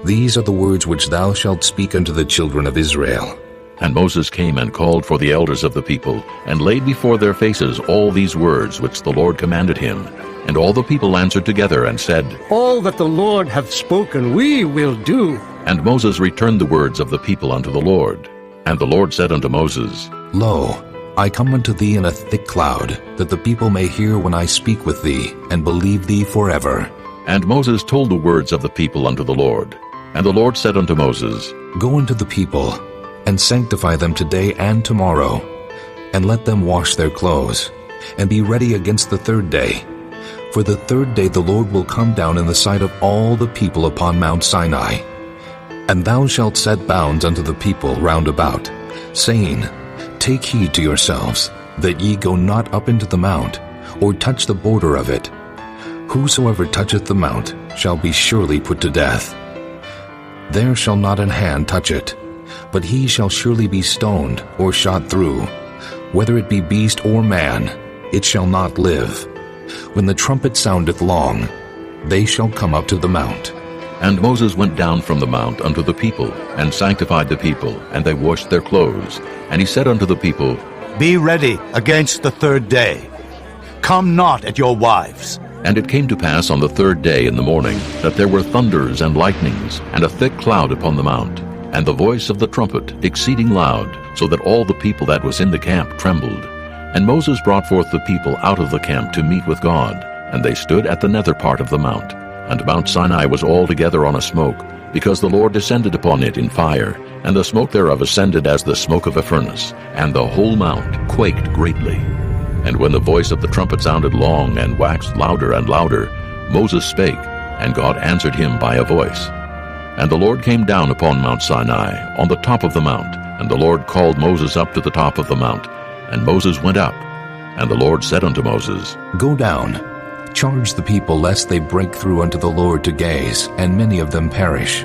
These are the words which thou shalt speak unto the children of Israel. And Moses came and called for the elders of the people, and laid before their faces all these words which the Lord commanded him. And all the people answered together and said, All that the Lord hath spoken we will do. And Moses returned the words of the people unto the Lord. And the Lord said unto Moses, Lo, I come unto thee in a thick cloud, that the people may hear when I speak with thee, and believe thee forever. And Moses told the words of the people unto the Lord. And the Lord said unto Moses, Go unto the people, and sanctify them today and tomorrow, and let them wash their clothes, and be ready against the third day. For the third day the Lord will come down in the sight of all the people upon Mount Sinai. And thou shalt set bounds unto the people round about, saying, Take heed to yourselves, that ye go not up into the mount, or touch the border of it. Whosoever toucheth the mount shall be surely put to death. There shall not an hand touch it, but he shall surely be stoned or shot through. Whether it be beast or man, it shall not live. When the trumpet soundeth long, they shall come up to the mount. And Moses went down from the mount unto the people, and sanctified the people, and they washed their clothes. And he said unto the people, Be ready against the third day. Come not at your wives. And it came to pass on the third day in the morning, that there were thunders and lightnings, and a thick cloud upon the mount, and the voice of the trumpet exceeding loud, so that all the people that was in the camp trembled. And Moses brought forth the people out of the camp to meet with God, and they stood at the nether part of the mount. And Mount Sinai was altogether on a smoke, because the Lord descended upon it in fire, and the smoke thereof ascended as the smoke of a furnace, and the whole mount quaked greatly. And when the voice of the trumpet sounded long, and waxed louder and louder, Moses spake, and God answered him by a voice. And the Lord came down upon Mount Sinai, on the top of the mount, and the Lord called Moses up to the top of the mount. And Moses went up, and the Lord said unto Moses, Go down, charge the people lest they break through unto the Lord to gaze, and many of them perish.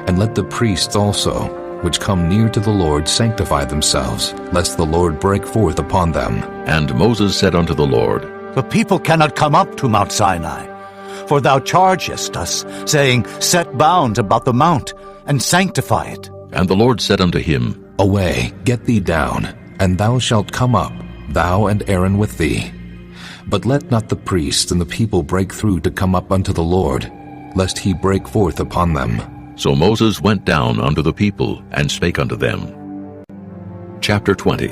And let the priests also, which come near to the Lord, sanctify themselves, lest the Lord break forth upon them. And Moses said unto the Lord, The people cannot come up to Mount Sinai, for thou chargest us, saying, Set bounds about the mount, and sanctify it. And the Lord said unto him, Away, get thee down, and thou shalt come up, thou and Aaron with thee. But let not the priests and the people break through to come up unto the Lord, lest he break forth upon them. So Moses went down unto the people, and spake unto them. Chapter 20.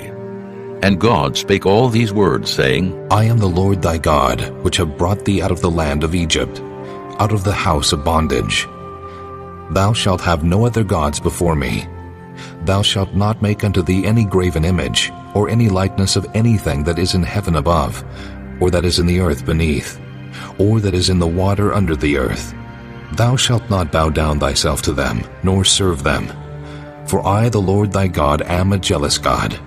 And God spake all these words, saying, I am the Lord thy God, which have brought thee out of the land of Egypt, out of the house of bondage. Thou shalt have no other gods before me. Thou shalt not make unto thee any graven image, or any likeness of anything that is in heaven above, or that is in the earth beneath, or that is in the water under the earth. Thou shalt not bow down thyself to them, nor serve them. For I, the Lord thy God, am a jealous God,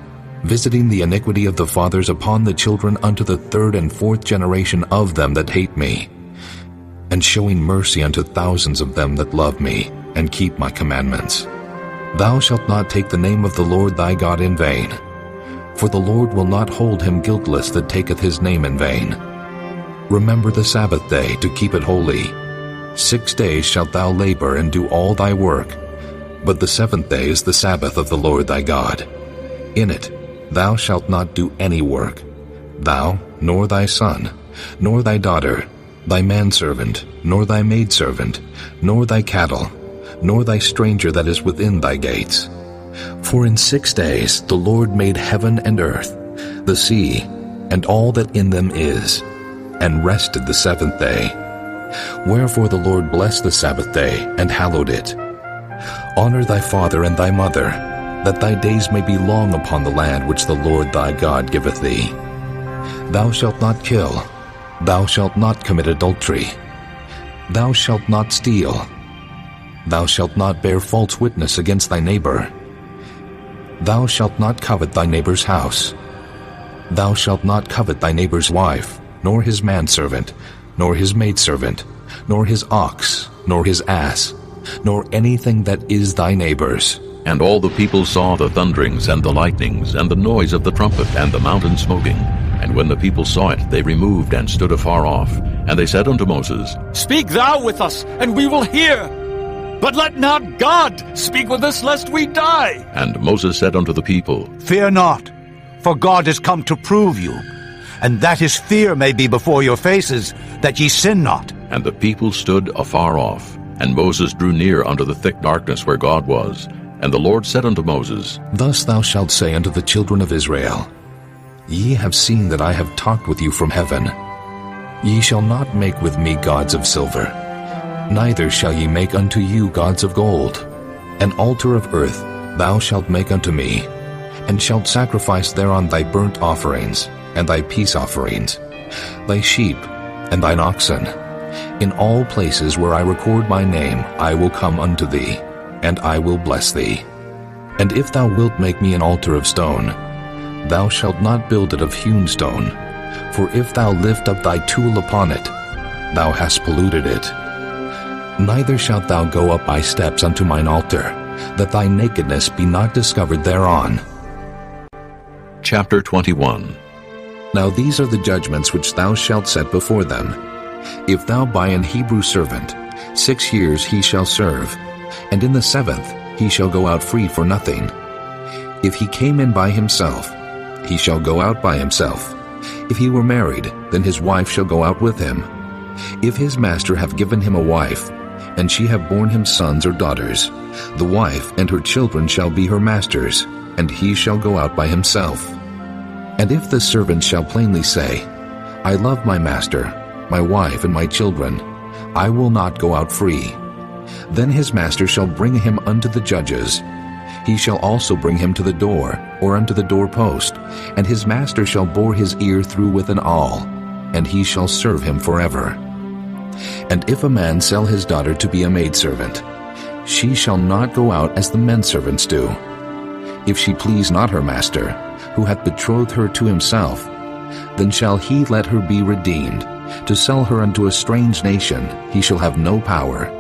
visiting the iniquity of the fathers upon the children unto the third and fourth generation of them that hate me, and showing mercy unto thousands of them that love me, and keep my commandments. Thou shalt not take the name of the Lord thy God in vain, for the Lord will not hold him guiltless that taketh his name in vain. Remember the Sabbath day to keep it holy. 6 days shalt thou labor and do all thy work, but the seventh day is the Sabbath of the Lord thy God. In it thou shalt not do any work, thou, nor thy son, nor thy daughter, thy manservant, nor thy maidservant, nor thy cattle, nor thy stranger that is within thy gates. For in 6 days the Lord made heaven and earth, the sea, and all that in them is, and rested the seventh day. Wherefore the Lord blessed the Sabbath day, and hallowed it. Honor thy father and thy mother, that thy days may be long upon the land which the Lord thy God giveth thee. Thou shalt not kill. Thou shalt not commit adultery. Thou shalt not steal. Thou shalt not bear false witness against thy neighbor. Thou shalt not covet thy neighbor's house. Thou shalt not covet thy neighbor's wife, nor his manservant, nor his maidservant, nor his ox, nor his ass, nor anything that is thy neighbor's. And all the people saw the thunderings and the lightnings, and the noise of the trumpet, and the mountain smoking. And when the people saw it, they removed and stood afar off. And they said unto Moses, Speak thou with us, and we will hear. But let not God speak with us, lest we die. And Moses said unto the people, Fear not, for God is come to prove you, and that his fear may be before your faces, that ye sin not. And the people stood afar off. And Moses drew near unto the thick darkness where God was. And the Lord said unto Moses, Thus thou shalt say unto the children of Israel, Ye have seen that I have talked with you from heaven. Ye shall not make with me gods of silver, neither shall ye make unto you gods of gold. An altar of earth thou shalt make unto me, and shalt sacrifice thereon thy burnt offerings, and thy peace offerings, thy sheep, and thine oxen. In all places where I record my name I will come unto thee, and I will bless thee. And if thou wilt make me an altar of stone, thou shalt not build it of hewn stone, for if thou lift up thy tool upon it, thou hast polluted it. Neither shalt thou go up by steps unto mine altar, that thy nakedness be not discovered thereon. Chapter 21. Now these are the judgments which thou shalt set before them. If thou buy an Hebrew servant, 6 years he shall serve, and in the 7th he shall go out free for nothing. If he came in by himself, he shall go out by himself. If he were married, then his wife shall go out with him. If his master have given him a wife, and she have borne him sons or daughters, the wife and her children shall be her master's, and he shall go out by himself. And if the servant shall plainly say, I love my master, my wife, and my children, I will not go out free, then his master shall bring him unto the judges. He shall also bring him to the door, or unto the doorpost, and his master shall bore his ear through with an awl, and he shall serve him forever. And if a man sell his daughter to be a maidservant, she shall not go out as the men servants do. If she please not her master, who hath betrothed her to himself, then shall he let her be redeemed. To sell her unto a strange nation he shall have no power,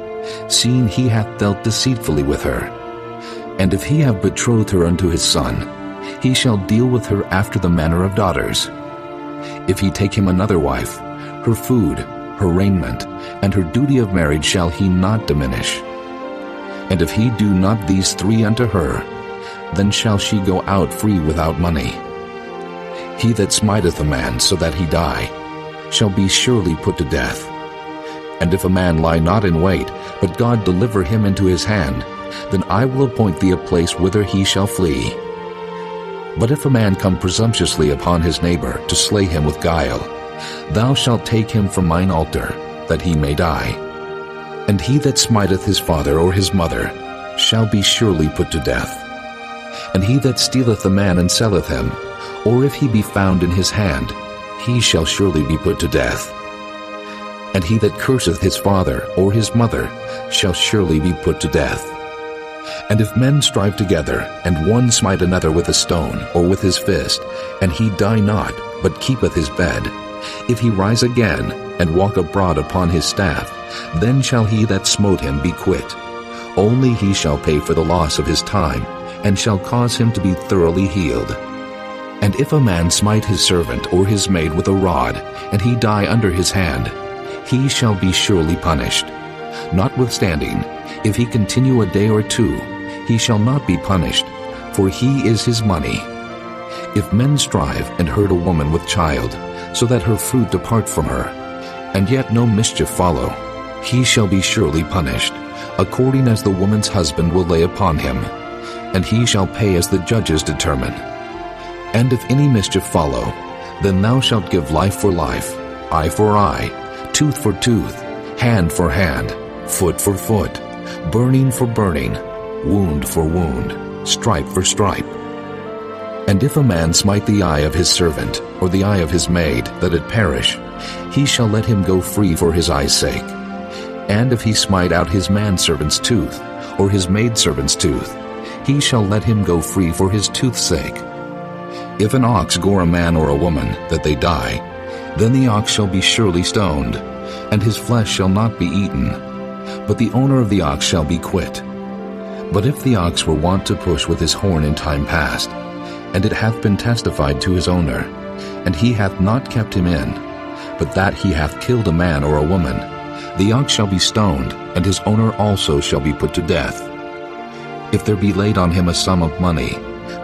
seeing he hath dealt deceitfully with her. And if he have betrothed her unto his son, he shall deal with her after the manner of daughters. If he take him another wife, her food, her raiment, and her duty of marriage shall he not diminish. And if he do not these 3 unto her, then shall she go out free without money. He that smiteth a man so that he die shall be surely put to death. And if a man lie not in wait, but God deliver him into his hand, then I will appoint thee a place whither he shall flee. But if a man come presumptuously upon his neighbor to slay him with guile, thou shalt take him from mine altar, that he may die. And he that smiteth his father or his mother shall be surely put to death. And he that stealeth a man and selleth him, or if he be found in his hand, he shall surely be put to death. And he that curseth his father or his mother shall surely be put to death. And if men strive together, and one smite another with a stone or with his fist, and he die not, but keepeth his bed, if he rise again, and walk abroad upon his staff, then shall he that smote him be quit. Only he shall pay for the loss of his time, and shall cause him to be thoroughly healed. And if a man smite his servant or his maid with a rod, and he die under his hand, he shall be surely punished. Notwithstanding, if he continue a day or 2, he shall not be punished, for he is his money. If men strive and hurt a woman with child, so that her fruit depart from her, and yet no mischief follow, he shall be surely punished, according as the woman's husband will lay upon him, and he shall pay as the judges determine. And if any mischief follow, then thou shalt give life for life, eye for eye, tooth for tooth, hand for hand, foot for foot, burning for burning, wound for wound, stripe for stripe. And if a man smite the eye of his servant, or the eye of his maid, that it perish, he shall let him go free for his eye's sake. And if he smite out his manservant's tooth, or his maidservant's tooth, he shall let him go free for his tooth's sake. If an ox gore a man or a woman, that they die, then the ox shall be surely stoned, and his flesh shall not be eaten, but the owner of the ox shall be quit. But if the ox were wont to push with his horn in time past, and it hath been testified to his owner, and he hath not kept him in, but that he hath killed a man or a woman, the ox shall be stoned, and his owner also shall be put to death. If there be laid on him a sum of money,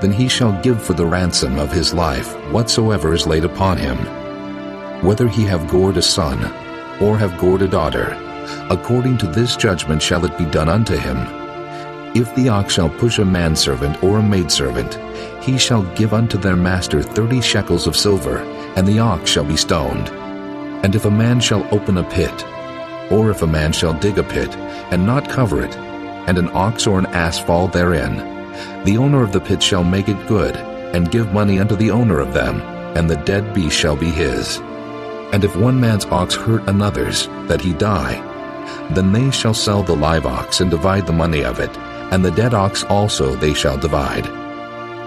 then he shall give for the ransom of his life whatsoever is laid upon him. Whether he have gored a son, or have gored a daughter, according to this judgment shall it be done unto him. If the ox shall push a manservant or a maidservant, he shall give unto their master 30 shekels of silver, and the ox shall be stoned. And if a man shall open a pit, or if a man shall dig a pit, and not cover it, and an ox or an ass fall therein, the owner of the pit shall make it good, and give money unto the owner of them, and the dead beast shall be his. And if one man's ox hurt another's, that he die, then they shall sell the live ox and divide the money of it, and the dead ox also they shall divide.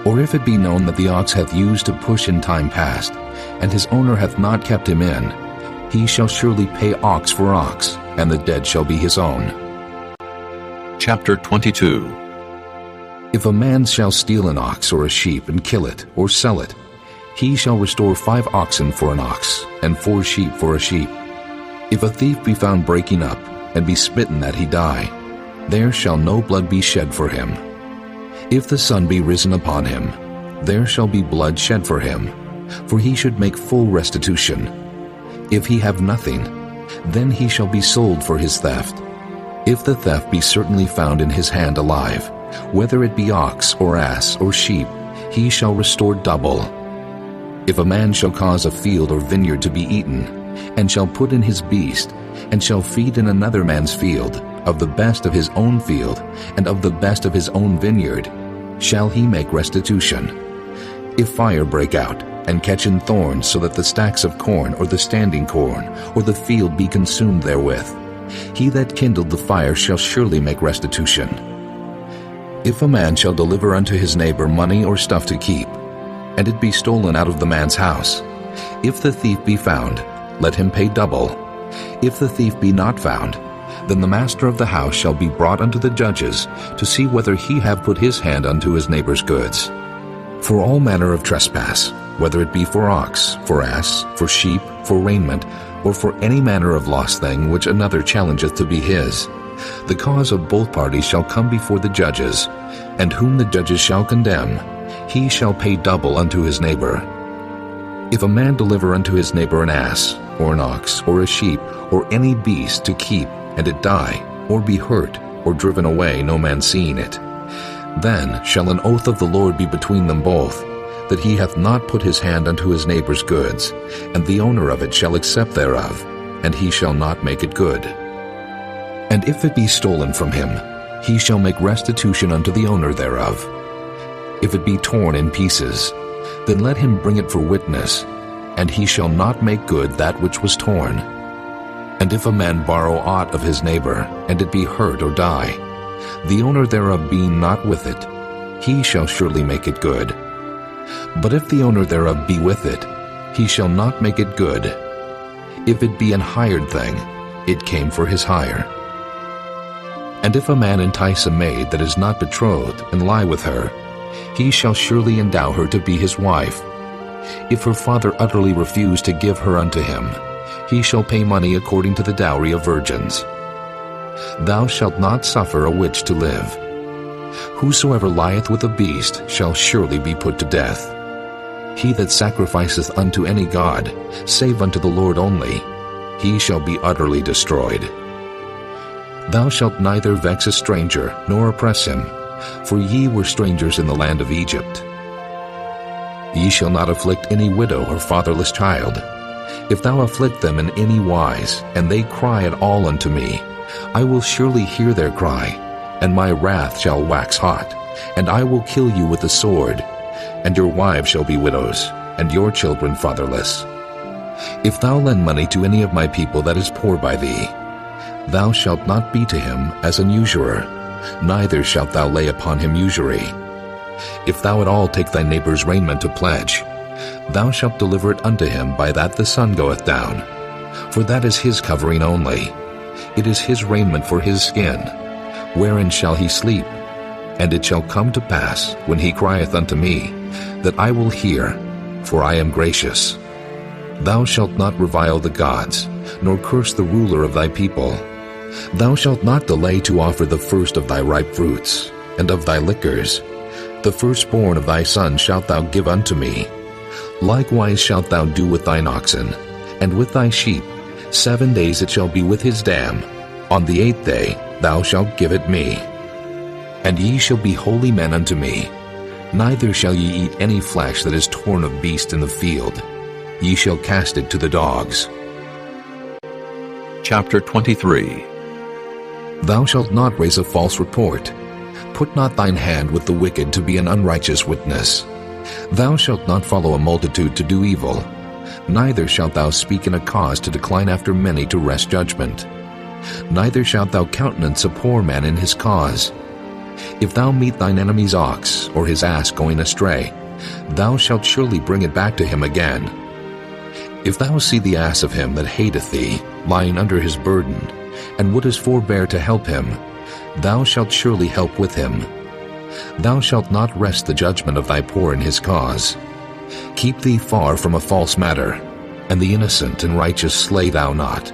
Or if it be known that the ox hath used to push in time past, and his owner hath not kept him in, he shall surely pay ox for ox, and the dead shall be his own. Chapter 22. If a man shall steal an ox or a sheep and kill it or sell it, he shall restore 5 oxen for an ox, and 4 sheep for a sheep. If a thief be found breaking up, and be smitten that he die, there shall no blood be shed for him. If the sun be risen upon him, there shall be blood shed for him, for he should make full restitution. If he have nothing, then he shall be sold for his theft. If the theft be certainly found in his hand alive, whether it be ox or ass or sheep, he shall restore double. If a man shall cause a field or vineyard to be eaten, and shall put in his beast, and shall feed in another man's field, of the best of his own field, and of the best of his own vineyard, shall he make restitution. If fire break out, and catch in thorns, so that the stacks of corn, or the standing corn, or the field be consumed therewith, he that kindled the fire shall surely make restitution. If a man shall deliver unto his neighbor money or stuff to keep, and it be stolen out of the man's house, if the thief be found, let him pay double. If the thief be not found, then the master of the house shall be brought unto the judges, to see whether he have put his hand unto his neighbor's goods. For all manner of trespass, whether it be for ox, for ass, for sheep, for raiment, or for any manner of lost thing which another challengeth to be his, the cause of both parties shall come before the judges, and whom the judges shall condemn, he shall pay double unto his neighbor. If a man deliver unto his neighbor an ass, or an ox, or a sheep, or any beast to keep, and it die, or be hurt, or driven away, no man seeing it, then shall an oath of the Lord be between them both, that he hath not put his hand unto his neighbor's goods, and the owner of it shall accept thereof, and he shall not make it good. And if it be stolen from him, he shall make restitution unto the owner thereof. If it be torn in pieces, then let him bring it for witness, and he shall not make good that which was torn. And if a man borrow aught of his neighbor, and it be hurt or die, the owner thereof being not with it, he shall surely make it good. But if the owner thereof be with it, he shall not make it good. If it be an hired thing, it came for his hire. And if a man entice a maid that is not betrothed, and lie with her, he shall surely endow her to be his wife. If her father utterly refuse to give her unto him, he shall pay money according to the dowry of virgins. Thou shalt not suffer a witch to live. Whosoever lieth with a beast shall surely be put to death. He that sacrificeth unto any god, save unto the Lord only, he shall be utterly destroyed. Thou shalt neither vex a stranger, nor oppress him, for ye were strangers in the land of Egypt. Ye shall not afflict any widow or fatherless child. If thou afflict them in any wise, and they cry at all unto me, I will surely hear their cry, and my wrath shall wax hot, and I will kill you with the sword, and your wives shall be widows, and your children fatherless. If thou lend money to any of my people that is poor by thee, thou shalt not be to him as an usurer, neither shalt thou lay upon him usury. If thou at all take thy neighbor's raiment to pledge, thou shalt deliver it unto him by that the sun goeth down, for that is his covering only. It is his raiment for his skin. Wherein shall he sleep? And it shall come to pass, when he crieth unto me, that I will hear, for I am gracious. Thou shalt not revile the gods, nor curse the ruler of thy people. Thou shalt not delay to offer the first of thy ripe fruits, and of thy liquors. The firstborn of thy son shalt thou give unto me. Likewise shalt thou do with thine oxen, and with thy sheep. 7 days it shall be with his dam. On the 8th day thou shalt give it me. And ye shall be holy men unto me. Neither shall ye eat any flesh that is torn of beast in the field. Ye shall cast it to the dogs. Chapter 23. Thou shalt not raise a false report. Put not thine hand with the wicked to be an unrighteous witness. Thou shalt not follow a multitude to do evil, neither shalt thou speak in a cause to decline after many to wrest judgment. Neither shalt thou countenance a poor man in his cause. If thou meet thine enemy's ox, or his ass going astray, thou shalt surely bring it back to him again. If thou see the ass of him that hateth thee, lying under his burden, and wouldest forbear to help him, thou shalt surely help with him. Thou shalt not wrest the judgment of thy poor in his cause. Keep thee far from a false matter, and the innocent and righteous slay thou not,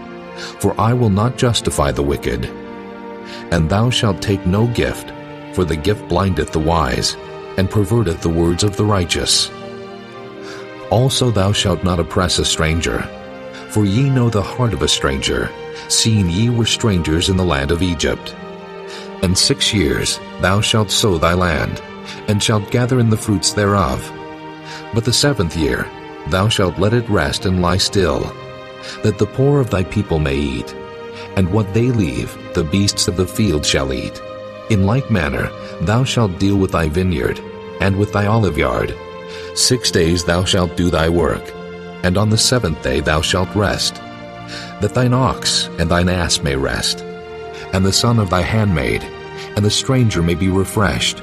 for I will not justify the wicked. And thou shalt take no gift, for the gift blindeth the wise, and perverteth the words of the righteous. Also thou shalt not oppress a stranger, for ye know the heart of a stranger, seeing ye were strangers in the land of Egypt. And 6 years thou shalt sow thy land, and shalt gather in the fruits thereof. But the 7th year thou shalt let it rest and lie still, that the poor of thy people may eat, and what they leave the beasts of the field shall eat. In like manner thou shalt deal with thy vineyard, and with thy oliveyard. 6 days thou shalt do thy work, and on the 7th day thou shalt rest, that thine ox and thine ass may rest, and the son of thy handmaid, and the stranger may be refreshed.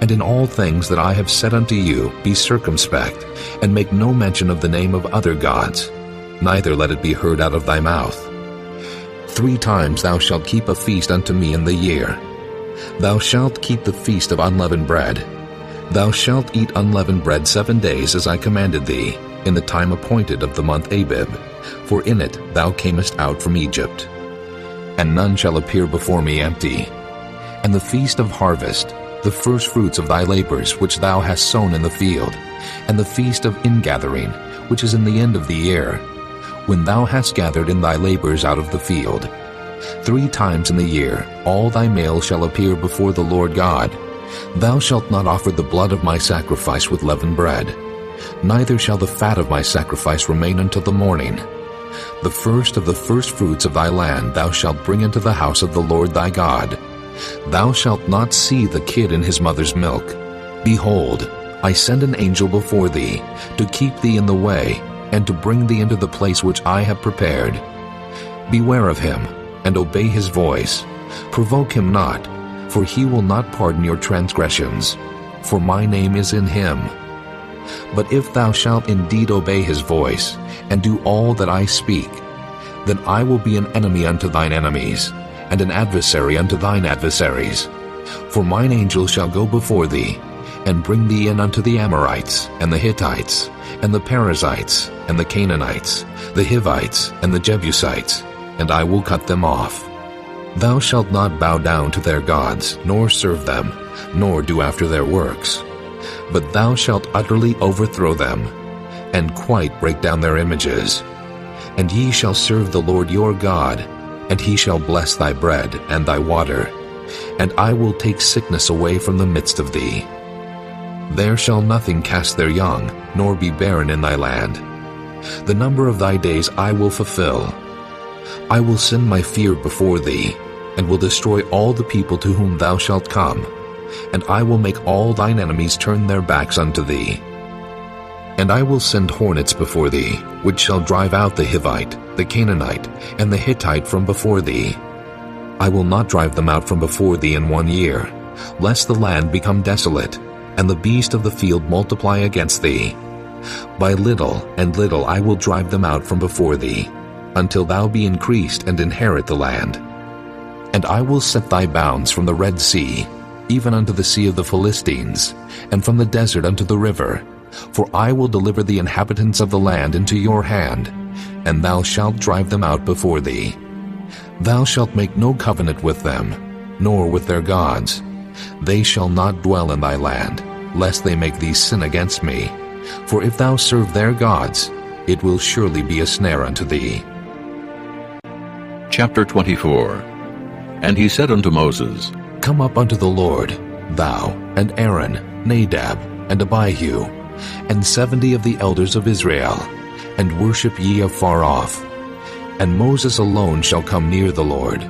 And in all things that I have said unto you be circumspect, and make no mention of the name of other gods, neither let it be heard out of thy mouth. 3 times thou shalt keep a feast unto me in the year. Thou shalt keep the feast of unleavened bread. Thou shalt eat unleavened bread 7 days, as I commanded thee, in the time appointed of the month Abib, for in it thou camest out from Egypt. And none shall appear before me empty. And the feast of harvest, the first fruits of thy labors which thou hast sown in the field, and the feast of ingathering, which is in the end of the year, when thou hast gathered in thy labors out of the field. 3 times in the year all thy males shall appear before the Lord God. Thou shalt not offer the blood of my sacrifice with leavened bread, neither shall the fat of my sacrifice remain until the morning. The first of the first fruits of thy land thou shalt bring into the house of the Lord thy God. Thou shalt not see the kid in his mother's milk. Behold, I send an angel before thee, to keep thee in the way, and to bring thee into the place which I have prepared. Beware of him, and obey his voice. Provoke him not, for he will not pardon your transgressions, for my name is in him. But if thou shalt indeed obey his voice, and do all that I speak, then I will be an enemy unto thine enemies, and an adversary unto thine adversaries. For mine angel shall go before thee, and bring thee in unto the Amorites, and the Hittites, and the Perizzites, and the Canaanites, the Hivites, and the Jebusites, and I will cut them off. Thou shalt not bow down to their gods, nor serve them, nor do after their works. But thou shalt utterly overthrow them, and quite break down their images. And ye shall serve the Lord your God, and he shall bless thy bread and thy water, and I will take sickness away from the midst of thee. There shall nothing cast their young, nor be barren in thy land. The number of thy days I will fulfill. I will send my fear before thee, and will destroy all the people to whom thou shalt come, and I will make all thine enemies turn their backs unto thee. And I will send hornets before thee, which shall drive out the Hivite, the Canaanite, and the Hittite from before thee. I will not drive them out from before thee in 1 year, lest the land become desolate, and the beast of the field multiply against thee. By little and little I will drive them out from before thee, until thou be increased and inherit the land. And I will set thy bounds from the Red Sea, even unto the sea of the Philistines, and from the desert unto the river. For I will deliver the inhabitants of the land into your hand, and thou shalt drive them out before thee. Thou shalt make no covenant with them, nor with their gods. They shall not dwell in thy land, lest they make thee sin against me. For if thou serve their gods, it will surely be a snare unto thee. Chapter 24. And he said unto Moses, Come up unto the Lord, thou, and Aaron, Nadab, and Abihu, and 70 of the elders of Israel, and worship ye afar off. And Moses alone shall come near the Lord,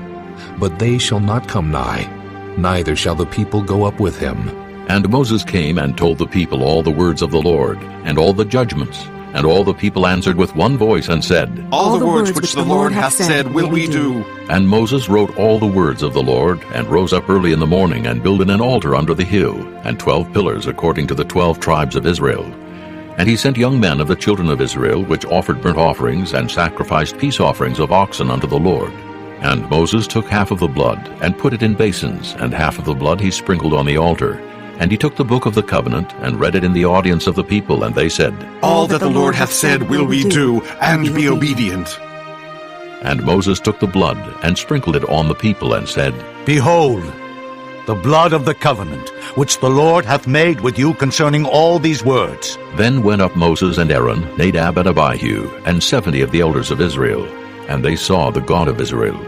but they shall not come nigh, neither shall the people go up with him. And Moses came and told the people all the words of the Lord, and all the judgments. And all the people answered with one voice and said, All the words which the Lord hath said will we do. And Moses wrote all the words of the Lord, and rose up early in the morning, and builded an altar under the hill, and 12 pillars according to the 12 tribes of Israel. And he sent young men of the children of Israel, which offered burnt offerings, and sacrificed peace offerings of oxen unto the Lord. And Moses took half of the blood, and put it in basins, and half of the blood he sprinkled on the altar. And he took the book of the covenant, and read it in the audience of the people, and they said, All that the Lord hath said will we do, and be obedient. And Moses took the blood, and sprinkled it on the people, and said, Behold, the blood of the covenant, which the Lord hath made with you concerning all these words. Then went up Moses and Aaron, Nadab and Abihu, and 70 of the elders of Israel, and they saw the God of Israel.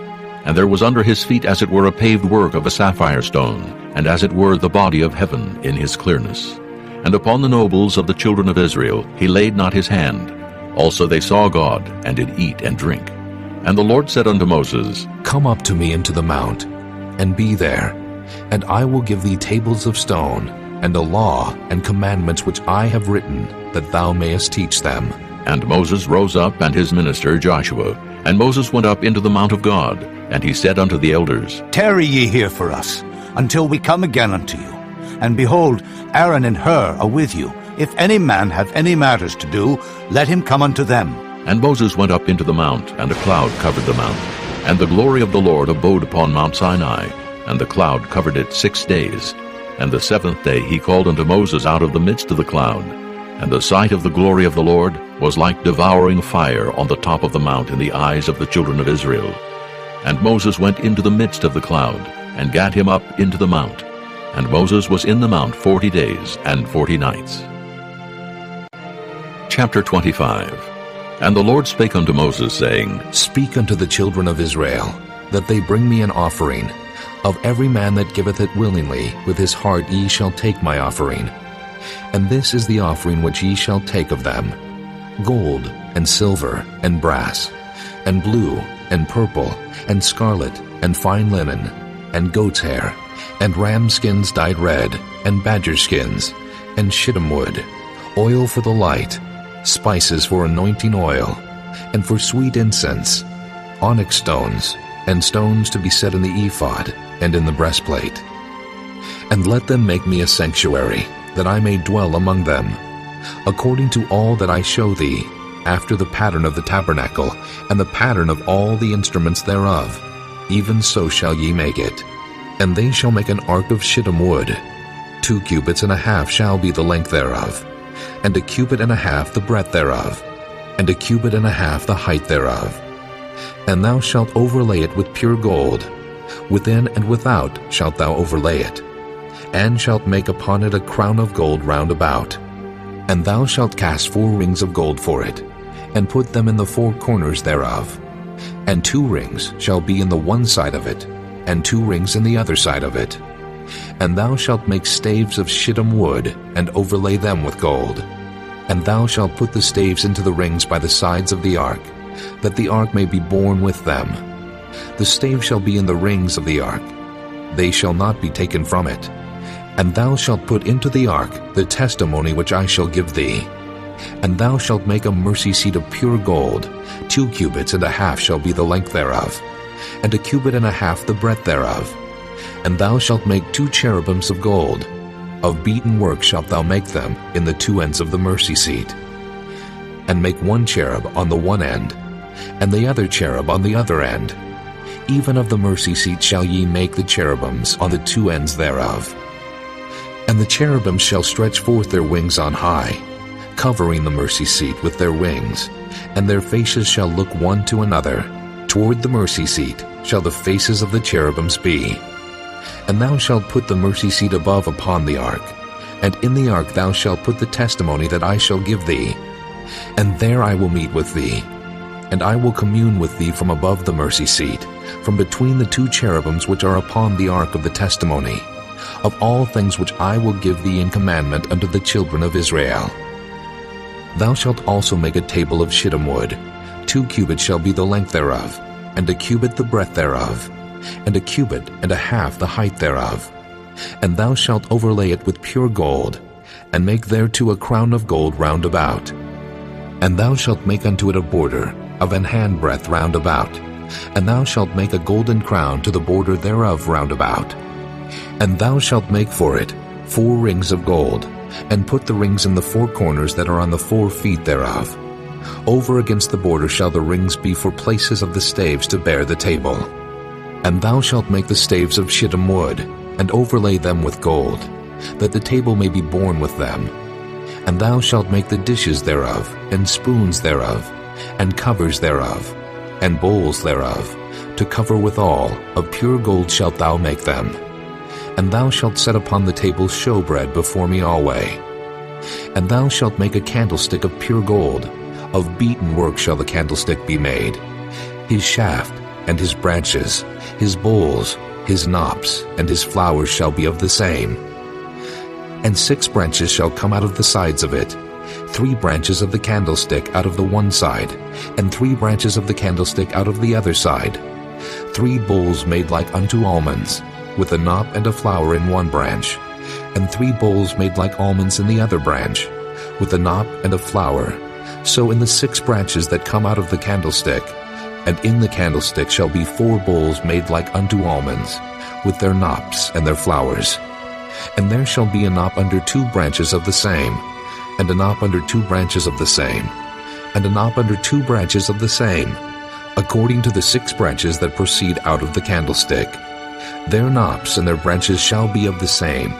And there was under his feet as it were a paved work of a sapphire stone, and as it were the body of heaven in his clearness. And upon the nobles of the children of Israel he laid not his hand. Also they saw God, and did eat and drink. And the Lord said unto Moses, Come up to me into the mount, and be there, and I will give thee tables of stone, and a law and commandments which I have written, that thou mayest teach them. And Moses rose up, and his minister Joshua. And Moses went up into the mount of God, and he said unto the elders, Tarry ye here for us, until we come again unto you. And behold, Aaron and Hur are with you. If any man have any matters to do, let him come unto them. And Moses went up into the mount, and a cloud covered the mount. And the glory of the Lord abode upon Mount Sinai, and the cloud covered it 6 days. And the 7th day he called unto Moses out of the midst of the cloud. And the sight of the glory of the Lord was like devouring fire on the top of the mount in the eyes of the children of Israel. And Moses went into the midst of the cloud, and gat him up into the mount. And Moses was in the mount 40 days and 40 nights. Chapter 25. And the Lord spake unto Moses, saying, Speak unto the children of Israel, that they bring me an offering. Of every man that giveth it willingly, with his heart ye shall take my offering. And this is the offering which ye shall take of them: gold, and silver, and brass, and blue, and purple, and scarlet, and fine linen, and goat's hair, and ram skins dyed red, and badger skins, and shittim wood, oil for the light, spices for anointing oil, and for sweet incense, onyx stones, and stones to be set in the ephod, and in the breastplate. And let them make me a sanctuary, that I may dwell among them, according to all that I show thee, after the pattern of the tabernacle, and the pattern of all the instruments thereof. Even so shall ye make it. And they shall make an ark of shittim wood. 2 cubits and a half shall be the length thereof, and 1 cubit and a half the breadth thereof, and 1 cubit and a half the height thereof. And thou shalt overlay it with pure gold. Within and without shalt thou overlay it, and shalt make upon it a crown of gold round about. And thou shalt cast 4 rings of gold for it, and put them in the 4 corners thereof. And 2 rings shall be in the one side of it, and 2 rings in the other side of it. And thou shalt make staves of shittim wood, and overlay them with gold. And thou shalt put the staves into the rings by the sides of the ark, that the ark may be borne with them. The staves shall be in the rings of the ark. They shall not be taken from it. And thou shalt put into the ark the testimony which I shall give thee. And thou shalt make a mercy seat of pure gold. 2 cubits and a half shall be the length thereof, and 1 cubit and a half the breadth thereof. And thou shalt make 2 cherubims of gold. Of beaten work shalt thou make them in the 2 ends of the mercy seat. And make 1 cherub on the one end, and the other cherub on the other end. Even of the mercy seat shall ye make the cherubims on the 2 ends thereof. And the cherubims shall stretch forth their wings on high, covering the mercy seat with their wings, and their faces shall look one to another. Toward the mercy seat shall the faces of the cherubims be. And thou shalt put the mercy seat above upon the ark, and in the ark thou shalt put the testimony that I shall give thee. And there I will meet with thee, and I will commune with thee from above the mercy seat, from between the 2 cherubims which are upon the ark of the testimony, of all things which I will give thee in commandment unto the children of Israel. Thou shalt also make a table of shittim wood. 2 cubits shall be the length thereof, and 1 cubit the breadth thereof, and 1 cubit and a half the height thereof. And thou shalt overlay it with pure gold, and make thereto a crown of gold round about. And thou shalt make unto it a border of an handbreadth round about, and thou shalt make a golden crown to the border thereof round about. And thou shalt make for it 4 rings of gold, and put the rings in the 4 corners that are on the 4 feet thereof. Over against the border shall the rings be for places of the staves to bear the table. And thou shalt make the staves of shittim wood, and overlay them with gold, that the table may be borne with them. And thou shalt make the dishes thereof, and spoons thereof, and covers thereof, and bowls thereof, to cover withal, of pure gold shalt thou make them. And thou shalt set upon the table showbread before me alway. And thou shalt make a candlestick of pure gold, of beaten work shall the candlestick be made. His shaft, and his branches, his bowls, his knops, and his flowers shall be of the same. And 6 branches shall come out of the sides of it, 3 branches of the candlestick out of the one side, and 3 branches of the candlestick out of the other side. 3 bowls made like unto almonds, with a knop and a flower in one branch, and 3 bowls made like almonds in the other branch, with a knop and a flower. So in the 6 branches that come out of the candlestick, and in the candlestick shall be 4 bowls made like unto almonds, with their knops and their flowers. And there shall be a knop under 2 branches of the same, and a knop under 2 branches of the same, and a knop under 2 branches of the same, according to the 6 branches that proceed out of the candlestick. Their knops and their branches shall be of the same.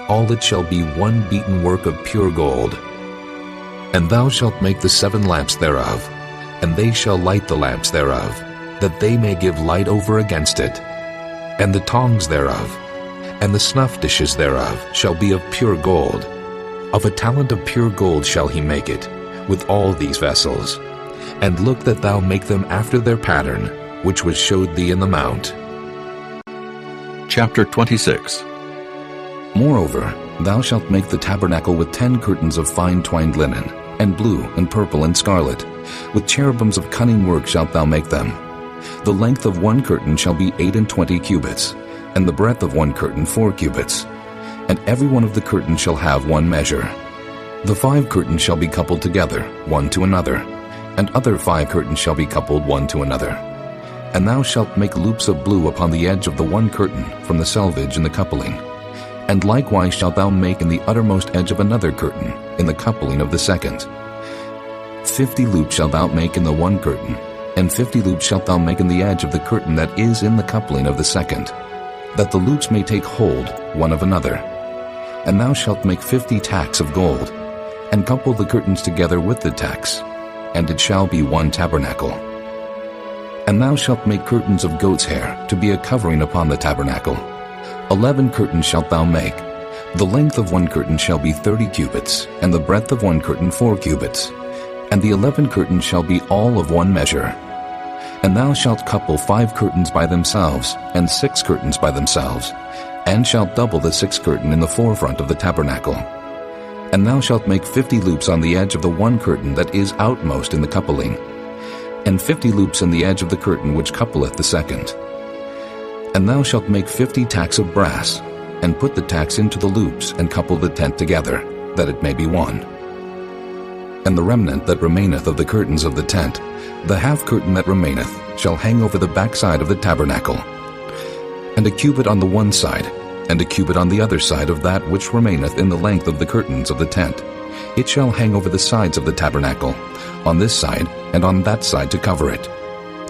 All it shall be one beaten work of pure gold. And thou shalt make the 7 lamps thereof, and they shall light the lamps thereof, that they may give light over against it. And the tongs thereof, and the snuff dishes thereof, shall be of pure gold. Of a talent of pure gold shall he make it, with all these vessels. And look that thou make them after their pattern, which was showed thee in the mount. Chapter 26. Moreover, thou shalt make the tabernacle with 10 curtains of fine twined linen, and blue, and purple, and scarlet. With cherubims of cunning work shalt thou make them. The length of 1 curtain shall be 28 cubits, and the breadth of 1 curtain 4 cubits. And every one of the curtains shall have 1 measure. The 5 curtains shall be coupled together, one to another, and other 5 curtains shall be coupled one to another. And thou shalt make loops of blue upon the edge of the 1 curtain from the selvage in the coupling. And likewise shalt thou make in the uttermost edge of another curtain, in the coupling of the second. 50 loops shalt thou make in the 1 curtain, and 50 loops shalt thou make in the edge of the curtain that is in the coupling of the second, that the loops may take hold one of another. And thou shalt make 50 tacks of gold, and couple the curtains together with the tacks, and it shall be 1 tabernacle. And thou shalt make curtains of goat's hair to be a covering upon the tabernacle. 11 curtains shalt thou make. The length of 1 curtain shall be 30 cubits, and the breadth of 1 curtain 4 cubits. And the 11 curtains shall be all of 1 measure. And thou shalt couple 5 curtains by themselves, and 6 curtains by themselves, and shalt double the 6th curtain in the forefront of the tabernacle. And thou shalt make 50 loops on the edge of the 1 curtain that is outmost in the coupling, and 50 loops in the edge of the curtain which coupleth the second. And thou shalt make 50 tacks of brass, and put the tacks into the loops, and couple the tent together, that it may be one. And the remnant that remaineth of the curtains of the tent, the half curtain that remaineth, shall hang over the backside of the tabernacle. And a cubit on the one side, and a cubit on the other side of that which remaineth in the length of the curtains of the tent. It shall hang over the sides of the tabernacle, on this side and on that side to cover it.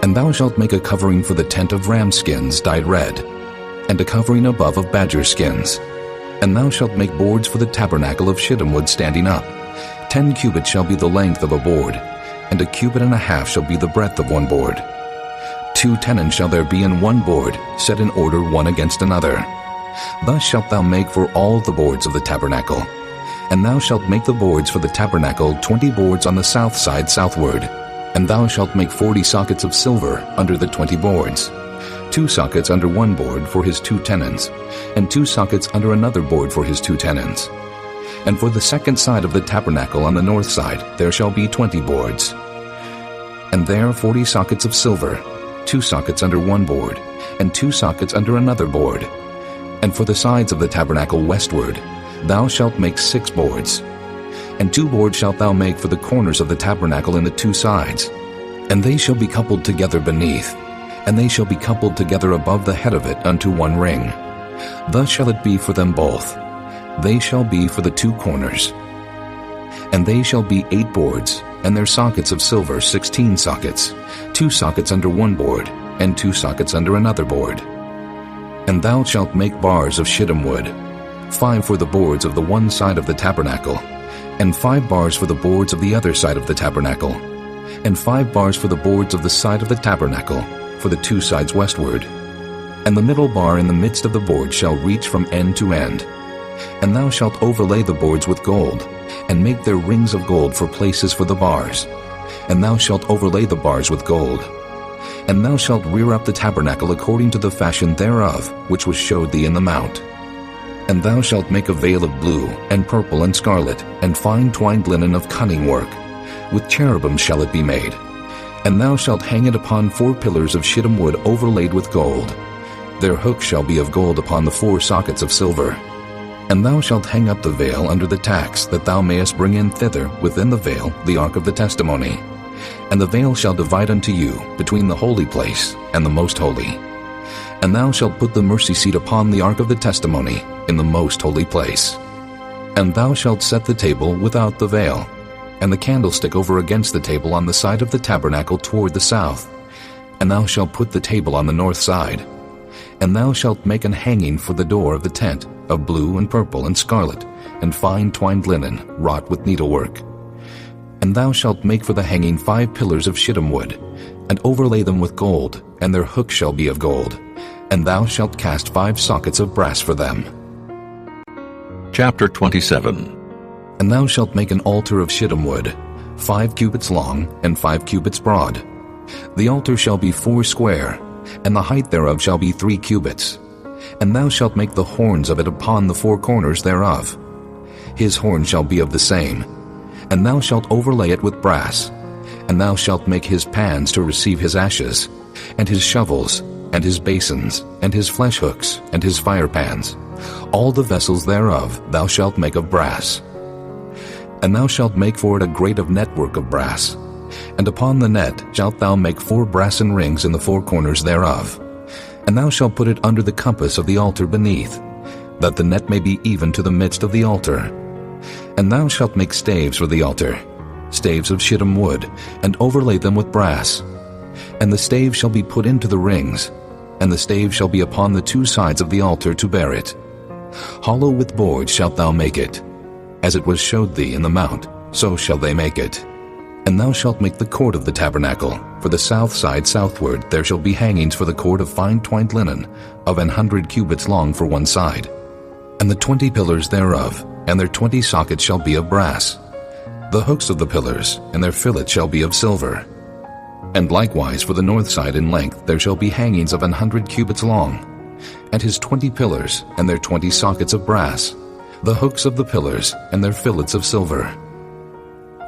And thou shalt make a covering for the tent of ram skins dyed red, and a covering above of badger skins. And thou shalt make boards for the tabernacle of shittim wood standing up. 10 cubits shall be the length of a board, and a cubit and a half shall be the breadth of 1 board. 2 tenons shall there be in 1 board, set in order one against another. Thus shalt thou make for all the boards of the tabernacle. And thou shalt make the boards for the tabernacle 20 boards on the south side southward. And thou shalt make 40 sockets of silver under the 20 boards, 2 sockets under 1 board for his 2 tenons, and 2 sockets under another board for his 2 tenons. And for the second side of the tabernacle on the north side there shall be 20 boards. And there 40 sockets of silver, 2 sockets under 1 board, and 2 sockets under another board. And for the sides of the tabernacle westward, thou shalt make 6 boards. And 2 boards shalt thou make for the corners of the tabernacle in the 2 sides. And they shall be coupled together beneath, and they shall be coupled together above the head of it unto 1 ring. Thus shall it be for them both. They shall be for the 2 corners. And they shall be 8 boards, and their sockets of silver 16 sockets, 2 sockets under 1 board, and 2 sockets under another board. And thou shalt make bars of shittim wood, 5 for the boards of the one side of the tabernacle, and 5 bars for the boards of the other side of the tabernacle, and 5 bars for the boards of the side of the tabernacle, for the 2 sides westward. And the middle bar in the midst of the board shall reach from end to end. And thou shalt overlay the boards with gold, and make their rings of gold for places for the bars. And thou shalt overlay the bars with gold. And thou shalt rear up the tabernacle according to the fashion thereof, which was showed thee in the mount. And thou shalt make a veil of blue, and purple, and scarlet, and fine twined linen of cunning work. With cherubim shall it be made. And thou shalt hang it upon 4 pillars of shittim wood overlaid with gold. Their hooks shall be of gold upon the 4 sockets of silver. And thou shalt hang up the veil under the tacks, that thou mayest bring in thither within the veil the ark of the testimony. And the veil shall divide unto you between the holy place and the most holy. And thou shalt put the mercy seat upon the ark of the testimony in the most holy place. And thou shalt set the table without the veil, and the candlestick over against the table on the side of the tabernacle toward the south. And thou shalt put the table on the north side. And thou shalt make an hanging for the door of the tent of blue and purple and scarlet, and fine twined linen wrought with needlework. And thou shalt make for the hanging 5 pillars of shittim wood, and overlay them with gold, and their hooks shall be of gold. And thou shalt cast 5 sockets of brass for them. Chapter 27. And thou shalt make an altar of shittim wood, 5 cubits long, and 5 cubits broad. The altar shall be 4 square, and the height thereof shall be 3 cubits. And thou shalt make the horns of it upon the 4 corners thereof. His horn shall be of the same. And thou shalt overlay it with brass. And thou shalt make his pans to receive his ashes, and his shovels, and his basins, and his flesh hooks, and his firepans. All the vessels thereof thou shalt make of brass. And thou shalt make for it a grate of network of brass. And upon the net shalt thou make 4 brassen rings in the 4 corners thereof. And thou shalt put it under the compass of the altar beneath, that the net may be even to the midst of the altar. And thou shalt make staves for the altar, staves of shittim wood, and overlay them with brass. And the staves shall be put into the rings, and the staves shall be upon the 2 sides of the altar to bear it. Hollow with boards shalt thou make it. As it was showed thee in the mount, so shall they make it. And thou shalt make the court of the tabernacle. For the south side southward there shall be hangings for the cord of fine twined linen, of 100 cubits long for one side. And the 20 pillars thereof, and their 20 sockets shall be of brass. The hooks of the pillars, and their fillets shall be of silver. And likewise for the north side in length there shall be hangings of 100 cubits long, and his 20 pillars, and their 20 sockets of brass, the hooks of the pillars, and their fillets of silver.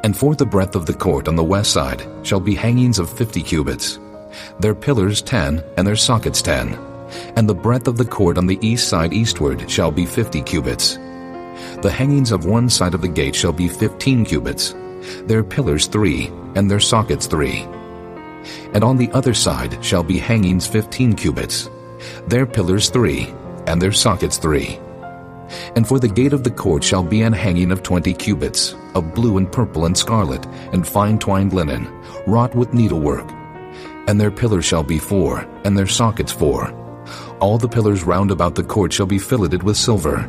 And for the breadth of the court on the west side shall be hangings of 50 cubits, their pillars 10, and their sockets 10. And the breadth of the court on the east side eastward shall be 50 cubits. The hangings of one side of the gate shall be 15 cubits, their pillars 3, and their sockets 3. And on the other side shall be hangings 15 cubits, their pillars 3, and their sockets 3. And for the gate of the court shall be an hanging of 20 cubits, of blue and purple and scarlet, and fine twined linen, wrought with needlework. And their pillars shall be 4, and their sockets 4. All the pillars round about the court shall be filleted with silver.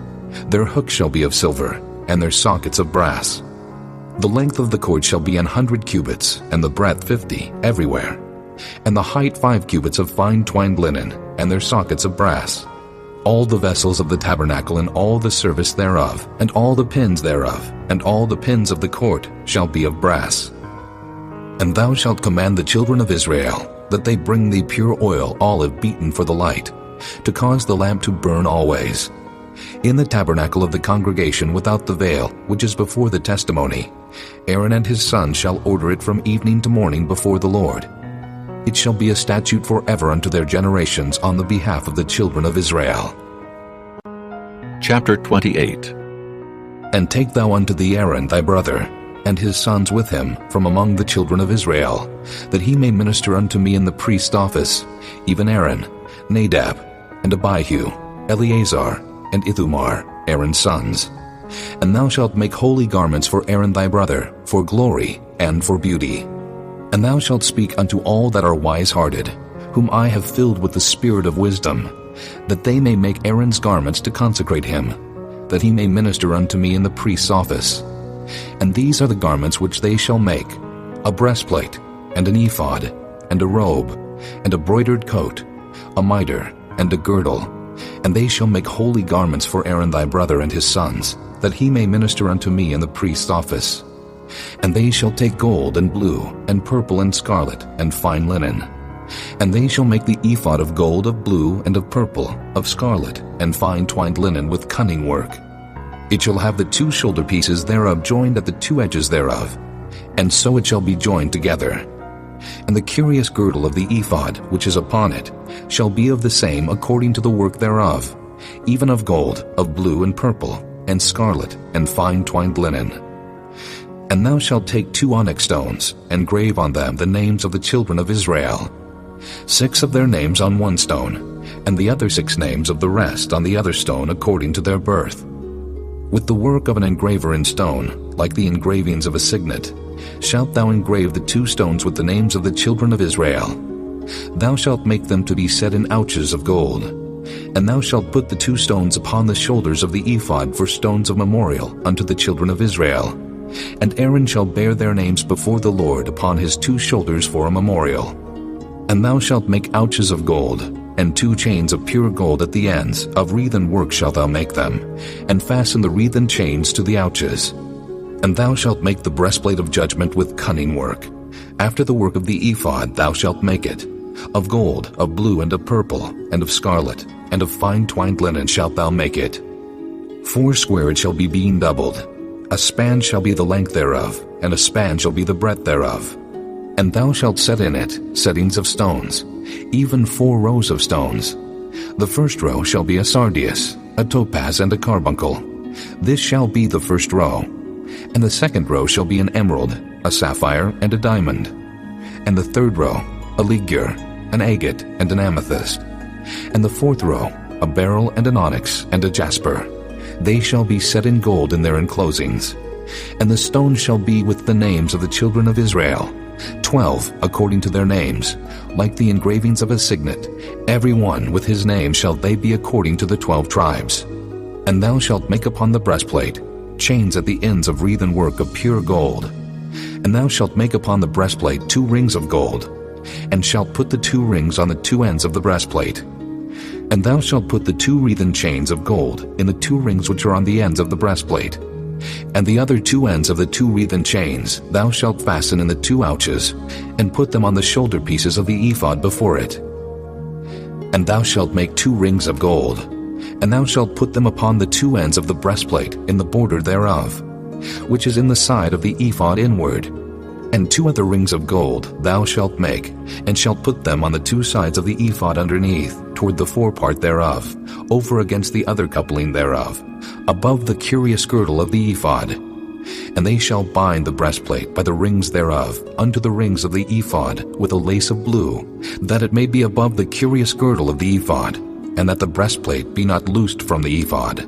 Their hooks shall be of silver, and their sockets of brass. The length of the court shall be 100 cubits, and the breadth 50, everywhere. And the height 5 cubits of fine twined linen, and their sockets of brass. All the vessels of the tabernacle and all the service thereof, and all the pins thereof, and all the pins of the court shall be of brass. And thou shalt command the children of Israel, that they bring thee pure oil olive beaten for the light, to cause the lamp to burn always. In the tabernacle of the congregation without the veil, which is before the testimony, Aaron and his sons shall order it from evening to morning before the Lord. It shall be a statute forever unto their generations on the behalf of the children of Israel. Chapter 28. And take thou unto thee Aaron thy brother, and his sons with him from among the children of Israel, that he may minister unto me in the priest's office, even Aaron, Nadab, and Abihu, Eleazar, and Ithamar, Aaron's sons. And thou shalt make holy garments for Aaron thy brother, for glory and for beauty. And thou shalt speak unto all that are wise-hearted, whom I have filled with the spirit of wisdom, that they may make Aaron's garments to consecrate him, that he may minister unto me in the priest's office. And these are the garments which they shall make: a breastplate, and an ephod, and a robe, and a broidered coat, a mitre, and a girdle. And they shall make holy garments for Aaron thy brother and his sons, that he may minister unto me in the priest's office. And they shall take gold, and blue, and purple, and scarlet, and fine linen. And they shall make the ephod of gold, of blue, and of purple, of scarlet, and fine twined linen with cunning work. It shall have the 2 shoulder pieces thereof joined at the 2 edges thereof, and so it shall be joined together. And the curious girdle of the ephod which is upon it shall be of the same according to the work thereof, even of gold, of blue, and purple, and scarlet, and fine twined linen. And thou shalt take 2 onyx stones, and grave on them the names of the children of Israel, 6 of their names on one stone, and the other 6 names of the rest on the other stone according to their birth. With the work of an engraver in stone, like the engravings of a signet, shalt thou engrave the 2 stones with the names of the children of Israel. Thou shalt make them to be set in ouches of gold. And thou shalt put the 2 stones upon the shoulders of the ephod for stones of memorial unto the children of Israel. And Aaron shall bear their names before the Lord upon his 2 shoulders for a memorial. And thou shalt make ouches of gold, and 2 chains of pure gold at the ends, of wreathen work shalt thou make them, and fasten the wreathen chains to the ouches. And thou shalt make the breastplate of judgment with cunning work. After the work of the ephod thou shalt make it. Of gold, of blue, and of purple, and of scarlet, and of fine twined linen shalt thou make it. 4 it shall be beam doubled. A span shall be the length thereof, and a span shall be the breadth thereof. And thou shalt set in it settings of stones, even 4 rows of stones. The first row shall be a sardius, a topaz, and a carbuncle. This shall be the first row. And the second row shall be an emerald, a sapphire, and a diamond. And the third row, a ligure, an agate, and an amethyst. And the 4th row, a beryl, and an onyx, and a jasper. They shall be set in gold in their enclosings. And the stones shall be with the names of the children of Israel, 12 according to their names, like the engravings of a signet. Every one with his name shall they be according to the 12 tribes. And thou shalt make upon the breastplate chains at the ends of wreathen work of pure gold. And thou shalt make upon the breastplate 2 rings of gold, and shalt put the 2 rings on the 2 ends of the breastplate. And thou shalt put the 2 wreathen chains of gold in the 2 rings which are on the ends of the breastplate. And the other 2 ends of the 2 wreathen chains thou shalt fasten in the 2 ouches, and put them on the shoulder pieces of the ephod before it. And thou shalt make 2 rings of gold, and thou shalt put them upon the 2 ends of the breastplate in the border thereof, which is in the side of the ephod inward. And 2 other rings of gold thou shalt make, and shalt put them on the 2 sides of the ephod underneath, toward the forepart thereof, over against the other coupling thereof, above the curious girdle of the ephod. And they shall bind the breastplate by the rings thereof unto the rings of the ephod with a lace of blue, that it may be above the curious girdle of the ephod, and that the breastplate be not loosed from the ephod.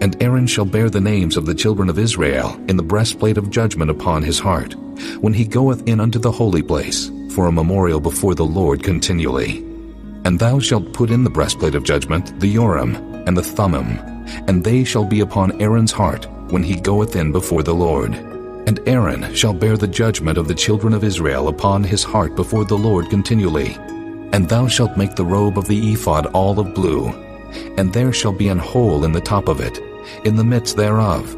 And Aaron shall bear the names of the children of Israel in the breastplate of judgment upon his heart, when he goeth in unto the holy place, for a memorial before the Lord continually. And thou shalt put in the breastplate of judgment the Urim and the Thummim, and they shall be upon Aaron's heart when he goeth in before the Lord. And Aaron shall bear the judgment of the children of Israel upon his heart before the Lord continually. And thou shalt make the robe of the ephod all of blue, and there shall be an hole in the top of it, in the midst thereof.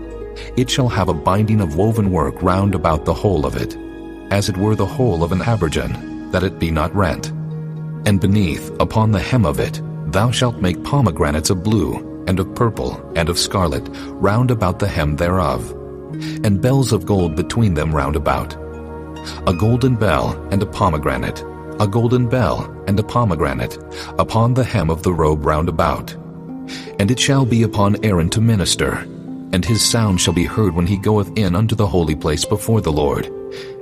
It shall have a binding of woven work round about the whole of it, as it were the hole of an habergeon, that it be not rent. And beneath, upon the hem of it, thou shalt make pomegranates of blue, and of purple, and of scarlet, round about the hem thereof, and bells of gold between them round about. A golden bell and a pomegranate, a golden bell and a pomegranate, upon the hem of the robe round about. And it shall be upon Aaron to minister, and his sound shall be heard when he goeth in unto the holy place before the Lord,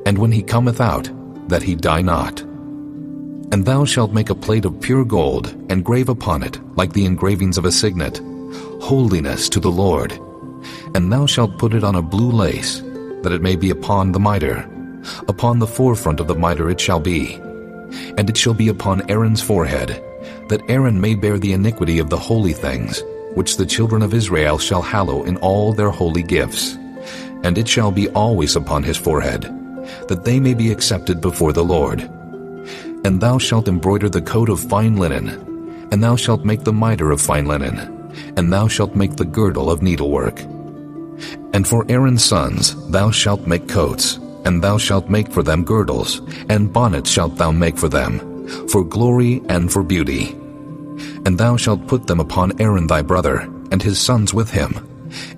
and when he cometh out, that he die not. And thou shalt make a plate of pure gold, and grave upon it, like the engravings of a signet, Holiness to the Lord. And thou shalt put it on a blue lace, that it may be upon the mitre. Upon the forefront of the mitre it shall be. And it shall be upon Aaron's forehead, that Aaron may bear the iniquity of the holy things, which the children of Israel shall hallow in all their holy gifts. And it shall be always upon his forehead, that they may be accepted before the Lord. And thou shalt embroider the coat of fine linen, and thou shalt make the mitre of fine linen, and thou shalt make the girdle of needlework. And for Aaron's sons thou shalt make coats, and thou shalt make for them girdles, and bonnets shalt thou make for them, for glory and for beauty. And thou shalt put them upon Aaron thy brother, and his sons with him,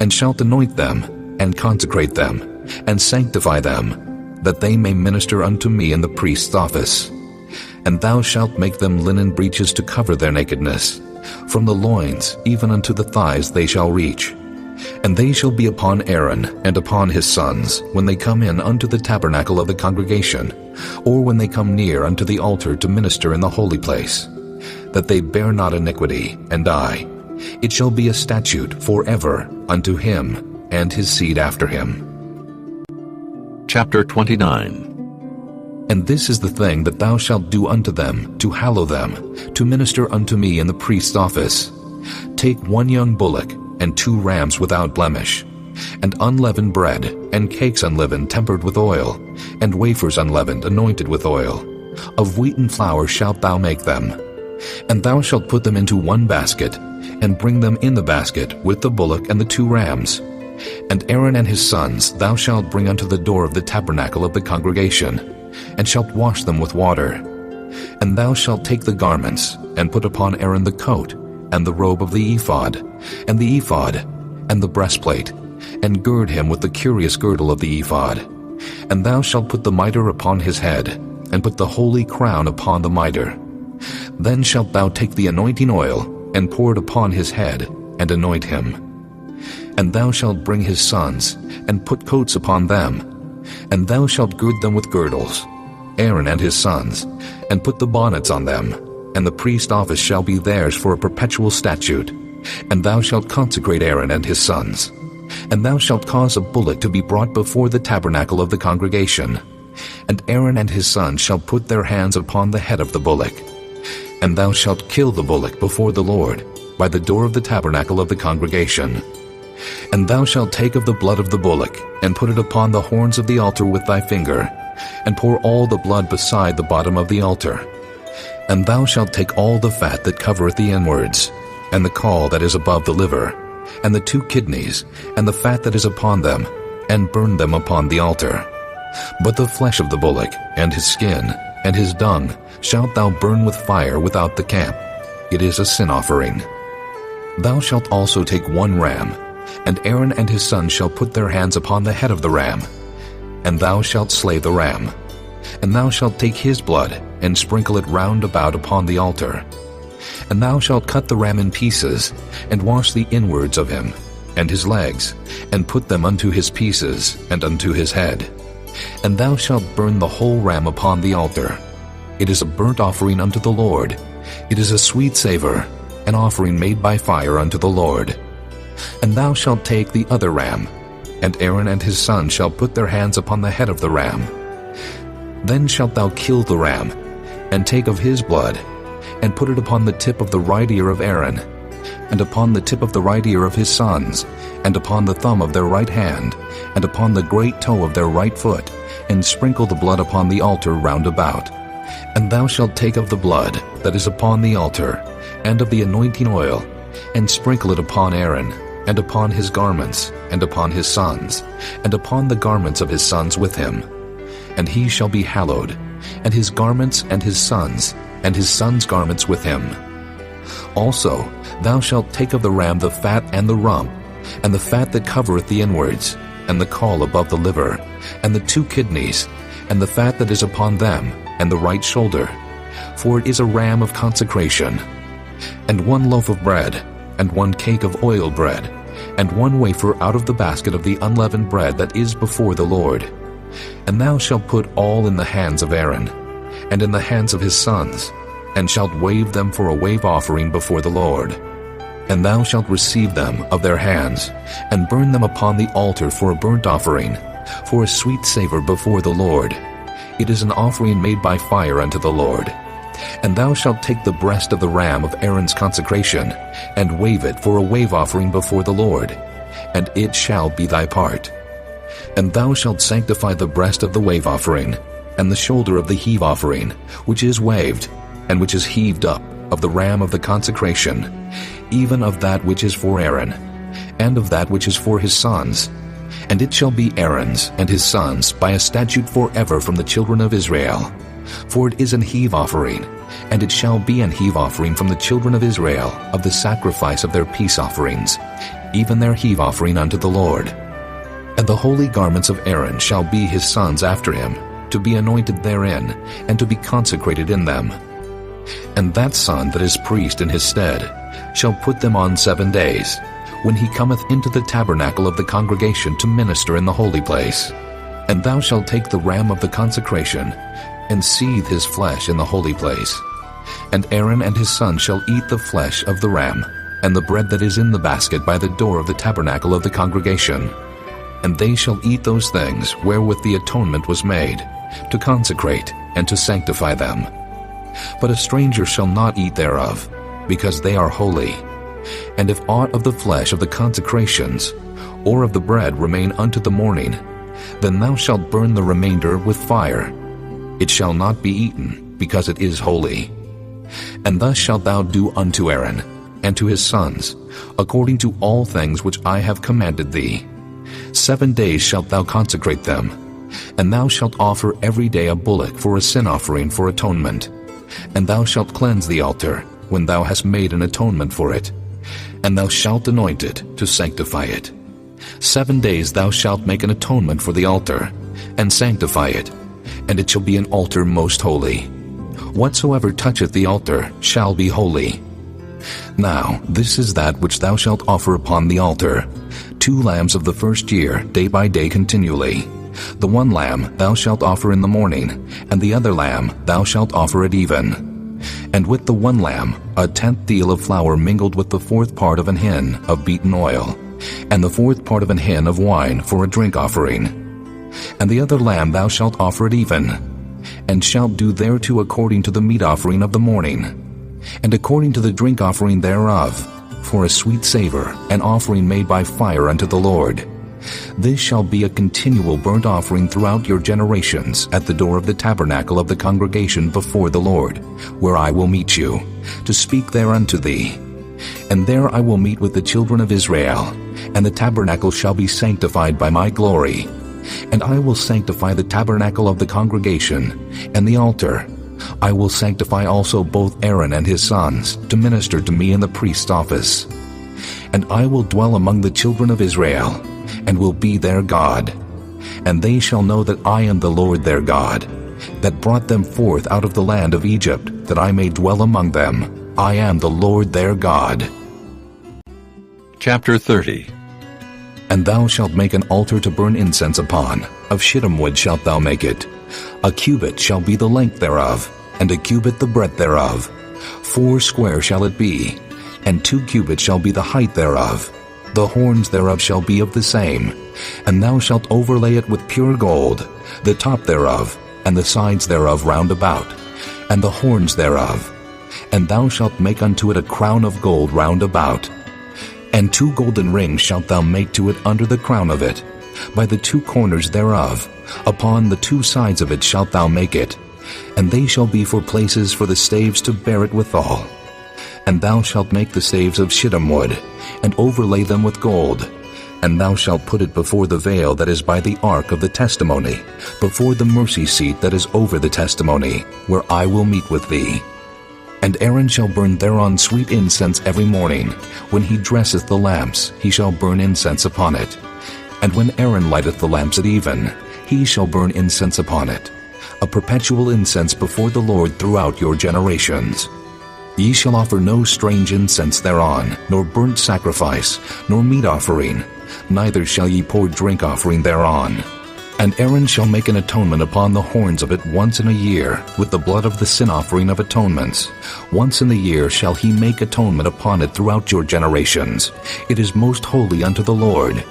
and shalt anoint them, and consecrate them, and sanctify them, that they may minister unto me in the priest's office. And thou shalt make them linen breeches to cover their nakedness. From the loins even unto the thighs they shall reach. And they shall be upon Aaron and upon his sons, when they come in unto the tabernacle of the congregation, or when they come near unto the altar to minister in the holy place, that they bear not iniquity, and die. It shall be a statute forever unto him and his seed after him. Chapter 29. And this is the thing that thou shalt do unto them, to hallow them, to minister unto me in the priest's office. Take 1 young bullock, and 2 rams without blemish, and unleavened bread, and cakes unleavened tempered with oil, and wafers unleavened anointed with oil. Of wheaten flour shalt thou make them. And thou shalt put them into 1 basket, and bring them in the basket with the bullock and the 2 rams. And Aaron and his sons thou shalt bring unto the door of the tabernacle of the congregation, and shalt wash them with water. And thou shalt take the garments, and put upon Aaron the coat, and the robe of the ephod, and the ephod, and the breastplate, and gird him with the curious girdle of the ephod. And thou shalt put the mitre upon his head, and put the holy crown upon the mitre. Then shalt thou take the anointing oil, and pour it upon his head, and anoint him. And thou shalt bring his sons, and put coats upon them, and thou shalt gird them with girdles, Aaron and his sons, and put the bonnets on them, and the priest's office shall be theirs for a perpetual statute. And thou shalt consecrate Aaron and his sons. And thou shalt cause a bullock to be brought before the tabernacle of the congregation. And Aaron and his sons shall put their hands upon the head of the bullock. And thou shalt kill the bullock before the Lord, by the door of the tabernacle of the congregation. And thou shalt take of the blood of the bullock, and put it upon the horns of the altar with thy finger, and pour all the blood beside the bottom of the altar. And thou shalt take all the fat that covereth the inwards, and the caul that is above the liver, and the 2 kidneys, and the fat that is upon them, and burn them upon the altar. But the flesh of the bullock, and his skin, and his dung, shalt thou burn with fire without the camp. It is a sin offering. Thou shalt also take 1 ram, and Aaron and his sons shall put their hands upon the head of the ram. And thou shalt slay the ram. And thou shalt take his blood, and sprinkle it round about upon the altar. And thou shalt cut the ram in pieces, and wash the inwards of him, and his legs, and put them unto his pieces, and unto his head. And thou shalt burn the whole ram upon the altar. It is a burnt offering unto the Lord. It is a sweet savor, an offering made by fire unto the Lord. And thou shalt take the other ram, and Aaron and his sons shall put their hands upon the head of the ram. Then shalt thou kill the ram, and take of his blood, and put it upon the tip of the right ear of Aaron, and upon the tip of the right ear of his sons, and upon the thumb of their right hand, and upon the great toe of their right foot, and sprinkle the blood upon the altar round about. And thou shalt take of the blood that is upon the altar, and of the anointing oil, and sprinkle it upon Aaron, and upon his garments, and upon his sons, and upon the garments of his sons with him. And he shall be hallowed, and his garments and his sons' garments with him. Also thou shalt take of the ram the fat and the rump, and the fat that covereth the inwards, and the caul above the liver, and the 2 kidneys, and the fat that is upon them, and the right shoulder, for it is a ram of consecration. And 1 loaf of bread, and 1 cake of oil bread, and 1 wafer out of the basket of the unleavened bread that is before the Lord. And thou shalt put all in the hands of Aaron, and in the hands of his sons, and shalt wave them for a wave offering before the Lord. And thou shalt receive them of their hands, and burn them upon the altar for a burnt offering, for a sweet savor before the Lord. It is an offering made by fire unto the Lord. And thou shalt take the breast of the ram of Aaron's consecration, and wave it for a wave offering before the Lord, and it shall be thy part. And thou shalt sanctify the breast of the wave offering, and the shoulder of the heave offering, which is waved, and which is heaved up, of the ram of the consecration, even of that which is for Aaron, and of that which is for his sons. And it shall be Aaron's and his sons by a statute forever from the children of Israel. For it is an heave offering, and it shall be an heave offering from the children of Israel of the sacrifice of their peace offerings, even their heave offering unto the Lord. And the holy garments of Aaron shall be his sons after him, to be anointed therein, and to be consecrated in them. And that son that is priest in his stead shall put them on 7 days, when he cometh into the tabernacle of the congregation to minister in the holy place. And thou shalt take the ram of the consecration, and seethe his flesh in the holy place. And Aaron and his sons shall eat the flesh of the ram, and the bread that is in the basket by the door of the tabernacle of the congregation. And they shall eat those things wherewith the atonement was made, to consecrate and to sanctify them. But a stranger shall not eat thereof, because they are holy. And if aught of the flesh of the consecrations, or of the bread remain unto the morning, then thou shalt burn the remainder with fire. It shall not be eaten, because it is holy. And thus shalt thou do unto Aaron, and to his sons, according to all things which I have commanded thee. 7 days shalt thou consecrate them, and thou shalt offer every day a bullock for a sin offering for atonement. And thou shalt cleanse the altar, when thou hast made an atonement for it, and thou shalt anoint it to sanctify it. 7 days thou shalt make an atonement for the altar, and sanctify it, and it shall be an altar most holy. Whatsoever toucheth the altar shall be holy. Now this is that which thou shalt offer upon the altar: 2 lambs of the first year, day by day continually. The 1 lamb thou shalt offer in the morning, and the other lamb thou shalt offer at even. And with the 1 lamb 1/10 deal of flour mingled with the 4th part of an hin of beaten oil, and the 4th part of an hin of wine for a drink offering. And the other lamb thou shalt offer at even, and shalt do thereto according to the meat offering of the morning, and according to the drink offering thereof, for a sweet savor, an offering made by fire unto the Lord. This shall be a continual burnt offering throughout your generations at the door of the tabernacle of the congregation before the Lord, where I will meet you, to speak there unto thee. And there I will meet with the children of Israel, and the tabernacle shall be sanctified by my glory. And I will sanctify the tabernacle of the congregation, and the altar. I will sanctify also both Aaron and his sons, to minister to me in the priest's office. And I will dwell among the children of Israel, and will be their God. And they shall know that I am the Lord their God, that brought them forth out of the land of Egypt, that I may dwell among them. I am the Lord their God. Chapter 30. And thou shalt make an altar to burn incense upon. Of shittim wood shalt thou make it. A cubit shall be the length thereof, and a cubit the breadth thereof. 4 square shall it be, and 2 cubits shall be the height thereof. The horns thereof shall be of the same. And thou shalt overlay it with pure gold, the top thereof, and the sides thereof round about, and the horns thereof. And thou shalt make unto it a crown of gold round about. And 2 golden rings shalt thou make to it under the crown of it, by the 2 corners thereof. Upon the 2 sides of it shalt thou make it, and they shall be for places for the staves to bear it withal. And thou shalt make the staves of shittim wood, and overlay them with gold. And thou shalt put it before the veil that is by the ark of the testimony, before the mercy seat that is over the testimony, where I will meet with thee. And Aaron shall burn thereon sweet incense every morning. When he dresseth the lamps, he shall burn incense upon it. And when Aaron lighteth the lamps at even, he shall burn incense upon it, a perpetual incense before the Lord throughout your generations. Ye shall offer no strange incense thereon, nor burnt sacrifice, nor meat offering, neither shall ye pour drink offering thereon. And Aaron shall make an atonement upon the horns of it once in a year, with the blood of the sin offering of atonements. Once in the year shall he make atonement upon it throughout your generations. It is most holy unto the Lord.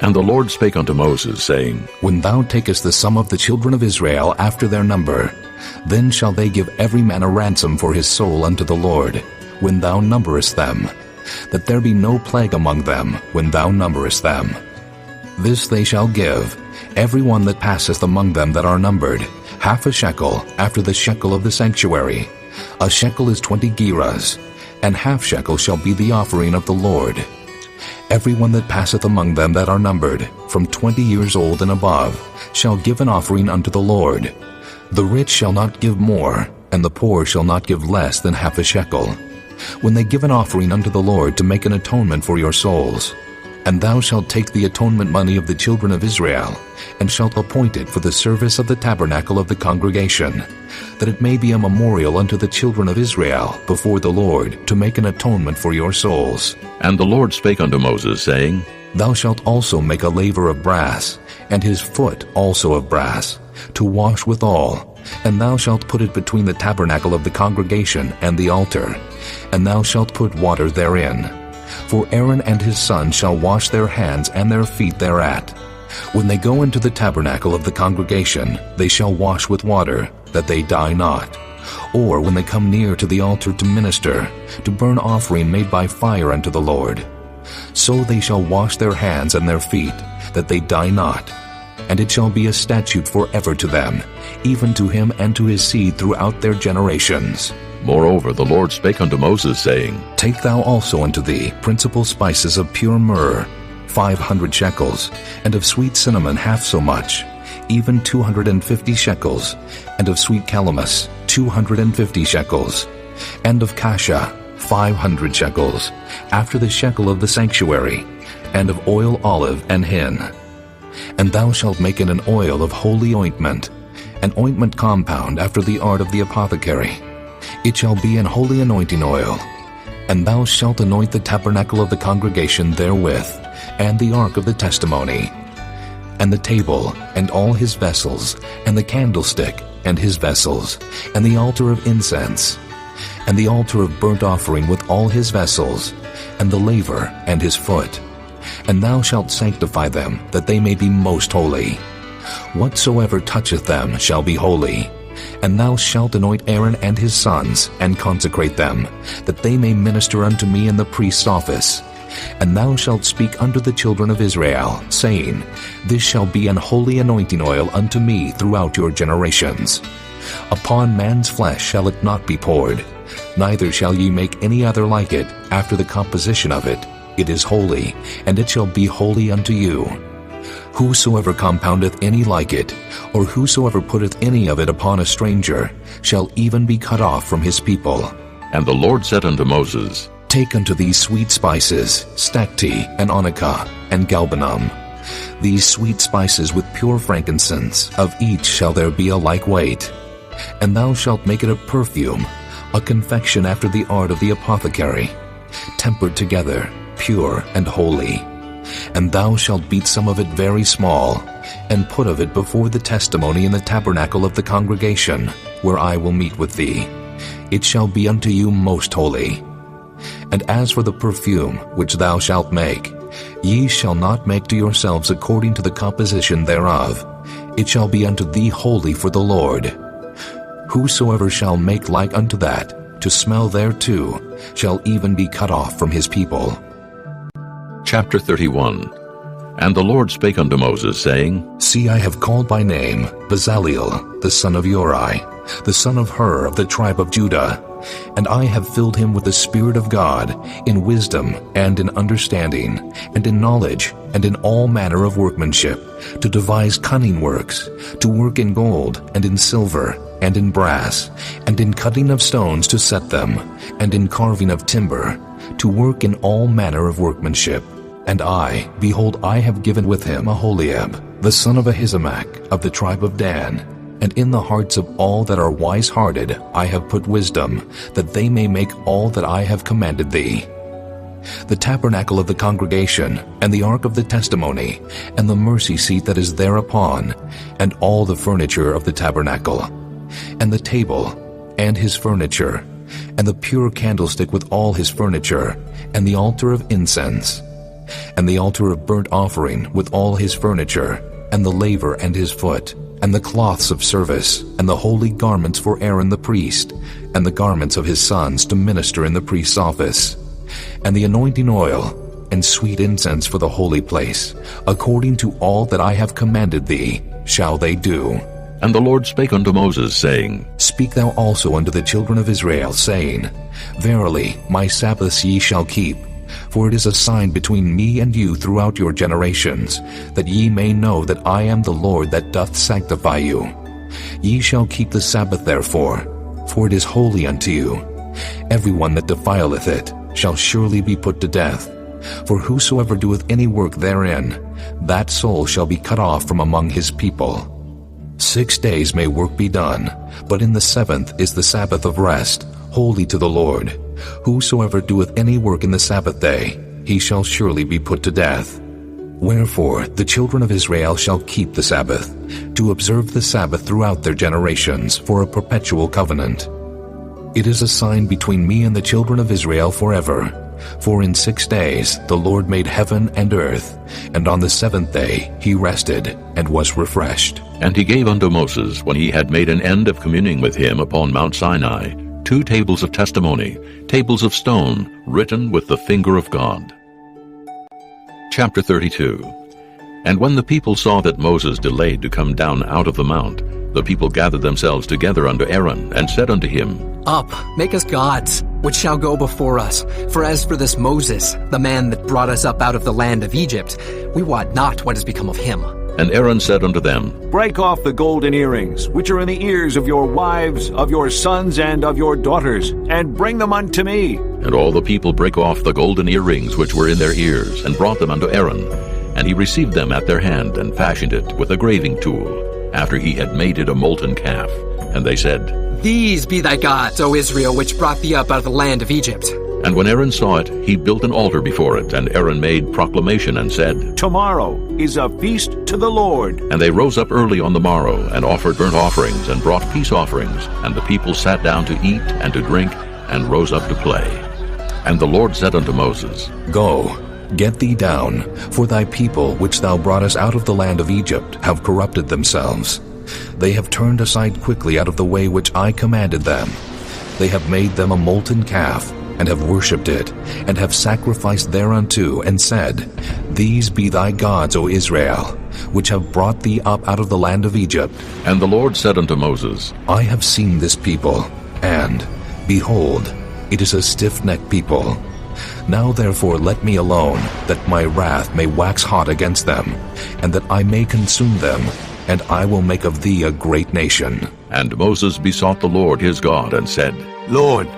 And the Lord spake unto Moses, saying, When thou takest the sum of the children of Israel after their number, then shall they give every man a ransom for his soul unto the Lord, when thou numberest them, that there be no plague among them when thou numberest them. This they shall give, every one that passeth among them that are numbered, half a shekel after the shekel of the sanctuary. A shekel is 20 gerahs, and half shekel shall be the offering of the Lord. Every one that passeth among them that are numbered, from 20 years old and above, shall give an offering unto the Lord. The rich shall not give more, and the poor shall not give less than half a shekel, when they give an offering unto the Lord to make an atonement for your souls. And thou shalt take the atonement money of the children of Israel, and shalt appoint it for the service of the tabernacle of the congregation, that it may be a memorial unto the children of Israel before the Lord, to make an atonement for your souls. And the Lord spake unto Moses, saying, Thou shalt also make a laver of brass, and his foot also of brass, to wash withal, and thou shalt put it between the tabernacle of the congregation and the altar, and thou shalt put water therein. For Aaron and his sons shall wash their hands and their feet thereat. When they go into the tabernacle of the congregation, they shall wash with water, that they die not. Or when they come near to the altar to minister, to burn offering made by fire unto the Lord. So they shall wash their hands and their feet, that they die not. And it shall be a statute forever to them, even to him and to his seed throughout their generations. Moreover, the Lord spake unto Moses, saying, Take thou also unto thee principal spices of pure myrrh, 500 shekels, and of sweet cinnamon half so much, even 250 shekels, and of sweet calamus 250 shekels, and of cassia 500 shekels, after the shekel of the sanctuary, and of oil olive and hin. And thou shalt make it an oil of holy ointment, an ointment compound after the art of the apothecary. It shall be an holy anointing oil. And thou shalt anoint the tabernacle of the congregation therewith, and the ark of the testimony, and the table, and all his vessels, and the candlestick, and his vessels, and the altar of incense, and the altar of burnt offering with all his vessels, and the laver, and his foot. And thou shalt sanctify them, that they may be most holy. Whatsoever toucheth them shall be holy. And thou shalt anoint Aaron and his sons, and consecrate them, that they may minister unto me in the priest's office. And thou shalt speak unto the children of Israel, saying, This shall be an holy anointing oil unto me throughout your generations. Upon man's flesh shall it not be poured, neither shall ye make any other like it after the composition of it. It is holy, and it shall be holy unto you. Whosoever compoundeth any like it, or whosoever putteth any of it upon a stranger, shall even be cut off from his people. And the Lord said unto Moses, Take unto thee sweet spices, stacte, and onycha, and galbanum. These sweet spices with pure frankincense, of each shall there be a like weight. And thou shalt make it a perfume, a confection after the art of the apothecary, tempered together, pure and holy. And thou shalt beat some of it very small, and put of it before the testimony in the tabernacle of the congregation, where I will meet with thee. It shall be unto you most holy. And as for the perfume which thou shalt make, ye shall not make to yourselves according to the composition thereof. It shall be unto thee holy for the Lord. Whosoever shall make like unto that, to smell thereto, shall even be cut off from his people. Chapter 31. And the Lord spake unto Moses, saying, See, I have called by name Bezaleel, the son of Uri, the son of Hur of the tribe of Judah, and I have filled him with the Spirit of God, in wisdom, and in understanding, and in knowledge, and in all manner of workmanship, to devise cunning works, to work in gold, and in silver, and in brass, and in cutting of stones to set them, and in carving of timber, to work in all manner of workmanship. And I, behold, I have given with him Aholiab, the son of Ahisamach, of the tribe of Dan, And in the hearts of all that are wise-hearted I have put wisdom, that they may make all that I have commanded thee. The tabernacle of the congregation, and the ark of the testimony, and the mercy seat that is thereupon, and all the furniture of the tabernacle, and the table, and his furniture, and the pure candlestick with all his furniture, and the altar of incense, and the altar of burnt offering with all his furniture, and the laver and his foot, and the cloths of service, and the holy garments for Aaron the priest, and the garments of his sons to minister in the priest's office, and the anointing oil, and sweet incense for the holy place, according to all that I have commanded thee, shall they do. And the Lord spake unto Moses, saying, Speak thou also unto the children of Israel, saying, Verily my Sabbaths ye shall keep, for it is a sign between me and you throughout your generations, that ye may know that I am the Lord that doth sanctify you. Ye shall keep the Sabbath therefore, for it is holy unto you. Every one that defileth it shall surely be put to death. For whosoever doeth any work therein, that soul shall be cut off from among his people. 6 days may work be done, but in the 7th is the Sabbath of rest, holy to the Lord. Whosoever doeth any work in the Sabbath day, he shall surely be put to death. Wherefore the children of Israel shall keep the Sabbath, to observe the Sabbath throughout their generations for a perpetual covenant. It is a sign between me and the children of Israel forever. For in 6 days the Lord made heaven and earth, and on the 7th day he rested and was refreshed. And he gave unto Moses, when he had made an end of communing with him upon Mount Sinai, 2 tables of testimony, tables of stone, written with the finger of God. Chapter 32. And when the people saw that Moses delayed to come down out of the mount, the people gathered themselves together unto Aaron, and said unto him, Up, make us gods, which shall go before us. For as for this Moses, the man that brought us up out of the land of Egypt, we wot not what has become of him. And Aaron said unto them, Break off the golden earrings, which are in the ears of your wives, of your sons, and of your daughters, and bring them unto me. And all the people brake off the golden earrings which were in their ears, and brought them unto Aaron. And he received them at their hand, and fashioned it with a graving tool, after he had made it a molten calf. And they said, These be thy gods, O Israel, which brought thee up out of the land of Egypt. And when Aaron saw it, he built an altar before it, and Aaron made proclamation and said, Tomorrow is a feast to the Lord. And they rose up early on the morrow, and offered burnt offerings, and brought peace offerings. And the people sat down to eat and to drink, and rose up to play. And the Lord said unto Moses, Go, get thee down, for thy people which thou broughtest out of the land of Egypt have corrupted themselves. They have turned aside quickly out of the way which I commanded them. They have made them a molten calf, and have worshipped it, and have sacrificed thereunto, and said, These be thy gods, O Israel, which have brought thee up out of the land of Egypt. And the Lord said unto Moses, I have seen this people, and, behold, it is a stiff-necked people. Now therefore let me alone, that my wrath may wax hot against them, and that I may consume them, and I will make of thee a great nation. And Moses besought the Lord his God, and said, Lord,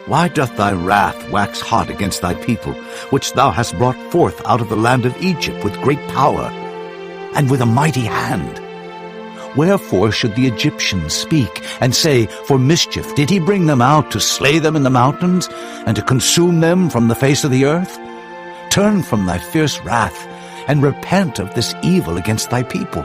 why doth thy wrath wax hot against thy people, which thou hast brought forth out of the land of Egypt with great power, and with a mighty hand? Wherefore should the Egyptians speak, and say, For mischief did he bring them out, to slay them in the mountains, and to consume them from the face of the earth? Turn from thy fierce wrath, and repent of this evil against thy people.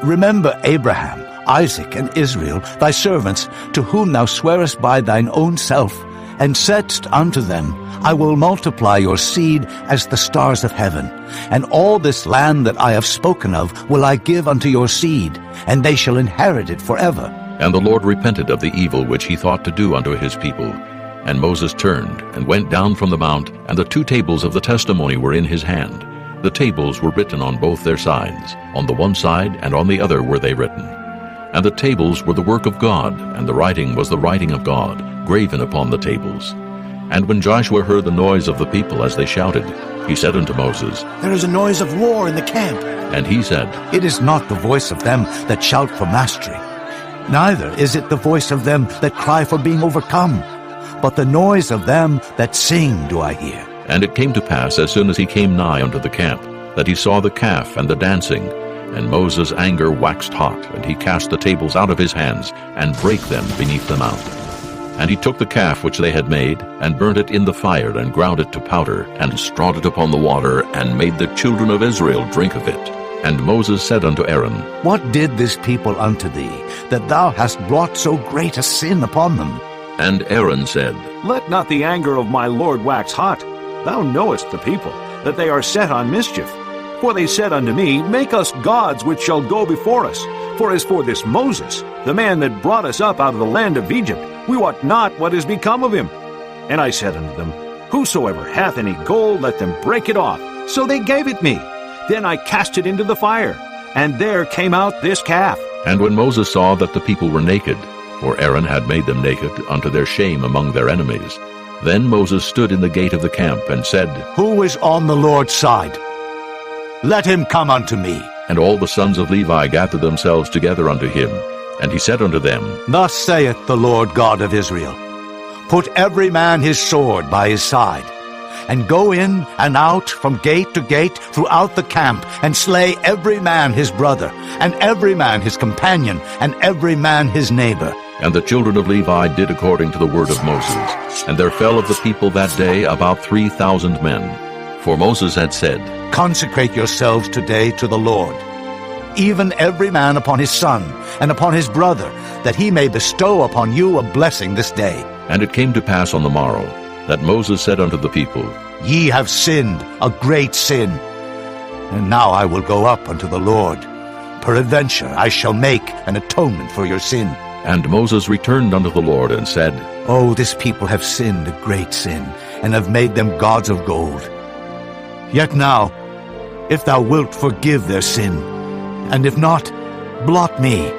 Remember Abraham, Isaac, and Israel, thy servants, to whom thou swearest by thine own self, and saidst unto them, I will multiply your seed as the stars of heaven, and all this land that I have spoken of will I give unto your seed, and they shall inherit it forever. And the Lord repented of the evil which he thought to do unto his people. And Moses turned, and went down from the mount, and the 2 tables of the testimony were in his hand. The tables were written on both their sides, on the one side and on the other were they written. And the tables were the work of God, and the writing was the writing of God, graven upon the tables. And when Joshua heard the noise of the people as they shouted, he said unto Moses, There is a noise of war in the camp. And he said, It is not the voice of them that shout for mastery, neither is it the voice of them that cry for being overcome, but the noise of them that sing do I hear. And it came to pass, as soon as he came nigh unto the camp, that he saw the calf and the dancing. And Moses' anger waxed hot, and he cast the tables out of his hands, and brake them beneath the mount. And he took the calf which they had made, and burnt it in the fire, and ground it to powder, and strawed it upon the water, and made the children of Israel drink of it. And Moses said unto Aaron, What did this people unto thee, that thou hast brought so great a sin upon them? And Aaron said, Let not the anger of my Lord wax hot. Thou knowest the people, that they are set on mischief. For they said unto me, Make us gods which shall go before us. For as for this Moses, the man that brought us up out of the land of Egypt, we wot not what is become of him. And I said unto them, Whosoever hath any gold, let them break it off. So they gave it me. Then I cast it into the fire, and there came out this calf. And when Moses saw that the people were naked, for Aaron had made them naked unto their shame among their enemies, then Moses stood in the gate of the camp, and said, Who is on the Lord's side? Let him come unto me. And all the sons of Levi gathered themselves together unto him. And he said unto them, Thus saith the Lord God of Israel, Put every man his sword by his side, and go in and out from gate to gate throughout the camp, and slay every man his brother, and every man his companion, and every man his neighbor. And the children of Levi did according to the word of Moses. And there fell of the people that day about 3,000 men. For Moses had said, Consecrate yourselves today to the Lord, even every man upon his son, and upon his brother, that he may bestow upon you a blessing this day. And it came to pass on the morrow, that Moses said unto the people, Ye have sinned a great sin. And now I will go up unto the Lord. Peradventure I shall make an atonement for your sin. And Moses returned unto the Lord, and said, Oh, this people have sinned a great sin, and have made them gods of gold. Yet now, if thou wilt forgive their sin, and if not, blot me,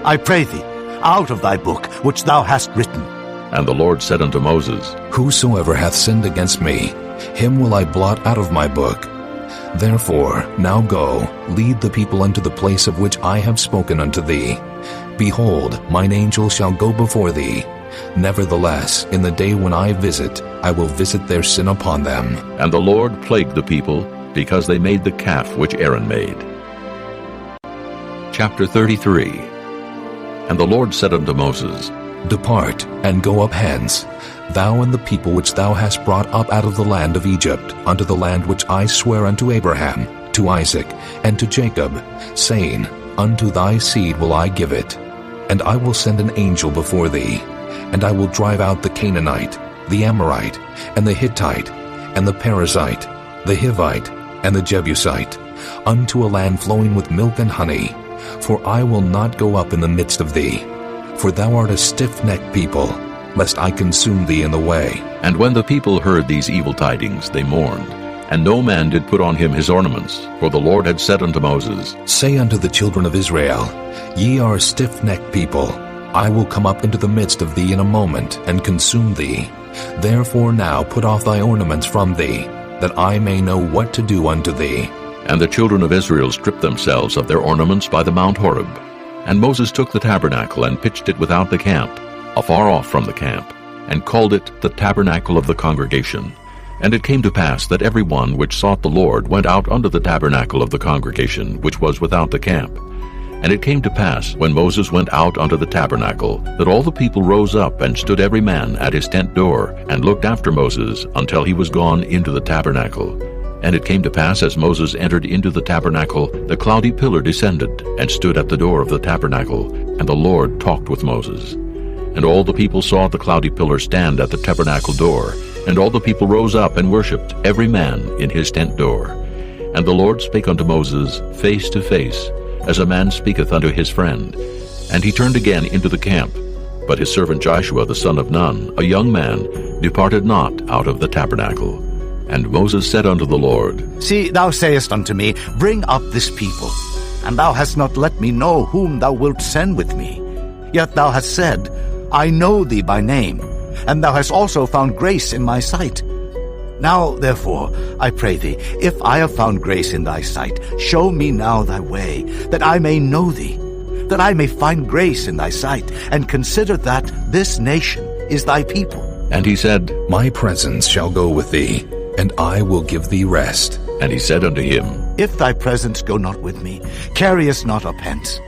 I pray thee, out of thy book which thou hast written. And the Lord said unto Moses, Whosoever hath sinned against me, him will I blot out of my book. Therefore now go, lead the people unto the place of which I have spoken unto thee. Behold, mine angel shall go before thee. Nevertheless, in the day when I visit, I will visit their sin upon them. And the Lord plagued the people, because they made the calf which Aaron made. Chapter 33. And the Lord said unto Moses, Depart, and go up hence, thou and the people which thou hast brought up out of the land of Egypt, unto the land which I swear unto Abraham, to Isaac, and to Jacob, saying, Unto thy seed will I give it. And I will send an angel before thee, and I will drive out the Canaanite, the Amorite, and the Hittite, and the Perizzite, the Hivite, and the Jebusite, unto a land flowing with milk and honey. For I will not go up in the midst of thee, for thou art a stiff-necked people, lest I consume thee in the way. And when the people heard these evil tidings, they mourned. And no man did put on him his ornaments, for the Lord had said unto Moses, Say unto the children of Israel, Ye are a stiff-necked people. I will come up into the midst of thee in a moment, and consume thee. Therefore now put off thy ornaments from thee, that I may know what to do unto thee. And the children of Israel stripped themselves of their ornaments by the Mount Horeb. And Moses took the tabernacle, and pitched it without the camp, afar off from the camp, and called it the tabernacle of the congregation. And it came to pass that every one which sought the Lord went out unto the tabernacle of the congregation, which was without the camp. And it came to pass, when Moses went out unto the tabernacle, that all the people rose up, and stood every man at his tent door, and looked after Moses until he was gone into the tabernacle. And it came to pass, as Moses entered into the tabernacle, the cloudy pillar descended, and stood at the door of the tabernacle, and the Lord talked with Moses. And all the people saw the cloudy pillar stand at the tabernacle door, and all the people rose up and worshipped, every man in his tent door. And the Lord spake unto Moses face to face, as a man speaketh unto his friend. And he turned again into the camp. But his servant Joshua the son of Nun, a young man, departed not out of the tabernacle. And Moses said unto the Lord, See, thou sayest unto me, Bring up this people. And thou hast not let me know whom thou wilt send with me. Yet thou hast said, I know thee by name, and thou hast also found grace in my sight. Now, therefore, I pray thee, if I have found grace in thy sight, show me now thy way, that I may know thee, that I may find grace in thy sight, and consider that this nation is thy people. And he said, My presence shall go with thee, and I will give thee rest. And he said unto him, If thy presence go not with me, carry us not up hence.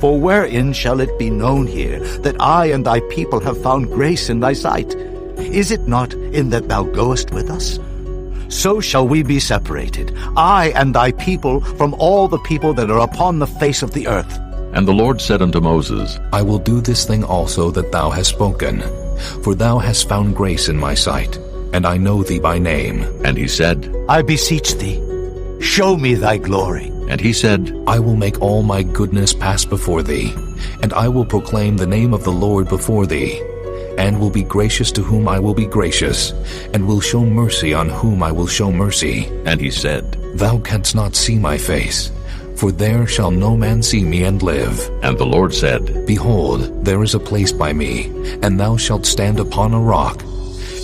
For wherein shall it be known here that I and thy people have found grace in thy sight? Is it not in that thou goest with us? So shall we be separated, I and thy people, from all the people that are upon the face of the earth. And the Lord said unto Moses, I will do this thing also that thou hast spoken, for thou hast found grace in my sight, and I know thee by name. And he said, I beseech thee, show me thy glory. And he said, I will make all my goodness pass before thee, and I will proclaim the name of the Lord before thee, and will be gracious to whom I will be gracious, and will show mercy on whom I will show mercy. And he said, Thou canst not see my face, for there shall no man see me and live. And the Lord said, Behold, there is a place by me, and thou shalt stand upon a rock.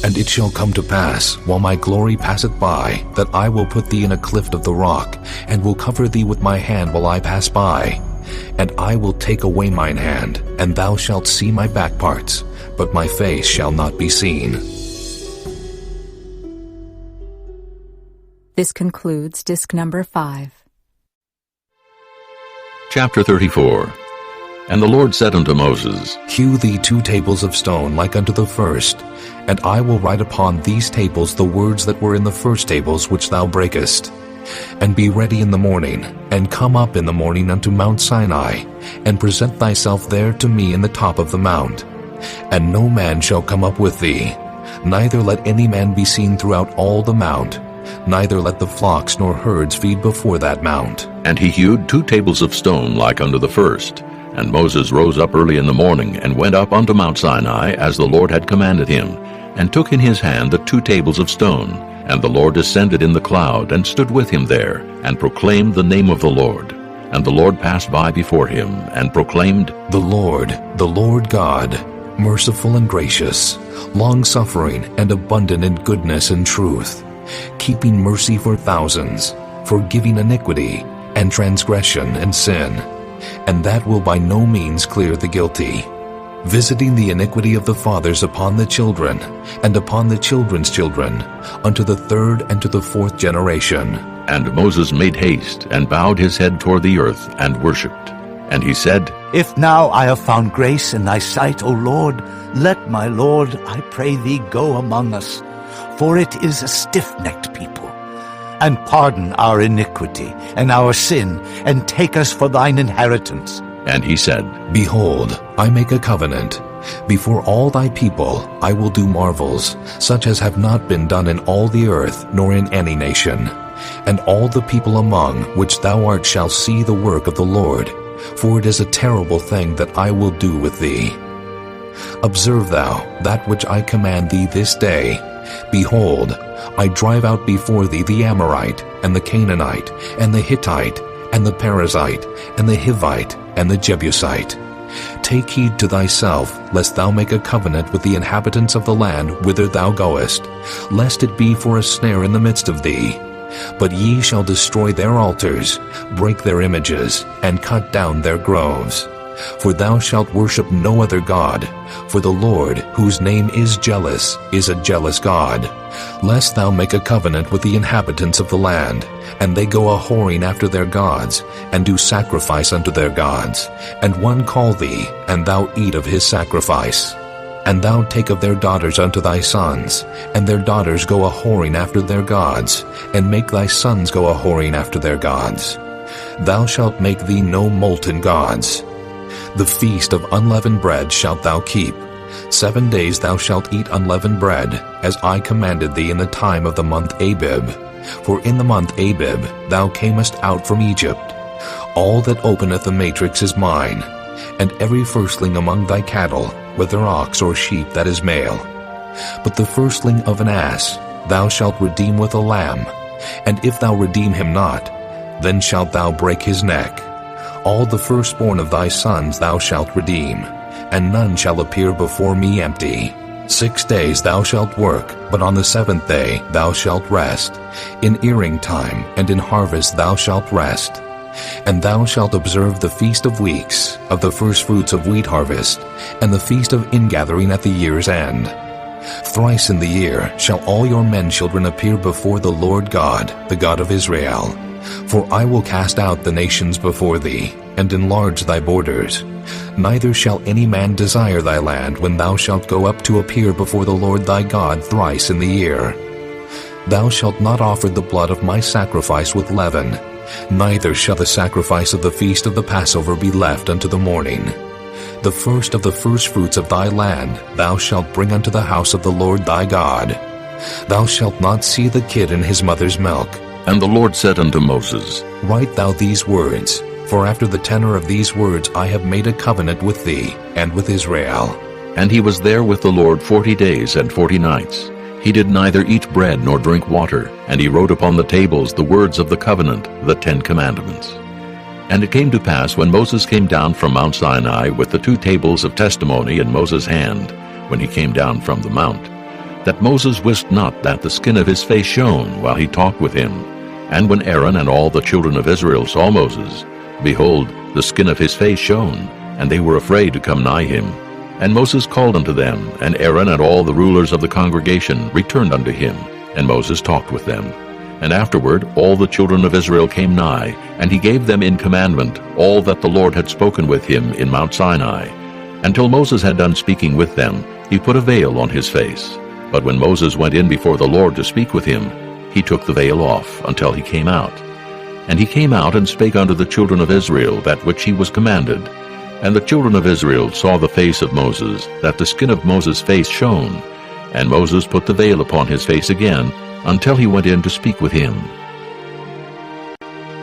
And it shall come to pass, while my glory passeth by, that I will put thee in a cleft of the rock, and will cover thee with my hand while I pass by. And I will take away mine hand, and thou shalt see my back parts, but my face shall not be seen. This concludes disc number 5. Chapter 34. And the Lord said unto Moses, Hew thee 2 tables of stone like unto the first, and I will write upon these tables the words that were in the first tables which thou breakest. And be ready in the morning, and come up in the morning unto Mount Sinai, and present thyself there to me in the top of the mount. And no man shall come up with thee, neither let any man be seen throughout all the mount, neither let the flocks nor herds feed before that mount. And he hewed 2 tables of stone like unto the first. And Moses rose up early in the morning, and went up unto Mount Sinai, as the Lord had commanded him, and took in his hand the 2 tables of stone. And the Lord descended in the cloud, and stood with him there, and proclaimed the name of the Lord. And the Lord passed by before him, and proclaimed, The Lord God, merciful and gracious, long-suffering and abundant in goodness and truth, keeping mercy for thousands, forgiving iniquity and transgression and sin, and that will by no means clear the guilty, visiting the iniquity of the fathers upon the children, and upon the children's children, unto the 3rd and to the 4th generation. And Moses made haste, and bowed his head toward the earth, and worshipped. And he said, If now I have found grace in thy sight, O Lord, let my Lord, I pray thee, go among us, for it is a stiff-necked people. And pardon our iniquity and our sin, and take us for thine inheritance. And he said, Behold, I make a covenant. Before all thy people I will do marvels, such as have not been done in all the earth, nor in any nation. And all the people among which thou art shall see the work of the Lord, for it is a terrible thing that I will do with thee. Observe thou that which I command thee this day. Behold, I drive out before thee the Amorite, and the Canaanite, and the Hittite, and the Perizzite, and the Hivite, and the Jebusite. Take heed to thyself, lest thou make a covenant with the inhabitants of the land whither thou goest, lest it be for a snare in the midst of thee. But ye shall destroy their altars, break their images, and cut down their groves. For thou shalt worship no other God, for the Lord, whose name is jealous, is a jealous God, lest thou make a covenant with the inhabitants of the land, and they go a-whoring after their gods, and do sacrifice unto their gods, and one call thee, and thou eat of his sacrifice. And thou take of their daughters unto thy sons, and their daughters go a-whoring after their gods, and make thy sons go a-whoring after their gods. Thou shalt make thee no molten gods. The feast of unleavened bread shalt thou keep. 7 days thou shalt eat unleavened bread, as I commanded thee in the time of the month Abib. For in the month Abib thou camest out from Egypt. All that openeth the matrix is mine, and every firstling among thy cattle, whether ox or sheep that is male. But the firstling of an ass thou shalt redeem with a lamb, and if thou redeem him not, then shalt thou break his neck. All the firstborn of thy sons thou shalt redeem, and none shall appear before me empty. 6 days thou shalt work, but on the 7th day thou shalt rest. In earing time and in harvest thou shalt rest. And thou shalt observe the feast of weeks, of the firstfruits of wheat harvest, and the feast of ingathering at the year's end. Thrice in the year shall all your men children appear before the Lord God, the God of Israel. For I will cast out the nations before thee, and enlarge thy borders. Neither shall any man desire thy land when thou shalt go up to appear before the Lord thy God thrice in the year. Thou shalt not offer the blood of my sacrifice with leaven, neither shall the sacrifice of the feast of the Passover be left unto the morning. The first of the firstfruits of thy land thou shalt bring unto the house of the Lord thy God. Thou shalt not see the kid in his mother's milk. And the Lord said unto Moses, Write thou these words, for after the tenor of these words I have made a covenant with thee and with Israel. And he was there with the Lord 40 days and 40 nights. He did neither eat bread nor drink water, and he wrote upon the tables the words of the covenant, the 10 commandments. And it came to pass, when Moses came down from Mount Sinai with the 2 tables of testimony in Moses' hand, when he came down from the mount, that Moses wist not that the skin of his face shone while he talked with him. And when Aaron and all the children of Israel saw Moses, behold, the skin of his face shone, and they were afraid to come nigh him. And Moses called unto them, and Aaron and all the rulers of the congregation returned unto him, and Moses talked with them. And afterward all the children of Israel came nigh, and he gave them in commandment all that the Lord had spoken with him in Mount Sinai. Until Moses had done speaking with them, he put a veil on his face. But when Moses went in before the Lord to speak with him, he took the veil off until he came out. And he came out and spake unto the children of Israel that which he was commanded. And the children of Israel saw the face of Moses, that the skin of Moses' face shone. And Moses put the veil upon his face again, until he went in to speak with him.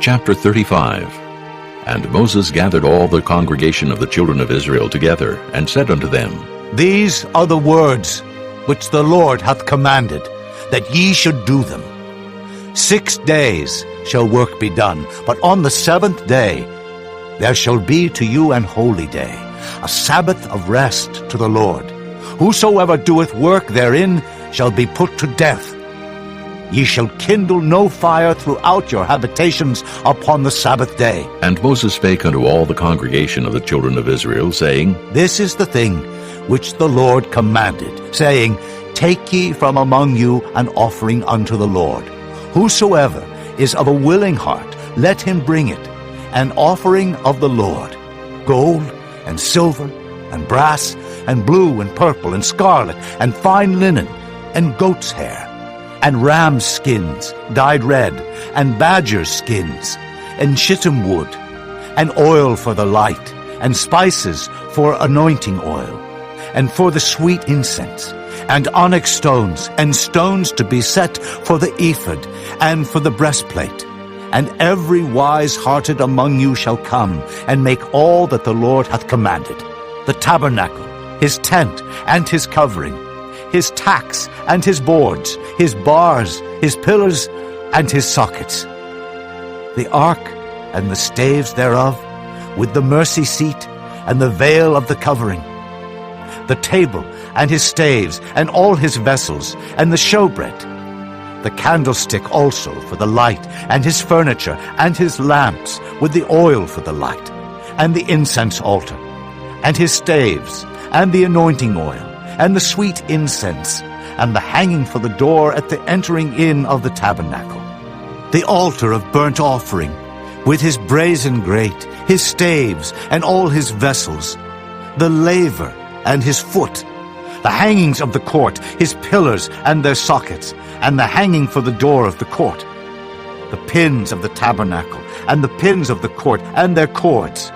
Chapter 35. And Moses gathered all the congregation of the children of Israel together, and said unto them, These are the words which the Lord hath commanded, that ye should do them. 6 days shall work be done, but on the 7th day there shall be to you an holy day, a Sabbath of rest to the Lord. Whosoever doeth work therein shall be put to death. Ye shall kindle no fire throughout your habitations upon the Sabbath day. And Moses spake unto all the congregation of the children of Israel, saying, This is the thing which the Lord commanded, saying, Take ye from among you an offering unto the Lord. Whosoever is of a willing heart, let him bring it, an offering of the Lord, gold and silver and brass and blue and purple and scarlet and fine linen and goat's hair and ram's skins dyed red and badger's skins and shittim wood and oil for the light and spices for anointing oil and for the sweet incense and onyx stones and stones to be set for the ephod and for the breastplate. And every wise-hearted among you shall come and make all that the Lord hath commanded: the tabernacle, his tent, and his covering, his tacks, and his boards, his bars, his pillars, and his sockets, the ark, and the staves thereof, with the mercy seat, and the veil of the covering, the table, and his staves, and all his vessels, and the showbread, the candlestick also for the light, and his furniture, and his lamps, with the oil for the light, and the incense altar, and his staves, and the anointing oil, and the sweet incense, and the hanging for the door at the entering in of the tabernacle, the altar of burnt offering, with his brazen grate, his staves, and all his vessels, the laver, and his foot, the hangings of the court, his pillars, and their sockets, and the hanging for the door of the court, the pins of the tabernacle, and the pins of the court, and their cords,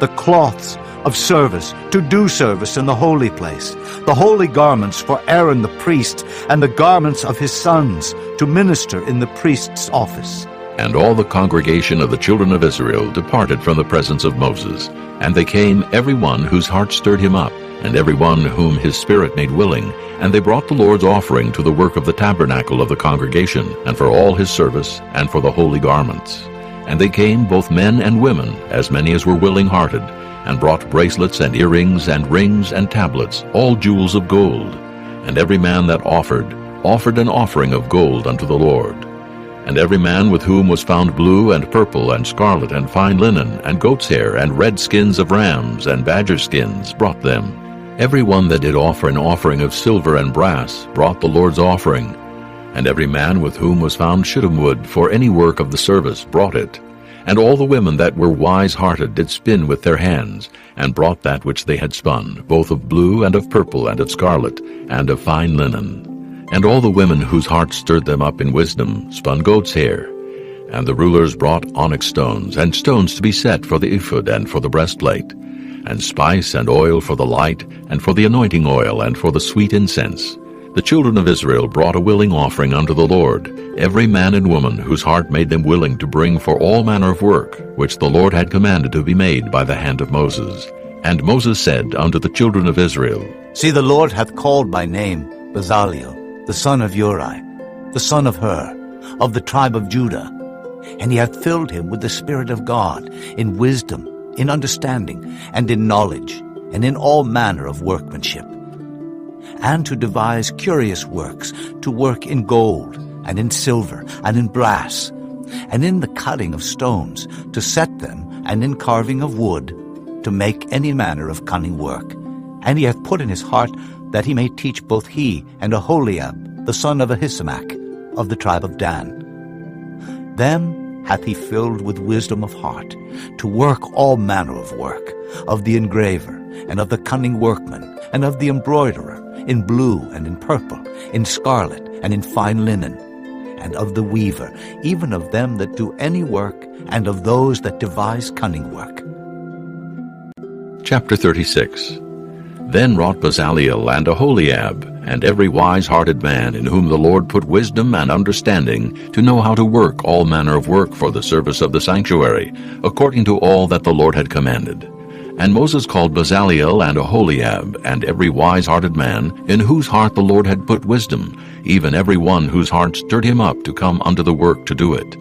the cloths of service, to do service in the holy place, the holy garments for Aaron the priest, and the garments of his sons, to minister in the priest's office. And all the congregation of the children of Israel departed from the presence of Moses. And they came, every one whose heart stirred him up, and every one whom his spirit made willing. And they brought the Lord's offering to the work of the tabernacle of the congregation, and for all his service, and for the holy garments. And they came, both men and women, as many as were willing-hearted, and brought bracelets and earrings and rings and tablets, all jewels of gold. And every man that offered an offering of gold unto the Lord. And every man with whom was found blue and purple and scarlet and fine linen and goat's hair and red skins of rams and badger skins brought them. Every one that did offer an offering of silver and brass brought the Lord's offering. And every man with whom was found shittim wood for any work of the service brought it. And all the women that were wise-hearted did spin with their hands, and brought that which they had spun, both of blue and of purple and of scarlet, and of fine linen. And all the women whose hearts stirred them up in wisdom spun goat's hair. And the rulers brought onyx stones, and stones to be set for the ephod and for the breastplate, and spice and oil for the light, and for the anointing oil, and for the sweet incense. The children of Israel brought a willing offering unto the Lord, every man and woman whose heart made them willing to bring for all manner of work, which the Lord had commanded to be made by the hand of Moses. And Moses said unto the children of Israel, See, the Lord hath called by name Bezaleel, the son of Uri, the son of Hur, of the tribe of Judah. And he hath filled him with the Spirit of God, in wisdom, in understanding, and in knowledge, and in all manner of workmanship, and to devise curious works, to work in gold, and in silver, and in brass, and in the cutting of stones, to set them, and in carving of wood, to make any manner of cunning work. And he hath put in his heart that he may teach both he and Aholiab, the son of Ahisamach, of the tribe of Dan. Them hath he filled with wisdom of heart, to work all manner of work, of the engraver, and of the cunning workman, and of the embroiderer, in blue and in purple, in scarlet and in fine linen, and of the weaver, even of them that do any work, and of those that devise cunning work. Chapter 36. Then wrought Bezaleel and Aholiab, and every wise-hearted man in whom the Lord put wisdom and understanding, to know how to work all manner of work for the service of the sanctuary, according to all that the Lord had commanded. And Moses called Bezaleel and Aholiab, and every wise-hearted man, in whose heart the Lord had put wisdom, even every one whose heart stirred him up to come unto the work to do it.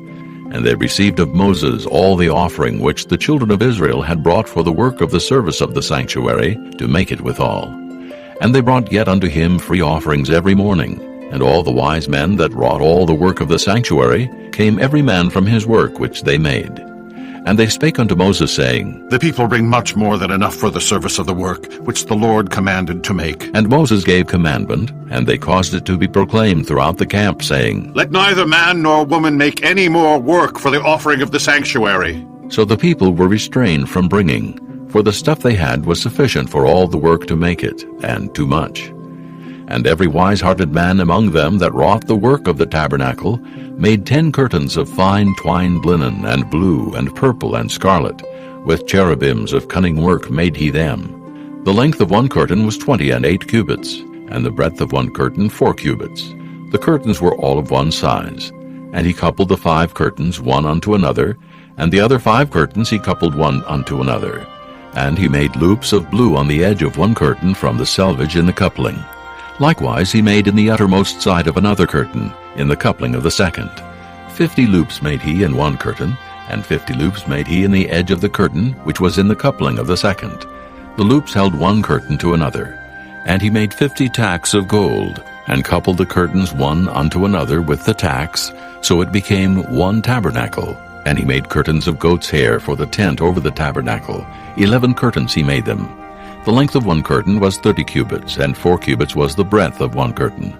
And they received of Moses all the offering which the children of Israel had brought for the work of the service of the sanctuary, to make it withal. And they brought yet unto him free offerings every morning. And all the wise men that wrought all the work of the sanctuary came every man from his work which they made. And they spake unto Moses, saying, The people bring much more than enough for the service of the work, which the Lord commanded to make. And Moses gave commandment, and they caused it to be proclaimed throughout the camp, saying, Let neither man nor woman make any more work for the offering of the sanctuary. So the people were restrained from bringing, for the stuff they had was sufficient for all the work to make it, and too much. And every wise-hearted man among them that wrought the work of the tabernacle made 10 curtains of fine twined linen, and blue, and purple, and scarlet. With cherubims of cunning work made he them. The length of one curtain was 28 cubits, and the breadth of one curtain 4 cubits. The curtains were all of one size. And he coupled the 5 curtains one unto another, and the other 5 curtains he coupled one unto another. And he made loops of blue on the edge of one curtain from the selvage in the coupling. Likewise he made in the uttermost side of another curtain, in the coupling of the second. 50 loops made he in one curtain, and 50 loops made he in the edge of the curtain, which was in the coupling of the second. The loops held one curtain to another. And he made 50 tacks of gold, and coupled the curtains one unto another with the tacks, so it became one tabernacle. And he made curtains of goat's hair for the tent over the tabernacle. 11 curtains he made them. The length of one curtain was 30 cubits, and 4 cubits was the breadth of one curtain.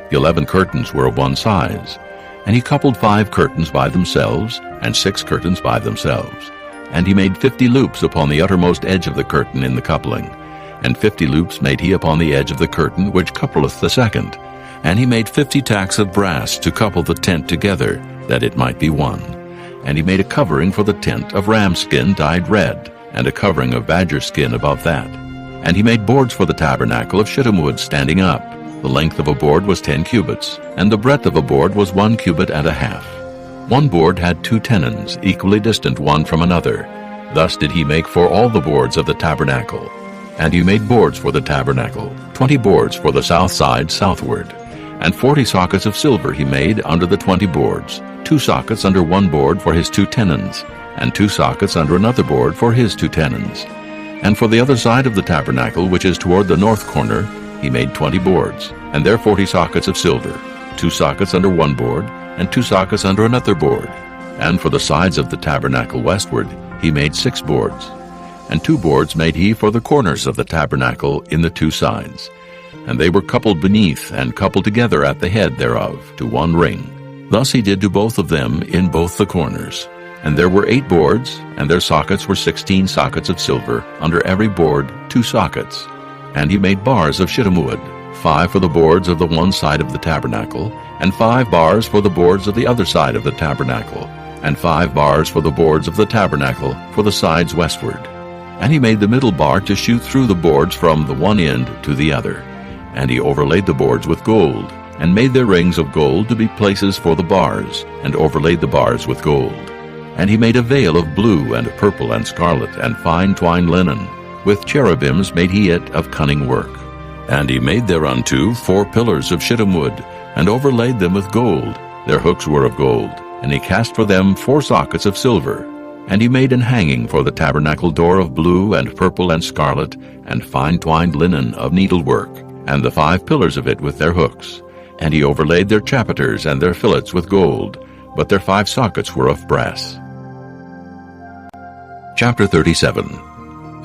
The 11 curtains were of one size. And he coupled 5 curtains by themselves, and 6 curtains by themselves. And he made 50 loops upon the uttermost edge of the curtain in the coupling. And 50 loops made he upon the edge of the curtain which coupleth the second. And he made 50 tacks of brass to couple the tent together, that it might be one. And he made a covering for the tent of ram skin dyed red, and a covering of badger skin above that. And he made boards for the tabernacle of shittim wood standing up. The length of a board was 10 cubits, and the breadth of a board was 1 cubit and a half. One board had 2 tenons, equally distant one from another. Thus did he make for all the boards of the tabernacle. And he made boards for the tabernacle, 20 boards for the south side southward. And 40 sockets of silver he made under the 20 boards, 2 sockets under one board for his 2 tenons, and 2 sockets under another board for his 2 tenons. And for the other side of the tabernacle, which is toward the north corner, he made 20 boards, and there 40 sockets of silver, 2 sockets under one board, and 2 sockets under another board. And for the sides of the tabernacle westward, he made 6 boards. And 2 boards made he for the corners of the tabernacle in the 2 sides. and they were coupled beneath and coupled together at the head thereof to one ring. Thus he did to both of them in both the corners. And there were 8 boards, and their sockets were 16 sockets of silver, under every board 2 sockets. And he made bars of shittim wood, 5 for the boards of the one side of the tabernacle, and 5 bars for the boards of the other side of the tabernacle, and 5 bars for the boards of the tabernacle for the sides westward. And he made the middle bar to shoot through the boards from the one end to the other. And he overlaid the boards with gold, and made their rings of gold to be places for the bars, and overlaid the bars with gold. And he made a veil of blue and purple and scarlet and fine twined linen. With cherubims made he it of cunning work. And he made thereunto 4 pillars of shittim wood, and overlaid them with gold. Their hooks were of gold. And he cast for them 4 sockets of silver. And he made an hanging for the tabernacle door of blue and purple and scarlet, and fine twined linen of needlework, and the 5 pillars of it with their hooks. And he overlaid their chapiters and their fillets with gold, but their 5 sockets were of brass. Chapter 37.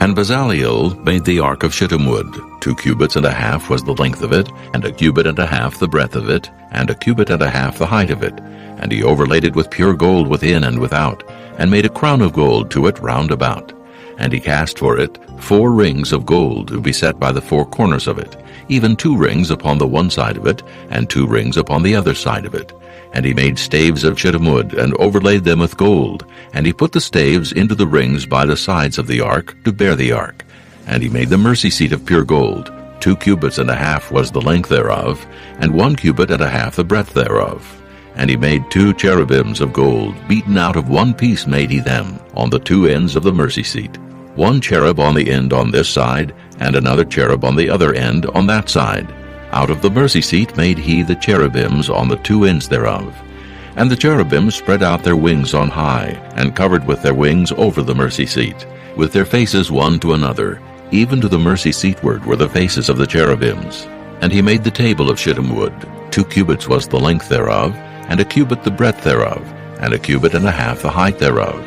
And Bezaleel made the ark of shittim wood. 2 cubits and a half was the length of it, and 1 cubit and a half the breadth of it, and 1 cubit and a half the height of it. And he overlaid it with pure gold within and without, and made a crown of gold to it round about. And he cast for it 4 rings of gold to be set by the 4 corners of it, even 2 rings upon the one side of it, and 2 rings upon the other side of it. And he made staves of shittim wood, and overlaid them with gold. And he put the staves into the rings by the sides of the ark, to bear the ark. And he made the mercy seat of pure gold. 2 cubits and a half was the length thereof, and 1 cubit and a half the breadth thereof. And he made 2 cherubims of gold, beaten out of one piece made he them, on the 2 ends of the mercy seat. 1 cherub on the end on this side, and another cherub on the other end on that side. Out of the mercy seat made he the cherubims on the 2 ends thereof. And the cherubims spread out their wings on high, and covered with their wings over the mercy seat, with their faces one to another. Even to the mercy seatward were the faces of the cherubims. And he made the table of shittim wood. 2 cubits was the length thereof, and 1 cubit the breadth thereof, and 1 cubit and a half the height thereof.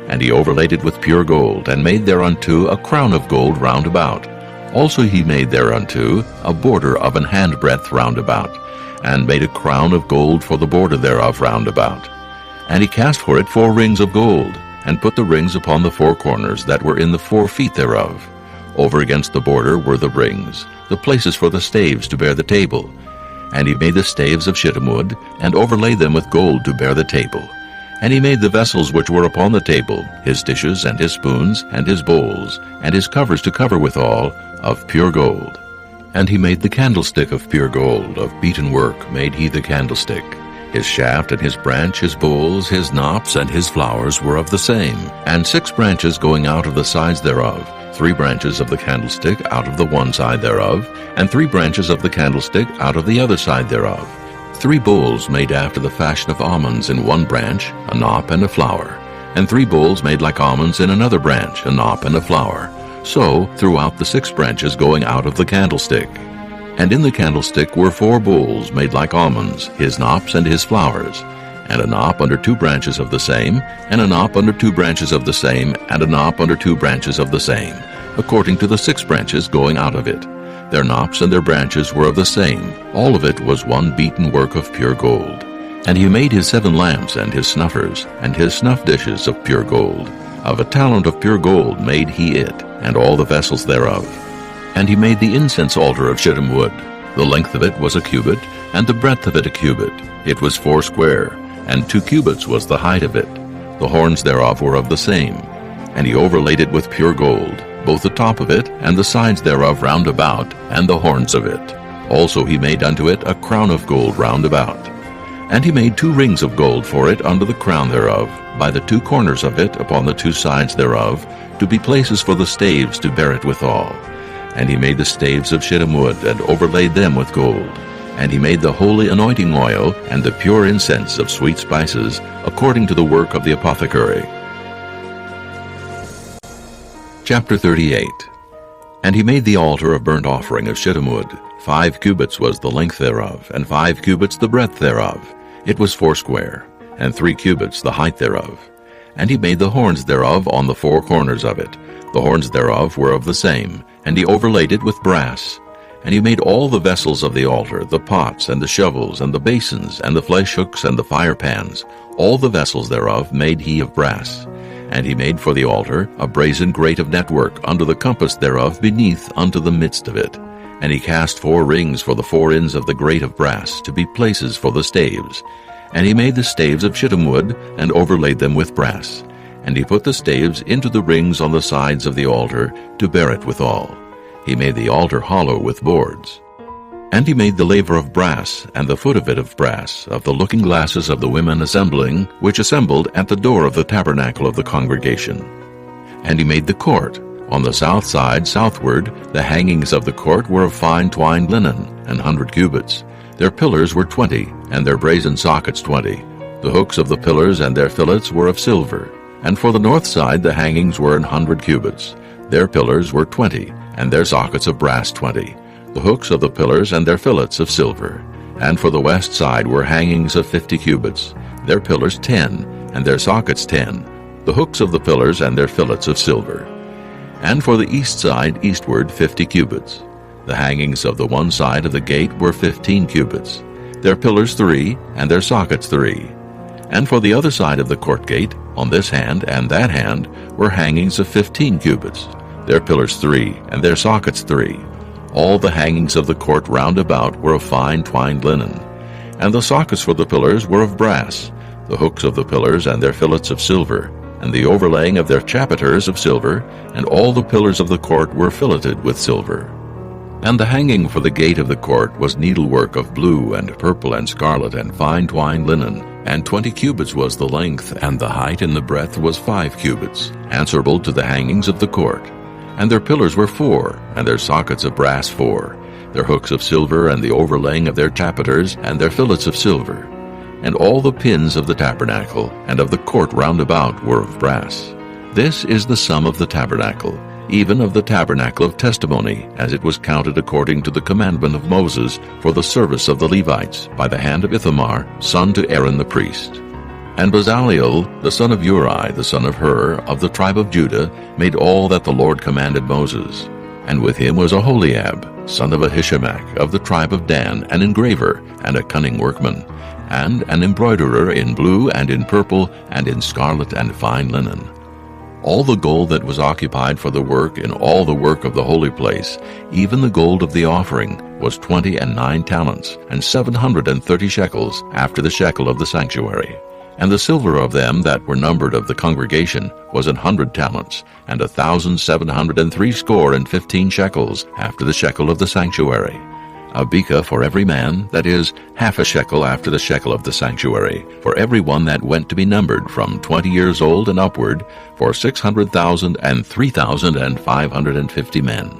And he overlaid it with pure gold, and made thereunto a crown of gold round about. Also he made thereunto a border of an handbreadth round about, and made a crown of gold for the border thereof round about. And he cast for it 4 rings of gold, and put the rings upon the 4 corners that were in the 4 feet thereof. Over against the border were the rings, the places for the staves to bear the table. And he made the staves of shittim wood, and overlaid them with gold to bear the table. And he made the vessels which were upon the table, his dishes and his spoons and his bowls, and his covers to cover withal, of pure gold. And he made the candlestick of pure gold, of beaten work made he the candlestick. His shaft and his branch, his bowls, his knops, and his flowers were of the same, and 6 branches going out of the sides thereof, 3 branches of the candlestick out of the one side thereof, and 3 branches of the candlestick out of the other side thereof. 3 bowls made after the fashion of almonds in one branch, a knop and a flower, and 3 bowls made like almonds in another branch, a knop and a flower. So throughout the 6 branches going out of the candlestick. And in the candlestick were 4 bowls made like almonds, his knops and his flowers, and a knop under 2 branches of the same, and a knop under 2 branches of the same, and a knop under 2 branches of the same, according to the 6 branches going out of it. Their knops and their branches were of the same. All of it was one beaten work of pure gold. And he made his 7 lamps and his snuffers, and his snuff dishes of pure gold. Of a talent of pure gold made he it, and all the vessels thereof. And he made the incense altar of shittim wood. The length of it was 1 cubit, and the breadth of it 1 cubit. It was 4 square, and 2 cubits was the height of it. The horns thereof were of the same. And he overlaid it with pure gold, both the top of it, and the sides thereof round about, and the horns of it. Also he made unto it a crown of gold round about. And he made 2 rings of gold for it under the crown thereof, by the 2 corners of it upon the 2 sides thereof, to be places for the staves to bear it withal. And he made the staves of shittim wood, and overlaid them with gold. And he made the holy anointing oil, and the pure incense of sweet spices, according to the work of the apothecary. Chapter 38. And he made the altar of burnt offering of shittim wood. 5 cubits was the length thereof, and 5 cubits the breadth thereof. It was 4 square, and 3 cubits the height thereof. And he made the horns thereof on the 4 corners of it. The horns thereof were of the same, and he overlaid it with brass. And he made all the vessels of the altar, the pots, and the shovels, and the basins, and the flesh hooks, and the fire pans. All the vessels thereof made he of brass. And he made for the altar a brazen grate of network unto the compass thereof beneath unto the midst of it. And he cast 4 rings for the 4 ends of the grate of brass, to be places for the staves. And he made the staves of shittim wood, and overlaid them with brass. And he put the staves into the rings on the sides of the altar, to bear it withal. He made the altar hollow with boards. And he made the laver of brass, and the foot of it of brass, of the looking glasses of the women assembling, which assembled at the door of the tabernacle of the congregation. And he made the court. On the south side southward, the hangings of the court were of fine twined linen, 100 cubits. Their pillars were 20, and their brazen sockets 20. The hooks of the pillars and their fillets were of silver. And for the north side the hangings were 100 cubits. Their pillars were 20, and their sockets of brass 20. The hooks of the pillars and their fillets of silver. And for the west side were hangings of 50 cubits. Their pillars 10, and their sockets 10. The hooks of the pillars and their fillets of silver. And for the east side eastward 50 cubits. The hangings of the one side of the gate were 15 cubits. Their pillars 3, and their sockets 3. And for the other side of the court gate, on this hand and that hand, were hangings of 15 cubits. Their pillars 3, and their sockets 3. All the hangings of the court round about were of fine twined linen. And the sockets for the pillars were of brass, the hooks of the pillars and their fillets of silver, and the overlaying of their chapiters of silver, and all the pillars of the court were filleted with silver. And the hanging for the gate of the court was needlework of blue and purple and scarlet and fine twined linen, and 20 cubits was the length, and the height and the breadth was 5 cubits, answerable to the hangings of the court. And their pillars were 4, and their sockets of brass 4, their hooks of silver, and the overlaying of their chapiters, and their fillets of silver. And all the pins of the tabernacle, and of the court round about, were of brass. This is the sum of the tabernacle, even of the tabernacle of testimony, as it was counted according to the commandment of Moses, for the service of the Levites, by the hand of Ithamar, son to Aaron the priest. And Bezaleel, the son of Uri, the son of Hur, of the tribe of Judah, made all that the Lord commanded Moses. And with him was Aholiab, son of Ahishamach, of the tribe of Dan, an engraver, and a cunning workman, and an embroiderer in blue, and in purple, and in scarlet, and fine linen. All the gold that was occupied for the work in all the work of the holy place, even the gold of the offering, was 29 talents, and 730 shekels, after the shekel of the sanctuary. And the silver of them that were numbered of the congregation was 100 talents, and 1,760 shekels, after the shekel of the sanctuary. A beka for every man, that is, half a shekel after the shekel of the sanctuary, for every one that went to be numbered from 20 years old and upward, for 600,000 and 3,550 men.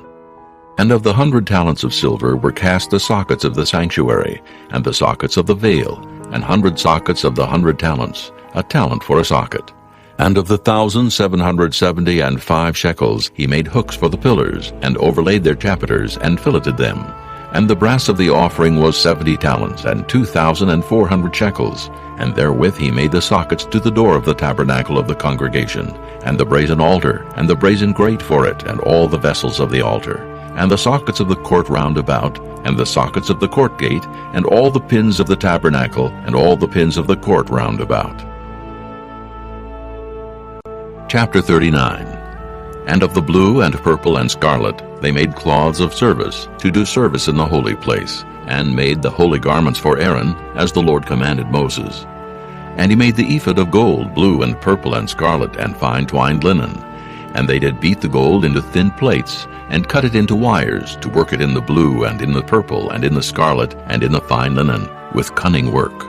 And of the 100 talents of silver were cast the sockets of the sanctuary, and the sockets of the veil, 100 sockets of the 100 talents, a talent for a socket. And of the 1,775 shekels he made hooks for the pillars, and overlaid their chapiters, and filleted them. And the brass of the offering was 70 talents, and 2,400 shekels, and therewith he made the sockets to the door of the tabernacle of the congregation, and the brazen altar, and the brazen grate for it, and all the vessels of the altar, and the sockets of the court round about, and the sockets of the court gate, and all the pins of the tabernacle, and all the pins of the court round about. Chapter 39. And of the blue and purple and scarlet they made cloths of service, to do service in the holy place, and made the holy garments for Aaron, as the Lord commanded Moses. And he made the ephod of gold, blue and purple and scarlet, and fine twined linen. And they did beat the gold into thin plates, and cut it into wires, to work it in the blue, and in the purple, and in the scarlet, and in the fine linen, with cunning work.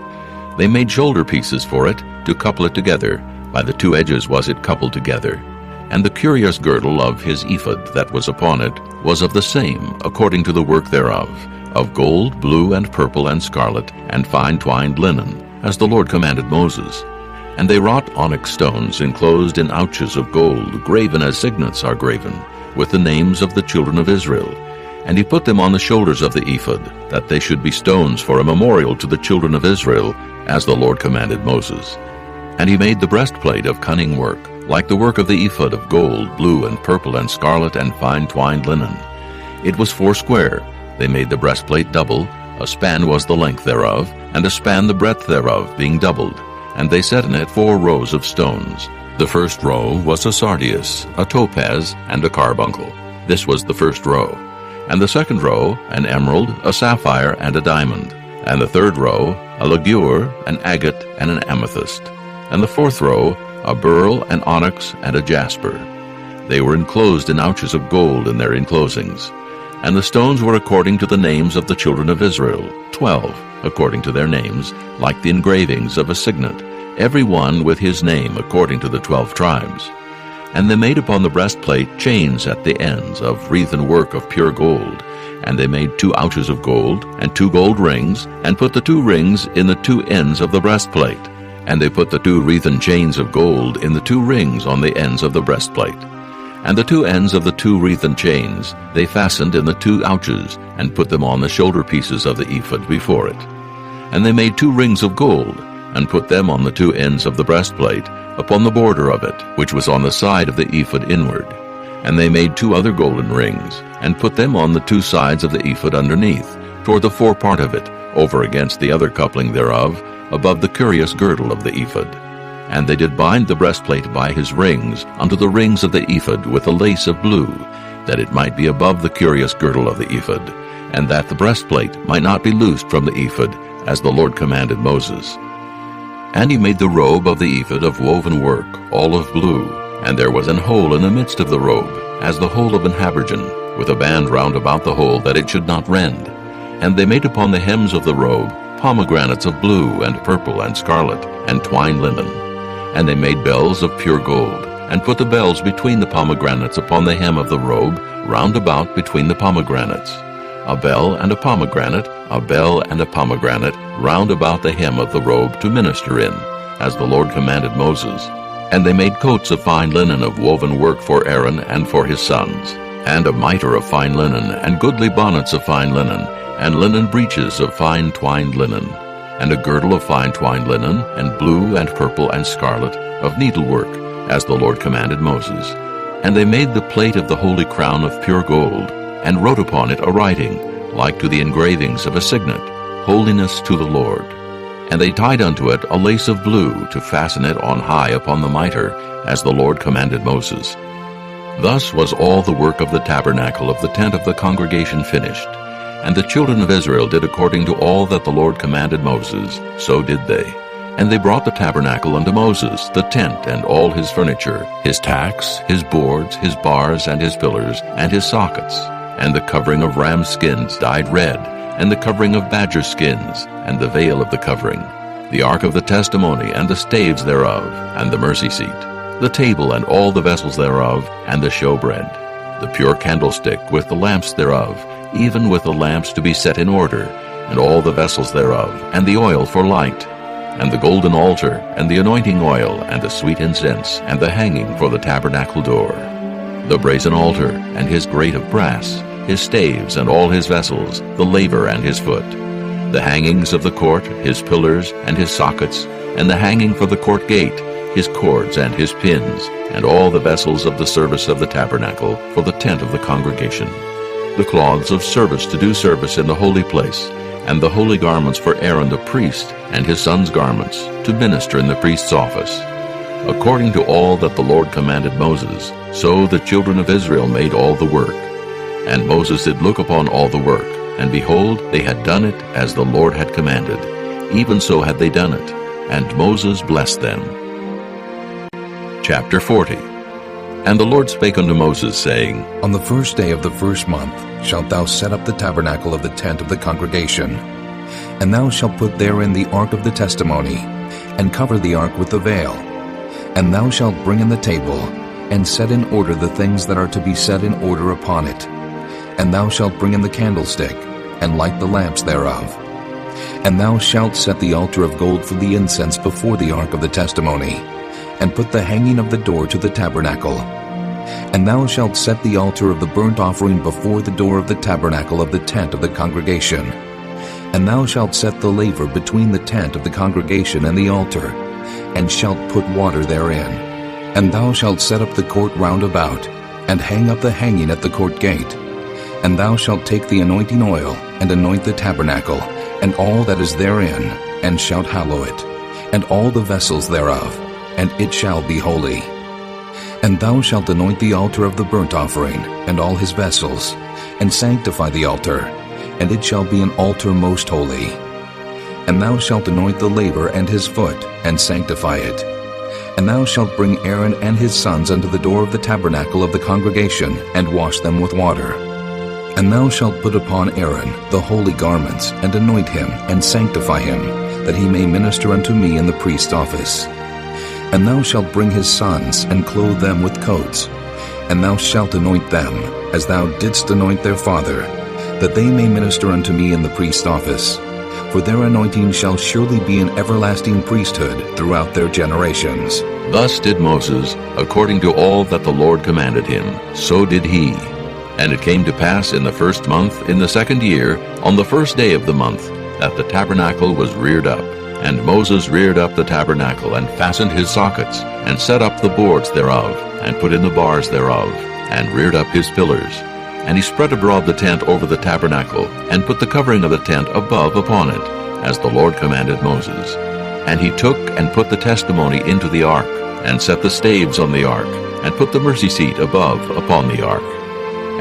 They made shoulder pieces for it, to couple it together. By the 2 edges was it coupled together. And the curious girdle of his ephod that was upon it was of the same, according to the work thereof, of gold, blue, and purple, and scarlet, and fine twined linen, as the Lord commanded Moses. And they wrought onyx stones enclosed in ouches of gold, graven as signets are graven, with the names of the children of Israel. And he put them on the shoulders of the ephod, that they should be stones for a memorial to the children of Israel, as the Lord commanded Moses. And he made the breastplate of cunning work, like the work of the ephod of gold, blue, and purple, and scarlet, and fine twined linen. It was 4 square, They made the breastplate double. A span was the length thereof, and a span the breadth thereof, being doubled. And they set in it 4 rows of stones. The first row was a sardius, a topaz, and a carbuncle. This was the first row. And the second row, an emerald, a sapphire, and a diamond. And the third row, a ligure, an agate, and an amethyst. And the fourth row, a beryl, an onyx, and a jasper. They were enclosed in ouches of gold in their enclosings. And the stones were according to the names of the children of Israel, 12, according to their names, like the engravings of a signet, every one with his name according to the 12 tribes. And they made upon the breastplate chains at the ends of wreathen work of pure gold. And they made 2 ouches of gold, and 2 gold rings, and put the 2 rings in the 2 ends of the breastplate. And they put the 2 wreathen chains of gold in the 2 rings on the ends of the breastplate. And the 2 ends of the 2 wreathen chains they fastened in the 2 ouches, and put them on the shoulder pieces of the ephod before it. And they made 2 rings of gold, and put them on the 2 ends of the breastplate, upon the border of it, which was on the side of the ephod inward. And they made 2 other golden rings, and put them on the 2 sides of the ephod underneath, toward the forepart of it, over against the other coupling thereof, above the curious girdle of the ephod. And they did bind the breastplate by his rings unto the rings of the ephod with a lace of blue, that it might be above the curious girdle of the ephod, and that the breastplate might not be loosed from the ephod, as the Lord commanded Moses. And he made the robe of the ephod of woven work, all of blue, and there was an hole in the midst of the robe, as the hole of an habergeon, with a band round about the hole, that it should not rend. And they made upon the hems of the robe pomegranates of blue and purple and scarlet, and twined linen. And they made bells of pure gold, and put the bells between the pomegranates upon the hem of the robe, round about between the pomegranates. A bell and a pomegranate, a bell and a pomegranate, round about the hem of the robe to minister in, as the Lord commanded Moses. And they made coats of fine linen of woven work for Aaron and for his sons, and a mitre of fine linen, and goodly bonnets of fine linen, and linen breeches of fine twined linen, and a girdle of fine twined linen, and blue and purple and scarlet, of needlework, as the Lord commanded Moses. And they made the plate of the holy crown of pure gold, and wrote upon it a writing, like to the engravings of a signet, Holiness to the Lord. And they tied unto it a lace of blue, to fasten it on high upon the mitre, as the Lord commanded Moses. Thus was all the work of the tabernacle of the tent of the congregation finished. And the children of Israel did according to all that the Lord commanded Moses, so did they. And they brought the tabernacle unto Moses, the tent and all his furniture, his tacks, his boards, his bars, and his pillars, and his sockets, and the covering of ram skins dyed red, and the covering of badger skins, and the veil of the covering, the ark of the testimony, and the staves thereof, and the mercy seat, the table and all the vessels thereof, and the showbread, the pure candlestick with the lamps thereof, even with the lamps to be set in order, and all the vessels thereof, and the oil for light, and the golden altar, and the anointing oil, and the sweet incense, and the hanging for the tabernacle door, the brazen altar, and his grate of brass, his staves, and all his vessels, the laver and his foot, the hangings of the court, his pillars, and his sockets, and the hanging for the court gate, his cords and his pins, and all the vessels of the service of the tabernacle for the tent of the congregation, the cloths of service to do service in the holy place, and the holy garments for Aaron the priest, and his sons' garments, to minister in the priest's office. According to all that the Lord commanded Moses, so the children of Israel made all the work. And Moses did look upon all the work, and behold, they had done it as the Lord had commanded. Even so had they done it, and Moses blessed them. Chapter 40. And the Lord spake unto Moses, saying, On the first day of the first month shalt thou set up the tabernacle of the tent of the congregation. And thou shalt put therein the ark of the testimony, and cover the ark with the veil. And thou shalt bring in the table, and set in order the things that are to be set in order upon it. And thou shalt bring in the candlestick, and light the lamps thereof. And thou shalt set the altar of gold for the incense before the ark of the testimony, and put the hanging of the door to the tabernacle. And thou shalt set the altar of the burnt offering before the door of the tabernacle of the tent of the congregation. And thou shalt set the laver between the tent of the congregation and the altar, and shalt put water therein. And thou shalt set up the court round about, and hang up the hanging at the court gate. And thou shalt take the anointing oil, and anoint the tabernacle, and all that is therein, and shalt hallow it, and all the vessels thereof, and it shall be holy. And thou shalt anoint the altar of the burnt offering, and all his vessels, and sanctify the altar, and it shall be an altar most holy. And thou shalt anoint the laver and his foot, and sanctify it. And thou shalt bring Aaron and his sons unto the door of the tabernacle of the congregation, and wash them with water. And thou shalt put upon Aaron the holy garments, and anoint him, and sanctify him, that he may minister unto me in the priest's office. And thou shalt bring his sons, and clothe them with coats. And thou shalt anoint them, as thou didst anoint their father, that they may minister unto me in the priest's office. For their anointing shall surely be an everlasting priesthood throughout their generations. Thus did Moses, according to all that the Lord commanded him, so did he. And it came to pass in the 1st month, in the 2nd year, on the 1st day of the month, that the tabernacle was reared up. And Moses reared up the tabernacle, and fastened his sockets, and set up the boards thereof, and put in the bars thereof, and reared up his pillars. And he spread abroad the tent over the tabernacle, and put the covering of the tent above upon it, as the Lord commanded Moses. And he took and put the testimony into the ark, and set the staves on the ark, and put the mercy seat above upon the ark.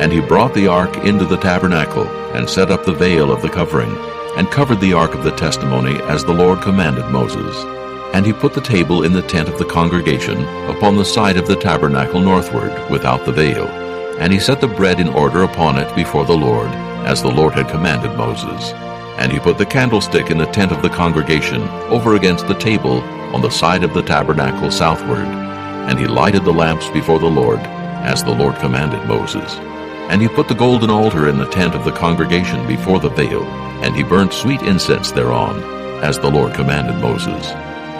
And he brought the ark into the tabernacle, and set up the veil of the covering, and covered the ark of the testimony as the Lord commanded Moses. And he put the table in the tent of the congregation upon the side of the tabernacle northward, without the veil. And he set the bread in order upon it before the Lord, as the Lord had commanded Moses. And he put the candlestick in the tent of the congregation, over against the table, on the side of the tabernacle southward. And he lighted the lamps before the Lord, as the Lord commanded Moses. And he put the golden altar in the tent of the congregation before the veil, and he burnt sweet incense thereon, as the Lord commanded Moses.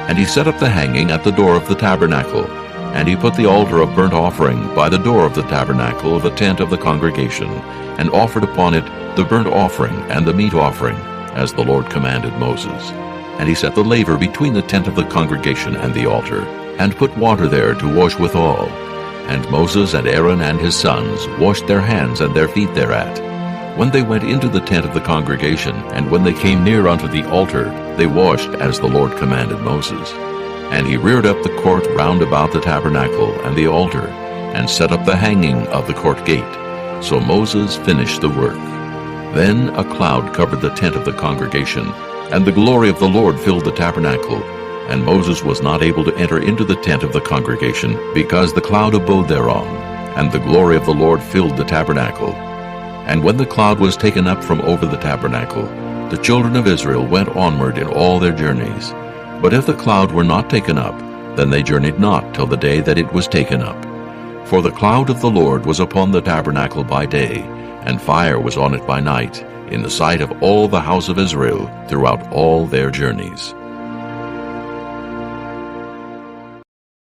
And he set up the hanging at the door of the tabernacle, and he put the altar of burnt offering by the door of the tabernacle of the tent of the congregation, and offered upon it the burnt offering and the meat offering, as the Lord commanded Moses. And he set the laver between the tent of the congregation and the altar, and put water there to wash withal. And Moses and Aaron and his sons washed their hands and their feet thereat. When they went into the tent of the congregation, and when they came near unto the altar, they washed as the Lord commanded Moses. And he reared up the court round about the tabernacle and the altar, and set up the hanging of the court gate. So Moses finished the work. Then a cloud covered the tent of the congregation, and the glory of the Lord filled the tabernacle. And Moses was not able to enter into the tent of the congregation, because the cloud abode thereon, and the glory of the Lord filled the tabernacle. And when the cloud was taken up from over the tabernacle, the children of Israel went onward in all their journeys. But if the cloud were not taken up, then they journeyed not till the day that it was taken up. For the cloud of the Lord was upon the tabernacle by day, and fire was on it by night, in the sight of all the house of Israel throughout all their journeys.